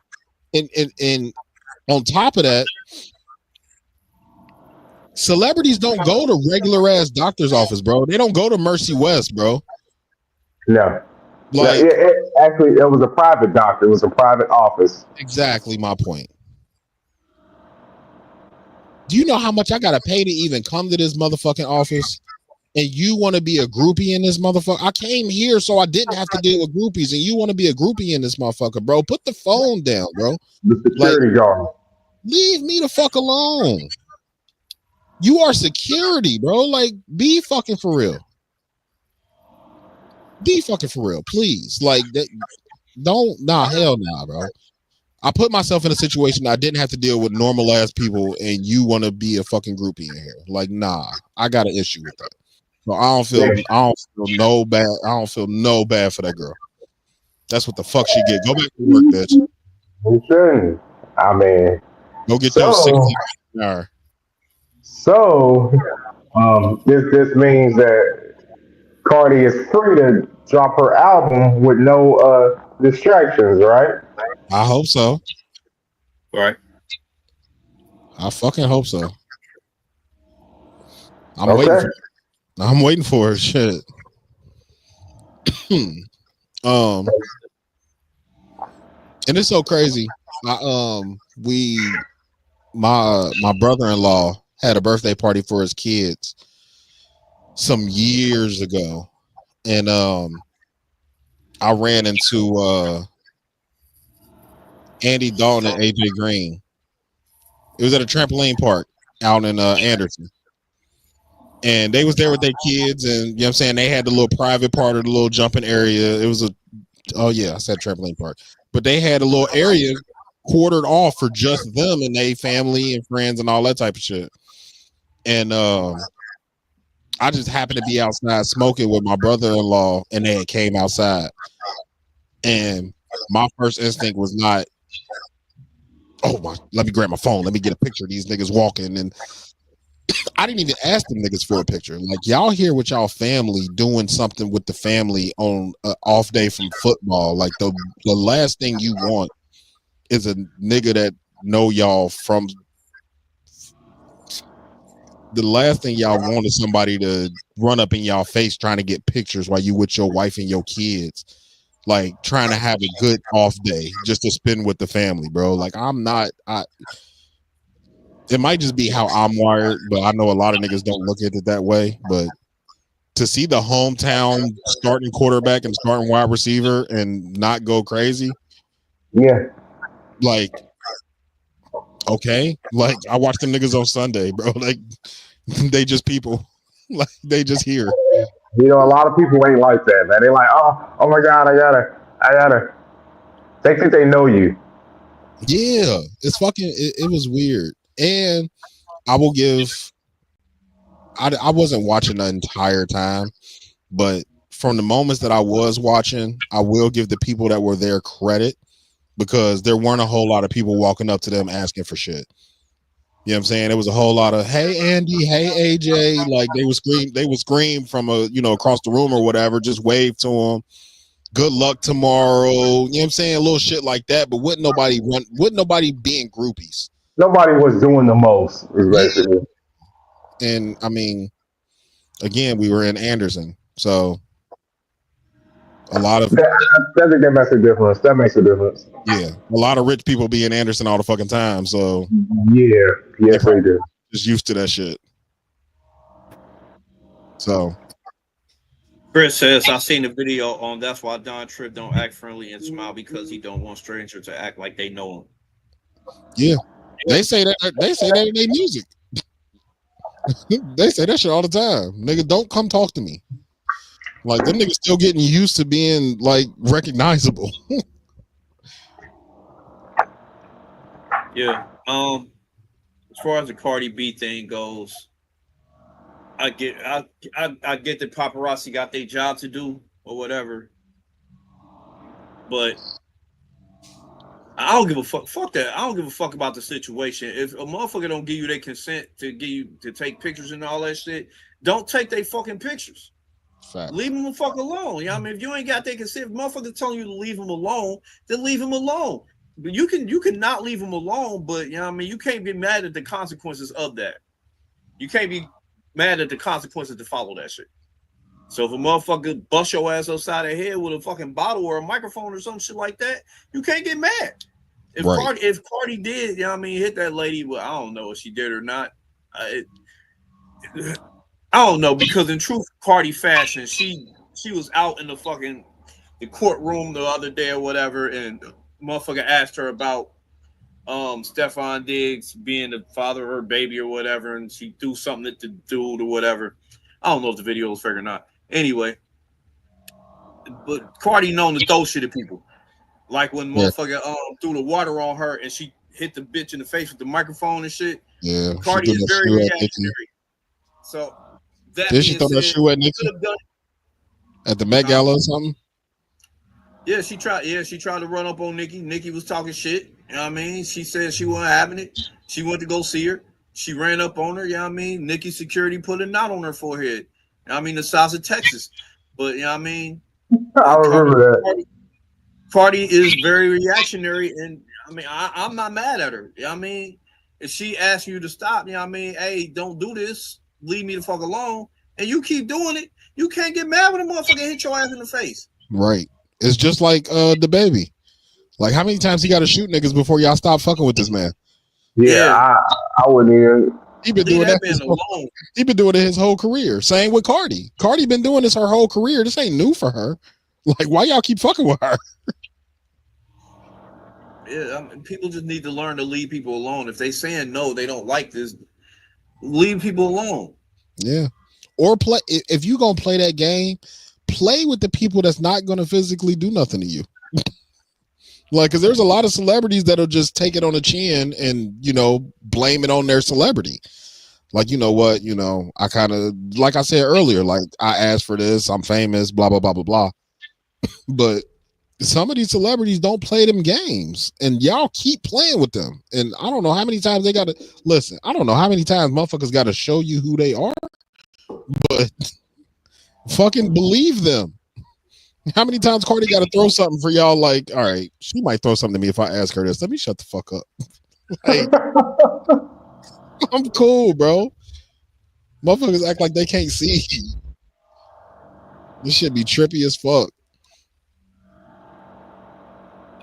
and on top of that, celebrities don't go to regular ass doctor's office, bro. They don't go to Mercy West, bro. No. Like, actually, it was a private doctor. It was a private office. Exactly my point. Do you know how much I gotta pay to even come to this motherfucking office? And you want to be a groupie in this motherfucker? I came here so I didn't have to deal with groupies, and you want to be a groupie in this motherfucker, bro? Put the phone down, bro. The security guard. Leave me the fuck alone. You are security, bro. Like, be fucking for real. Be fucking for real, please. Like that. Hell nah, bro. I put myself in a situation I didn't have to deal with normal ass people, and you want to be a fucking groupie in here. Like, nah, I got an issue with that. So I don't feel no bad. I don't feel no bad for that girl. That's what the fuck she get. Go back to work, bitch. You shouldn't. I mean, go get those 16 hours. So, this means that Cardi is free to drop her album with no distractions, right? I hope so. Right. I fucking hope so. I'm waiting for it. Shit. And it's so crazy. My brother-in-law had a birthday party for his kids some years ago, and I ran into Andy Dalton and AJ Green. It was at a trampoline park out in Anderson. And they was there with their kids, and you know what I'm saying, they had the little private part of the little jumping area. It was I said trampoline park. But they had a little area quartered off for just them and their family and friends and all that type of shit. And I just happened to be outside smoking with my brother-in-law, and they had came outside. And my first instinct was not, let me grab my phone, let me get a picture of these niggas walking. And I didn't even ask them niggas for a picture. Like, y'all here with y'all family doing something with the family on an off day from football. Like, the last thing you want is a nigga that know y'all from. The last thing y'all want is somebody to run up in y'all face trying to get pictures while you with your wife and your kids, like trying to have a good off day just to spend with the family, bro. Like, it might just be how I'm wired, but I know a lot of niggas don't look at it that way. But to see the hometown starting quarterback and starting wide receiver and not go crazy, yeah, like, okay, like I watch them niggas on Sunday, bro. Like, they just people, like they just here. You know, a lot of people ain't like that, man. They like, oh my God, I gotta. They think they know you. Yeah, it's fucking. It was weird. And I will give, I wasn't watching the entire time, but from the moments that I was watching, I will give the people that were there credit, because there weren't a whole lot of people walking up to them asking for shit. You know what I'm saying? It was a whole lot of, hey Andy, hey AJ, like they would scream from across the room or whatever, just wave to them. Good luck tomorrow. You know what I'm saying? A little shit like that, but wouldn't nobody being groupies. Nobody was doing the most, basically. And I mean, again, we were in Anderson, so a lot of I think that makes a difference. That makes a difference. Yeah, a lot of rich people be in Anderson all the fucking time, so yeah, yes, they do. Just used to that shit. So Chris says, I seen the video on that's why Don Tripp don't act friendly and smile because he don't want strangers to act like they know him. Yeah. They say that in their music. They say that shit all the time. Nigga, don't come talk to me. Like them niggas still getting used to being like recognizable. Yeah. As far as the Cardi B thing goes, I get that paparazzi got their job to do or whatever, but I don't give a fuck. Fuck that. I don't give a fuck about the situation. If a motherfucker don't give you their consent to give you to take pictures and all that shit, don't take their fucking pictures. Fact. Leave them the fuck alone. You know what I mean? If you ain't got their consent, if motherfucker telling you to leave them alone, then leave them alone. But you can not leave them alone, but you know what I mean, you can't be mad at the consequences of that. You can't be mad at the consequences to follow that shit. So if a motherfucker bust your ass upside the head with a fucking bottle or a microphone or some shit like that, you can't get mad. If Cardi did, you know what I mean, hit that lady, well, I don't know if she did or not. I don't know, because in truth, Cardi fashion, she was out in the courtroom the other day or whatever, and motherfucker asked her about Stefan Diggs being the father of her baby or whatever, and she threw something at the dude or whatever. I don't know if the video was fake or not. Anyway, but Cardi known to throw shit at people. Like when motherfucker threw the water on her and she hit the bitch in the face with the microphone and shit. Yeah, Cardi is very reactionary. So that did she throw that shoe at Nicki? At the Met Gala or something? Yeah, she tried to run up on Nicki. Nicki was talking shit. You know what I mean? She said she wasn't having it. She went to go see her. She ran up on her. You know what I mean? Nicki security put a knot on her forehead. You know what I mean? The size of Texas. But you know what I mean? I remember that. Cardi is very reactionary, and I mean, I'm not mad at her. You know what I mean? If she asks you to stop, you know what I mean? Hey, don't do this. Leave me the fuck alone. And you keep doing it, you can't get mad when a motherfucker hit your ass in the face. Right. It's just like the baby. Like, how many times he got to shoot niggas before y'all stop fucking with this man? Yeah. I wouldn't even. He been doing that. He been doing it his whole career. Same with Cardi. Cardi been doing this her whole career. This ain't new for her. Like, why y'all keep fucking with her? Yeah, I mean, people just need to learn to leave people alone. If they saying no, they don't like this, leave people alone. Yeah. Or play, if you gonna play that game, play with the people that's not gonna physically do nothing to you. Like, because there's a lot of celebrities that'll just take it on the chin and, you know, blame it on their celebrity. Like, you know what, you know, I kind of, like I said earlier, like, I asked for this, I'm famous, blah, blah, blah, blah, blah. But some of these celebrities don't play them games, and y'all keep playing with them. And I don't know how many times they got to listen. I don't know how many times motherfuckers got to show you who they are, but fucking believe them. How many times Cardi got to throw something for y'all? Like, all right, she might throw something to me if I ask her this. Let me shut the fuck up. Like, I'm cool, bro. Motherfuckers act like they can't see. This shit be trippy as fuck.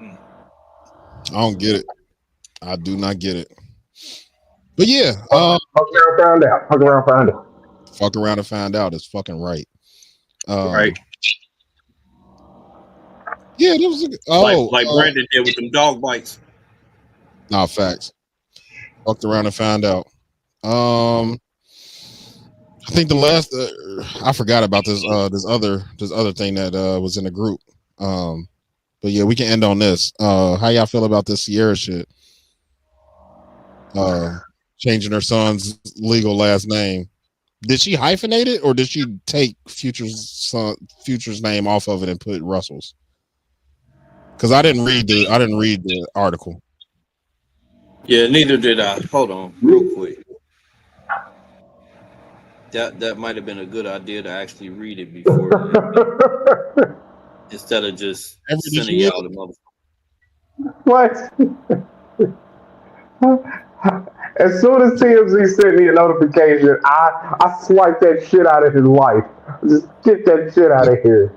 I don't get it. I do not get it. But yeah, fuck around, found out. Fuck around, find out. Fuck around and find out is fucking right. Right. Yeah, there was like Brandon did with them dog bites. Nah, facts. Fucked around and found out. I think the last I forgot about this this other thing that was in the group. But yeah, we can end on this. How y'all feel about this Sierra shit? Changing her son's legal last name. Did she hyphenate it, or did she take Future's name off of it and put Russell's? Because I didn't read the article. Yeah, neither did I. Hold on, real quick. That might have been a good idea to actually read it before instead of just sending out a motherfucker. What? As soon as TMZ sent me a notification, I swiped that shit out of his life. Just get that shit out of here.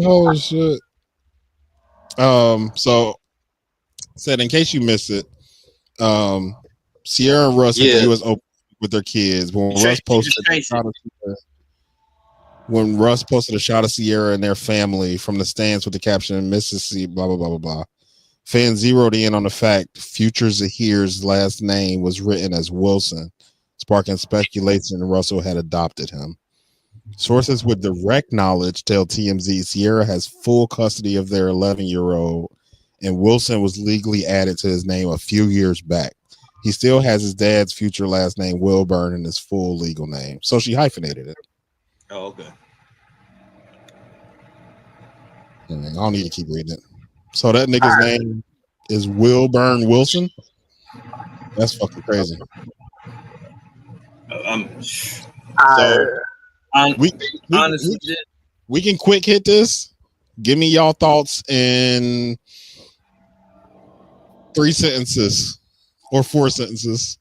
Oh shit. So said in case you missed it, Sierra and Russ at the U.S. Open with their kids. When He Russ posted just changed it. when Russ posted a shot of Sierra and their family from the stands with the caption Mississippi, blah blah blah blah blah. Fans zeroed in on the fact Future Zahir's last name was written as Wilson, sparking speculation Russell had adopted him. Sources with direct knowledge tell TMZ Sierra has full custody of their 11-year-old, and Wilson was legally added to his name a few years back. He still has his dad's Future last name, Wilburn, in his full legal name. So she hyphenated it. Oh, okay. I don't need to keep reading it. So that nigga's name is Wilburn Wilson? That's fucking crazy. Honestly, we can quick hit this. Give me y'all thoughts in 3 sentences or 4 sentences.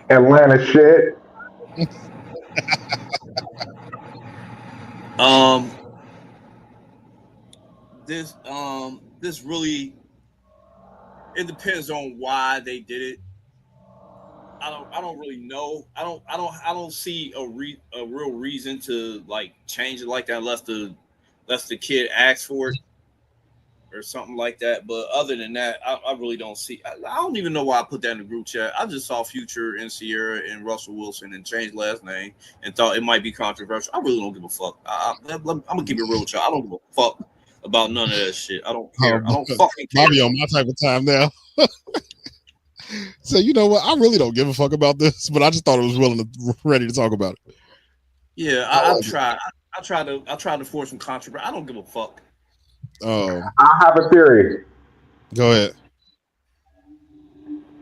Atlanta shit. This really, it depends on why they did it. I don't really know. I don't see a real reason to like change it like that unless the kid asks for it or something like that. But other than that, I really don't see. I don't even know why I put that in the group chat. I just saw Future and Sierra and Russell Wilson and changed last name and thought it might be controversial. I really don't give a fuck. I'm gonna keep it real with y'all. I don't give a fuck about none of that shit. I don't care. I don't fucking care. Bobby on my type of time now. So you know what? I really don't give a fuck about this, but I just thought it was ready to talk about it. Yeah, I try to force some controversy. I don't give a fuck. Oh, I have a theory. Go ahead.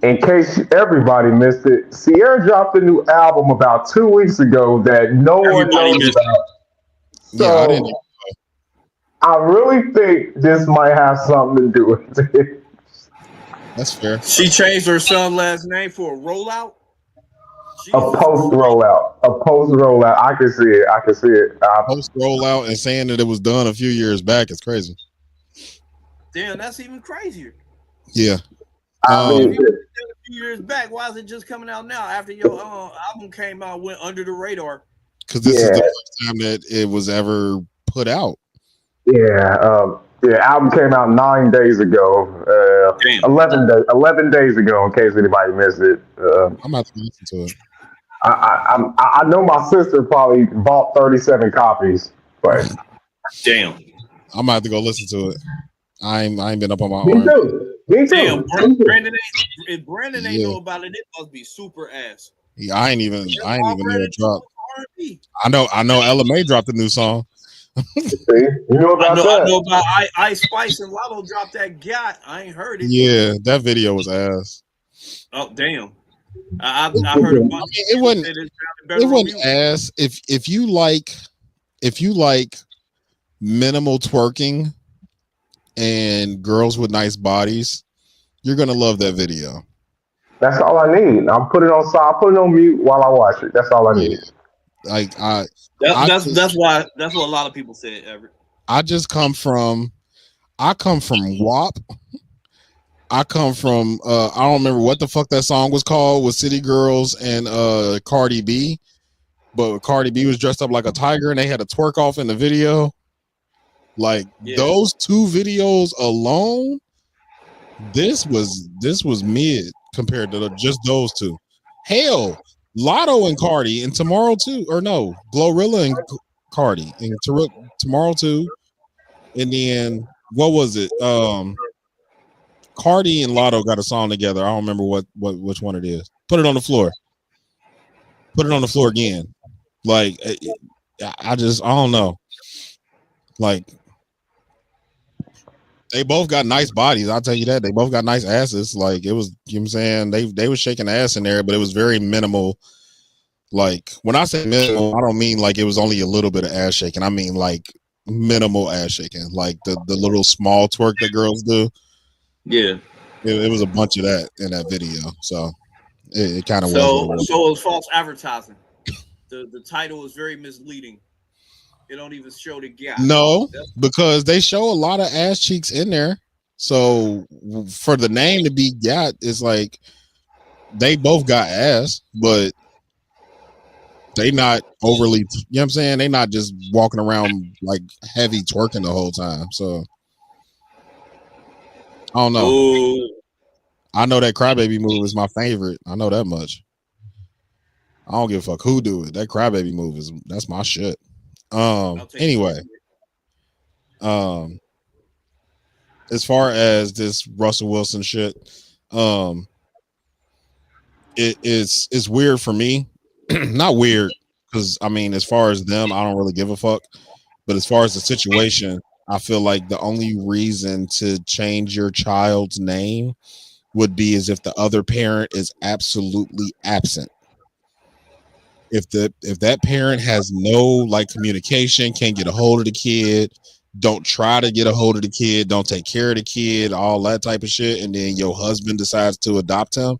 In case everybody missed it, Sierra dropped a new album about 2 weeks ago that no one knows about. So Yeah, I didn't. I really think this might have something to do with it. That's fair. She changed her son's last name for a rollout. A post rollout. I can see it. Post rollout and saying that it was done a few years back is crazy. Damn, that's even crazier. Yeah. I mean, a few years back, why is it just coming out now after your album came out, went under the radar? Because this is the first time that it was ever put out. Yeah. Album came out 9 days ago. 11 days ago, in case anybody missed it. I'm about to listen to it. I know my sister probably bought 37 copies, but damn, I'm about to go listen to it. I ain't been up on my Me arm. too. Damn, if Brandon ain't know about it, it must be super ass. Yeah, I ain't even know it dropped. I know LMA dropped a new song. See, you know about that. I know about Ice Spice and Lotto dropped that Got. I ain't heard it. Yeah, that video was ass. Oh damn. I heard about it. It wasn't ass. If you like minimal twerking and girls with nice bodies, you're gonna love that video. That's all I need. I'll put it on mute while I watch it. That's all I need. That's what a lot of people said, Everett. I come from WAP. I come from I don't remember what the fuck that song was called with City Girls and Cardi B, but Cardi B was dressed up like a tiger and they had a twerk off in the video. Like those 2 videos alone, this was mid compared to just those 2. Hell, Lotto and Cardi and Tomorrow too, or no, Glorilla and Cardi and Tomorrow too, and then what was it? Cardi and Lotto got a song together. I don't remember which one it is. Put it on the floor. Put it on the floor again. Like I don't know. Like they both got nice bodies. I'll tell you that. They both got nice asses. Like it was, you know what I'm saying? They was shaking ass in there, but it was very minimal. Like when I say minimal, I don't mean like it was only a little bit of ass shaking. I mean like minimal ass shaking. Like the little small twerk that girls do. Yeah. It was a bunch of that in that video. So it kind of So it was false advertising. The title is very misleading. It don't even show the gap. No, because they show a lot of ass cheeks in there. So for the name to be Gat is like they both got ass, but they not overly, you know what I'm saying? They not just walking around like heavy twerking the whole time. So I don't know. Ooh. I know that crybaby move is my favorite. I know that much. I don't give a fuck who do it. That crybaby move that's my shit. Anyway. As far as this Russell Wilson shit, it's weird for me. Not weird, because I mean, as far as them, I don't really give a fuck. But as far as the situation, I feel like the only reason to change your child's name would be as if the other parent is absolutely absent. If that parent has no like communication, can't get a hold of the kid, don't try to get a hold of the kid, don't take care of the kid, all that type of shit, and then your husband decides to adopt him,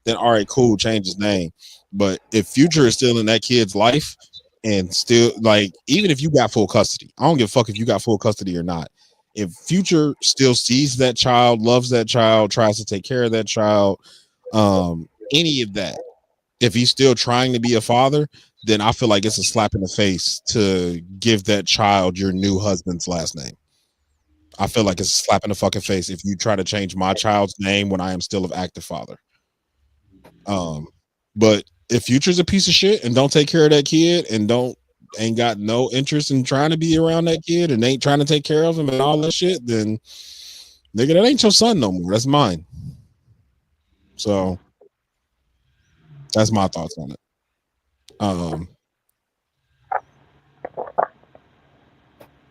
then all right, cool, change his name. But if Future is still in that kid's life and still, like, even if you got full custody, I don't give a fuck if you got full custody or not. If Future still sees that child, loves that child, tries to take care of that child, any of that, if he's still trying to be a father, then I feel like it's a slap in the face to give that child your new husband's last name. I feel like it's a slap in the fucking face if you try to change my child's name when I am still an active father. But if Future's a piece of shit and don't take care of that kid and ain't got no interest in trying to be around that kid and ain't trying to take care of him and all that shit, then nigga, that ain't your son no more. That's mine. So that's my thoughts on it.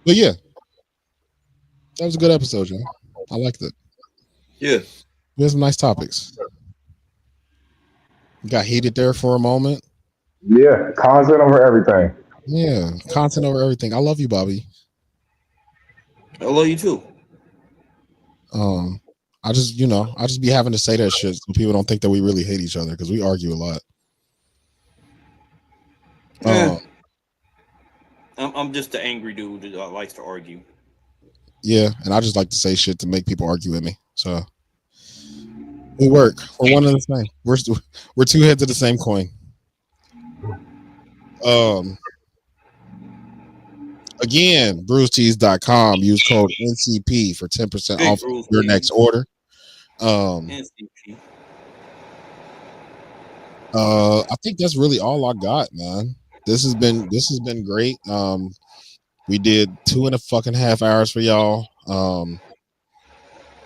But yeah, that was a good episode, John. I liked it. Yeah, we had some nice topics. Got heated there for a moment. Yeah, content over everything. Yeah, content over everything. I love you, Bobby. I love you too. I just be having to say that shit so people don't think that we really hate each other because we argue a lot. Yeah. I'm just the angry dude that likes to argue. Yeah, and I just like to say shit to make people argue with me. So we work. We're one and the same. We're two heads of the same coin. Again, bruisetees.com. Use code NCP for 10% Big off your next order. NCP. I think that's really all I got, man. This has been great. We did 2.5 hours for y'all.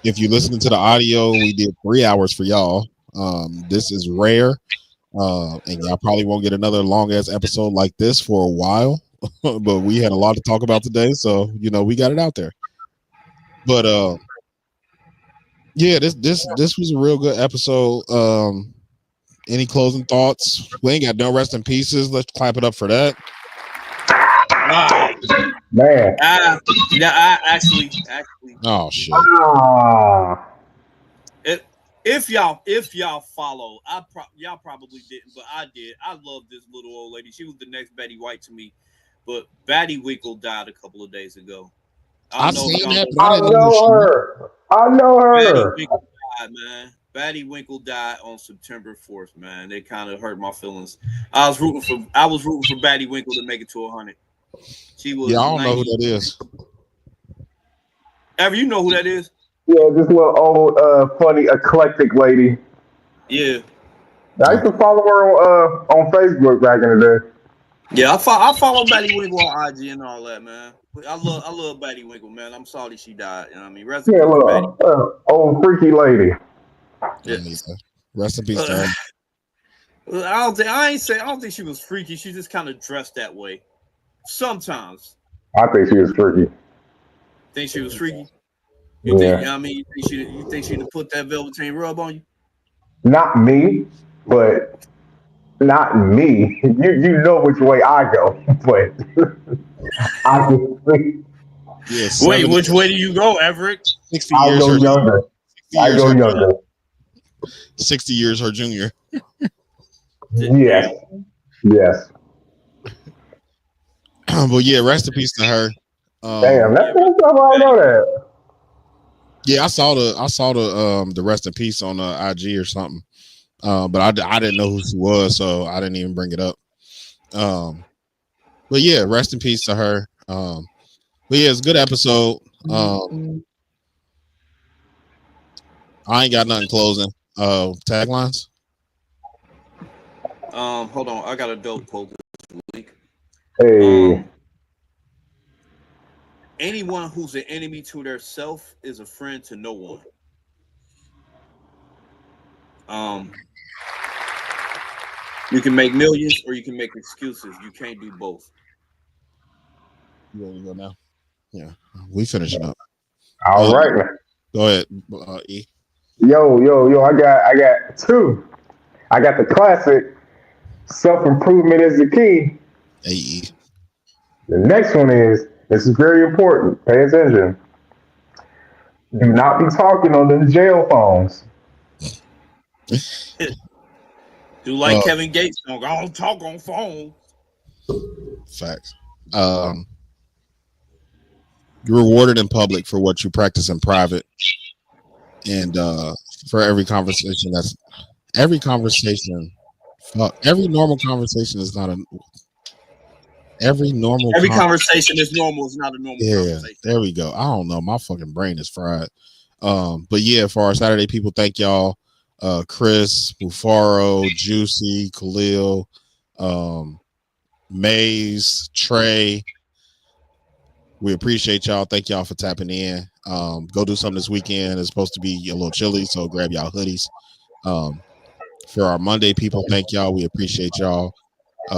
If you listen to the audio, we did 3 hours for y'all. This is rare. And y'all probably won't get another long ass episode like this for a while. But we had a lot to talk about today, so we got it out there. But yeah, this was a real good episode. Any closing thoughts? We ain't got no rest in pieces. Let's clap it up for that. Man. I actually. Oh shit. If y'all follow, y'all probably didn't, but I did. I love this little old lady. She was the next Betty White to me, but Batty Winkle died a couple of days ago. I know her. Batty Winkle died, man. Batty Winkle died on September 4th, man. It kind of hurt my feelings. I was rooting for Batty Winkle to make it to 100. She was. Yeah, I don't know who that is. Ever, you know who that is? Yeah, this little old, funny, eclectic lady. Yeah. I used to follow her on Facebook back in the day. Yeah, I follow Batty Winkle on IG and all that, man. I love Batty Winkle, man. I'm sorry she died. You know what I mean? Rest in peace, Batty. Old freaky lady. Yeah. Rest in peace, John. I don't think she was freaky. She just kind of dressed that way. Sometimes. I think she was freaky. Think she was freaky? You think she'd have put that Velveteen rub on you? Not me, but not me. You know which way I go, but I can see. Yes. Wait, which way do you go, Everett? 60 I years. go younger. I go younger. 60 years her junior. Yes. Yes. But yeah, rest in peace to her. Damn, that's stuff I know that. Yeah, I saw the rest in peace on IG or something. But I didn't know who she was, so I didn't even bring it up. But yeah, rest in peace to her. But yeah, it's a good episode. I ain't got nothing closing. Taglines. Hold on, I got a dope quote this week. Hey, Anyone who's an enemy to their self is a friend to no one. You can make millions or you can make excuses. You can't do both. You ready to go now? Yeah, we finishing up. all right. Go ahead, E. Yo. I got two. I got the classic. Self-improvement is the key. E. The next one is, this is very important. Pay attention. Do not be talking on the jail phones. Do like Kevin Gates song. I don't talk on phone. Facts. You're rewarded in public for what you practice in private, and for every conversation. Every normal conversation is not a. Every conversation is normal. Is not a normal conversation. There we go. I don't know. My fucking brain is fried. But yeah, for our Saturday people, thank y'all. Chris, Bufaro, Juicy, Khalil, Maze, Trey. We appreciate y'all. Thank y'all for tapping in. Go do something this weekend. It's supposed to be a little chilly, so grab y'all hoodies. For our Monday people, thank y'all. We appreciate y'all.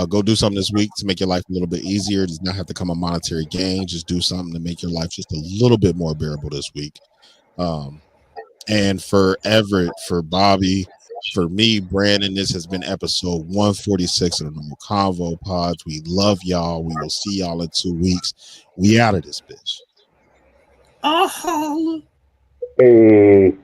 Go do something this week to make your life a little bit easier. It does not have to come a monetary gain. Just do something to make your life just a little bit more bearable this week. And for Everett, for Bobby, for me, Brandon, this has been episode 146 of the Normal Convo Pods. We love y'all. We will see y'all in 2 weeks. We out of this bitch. Oh. Hey.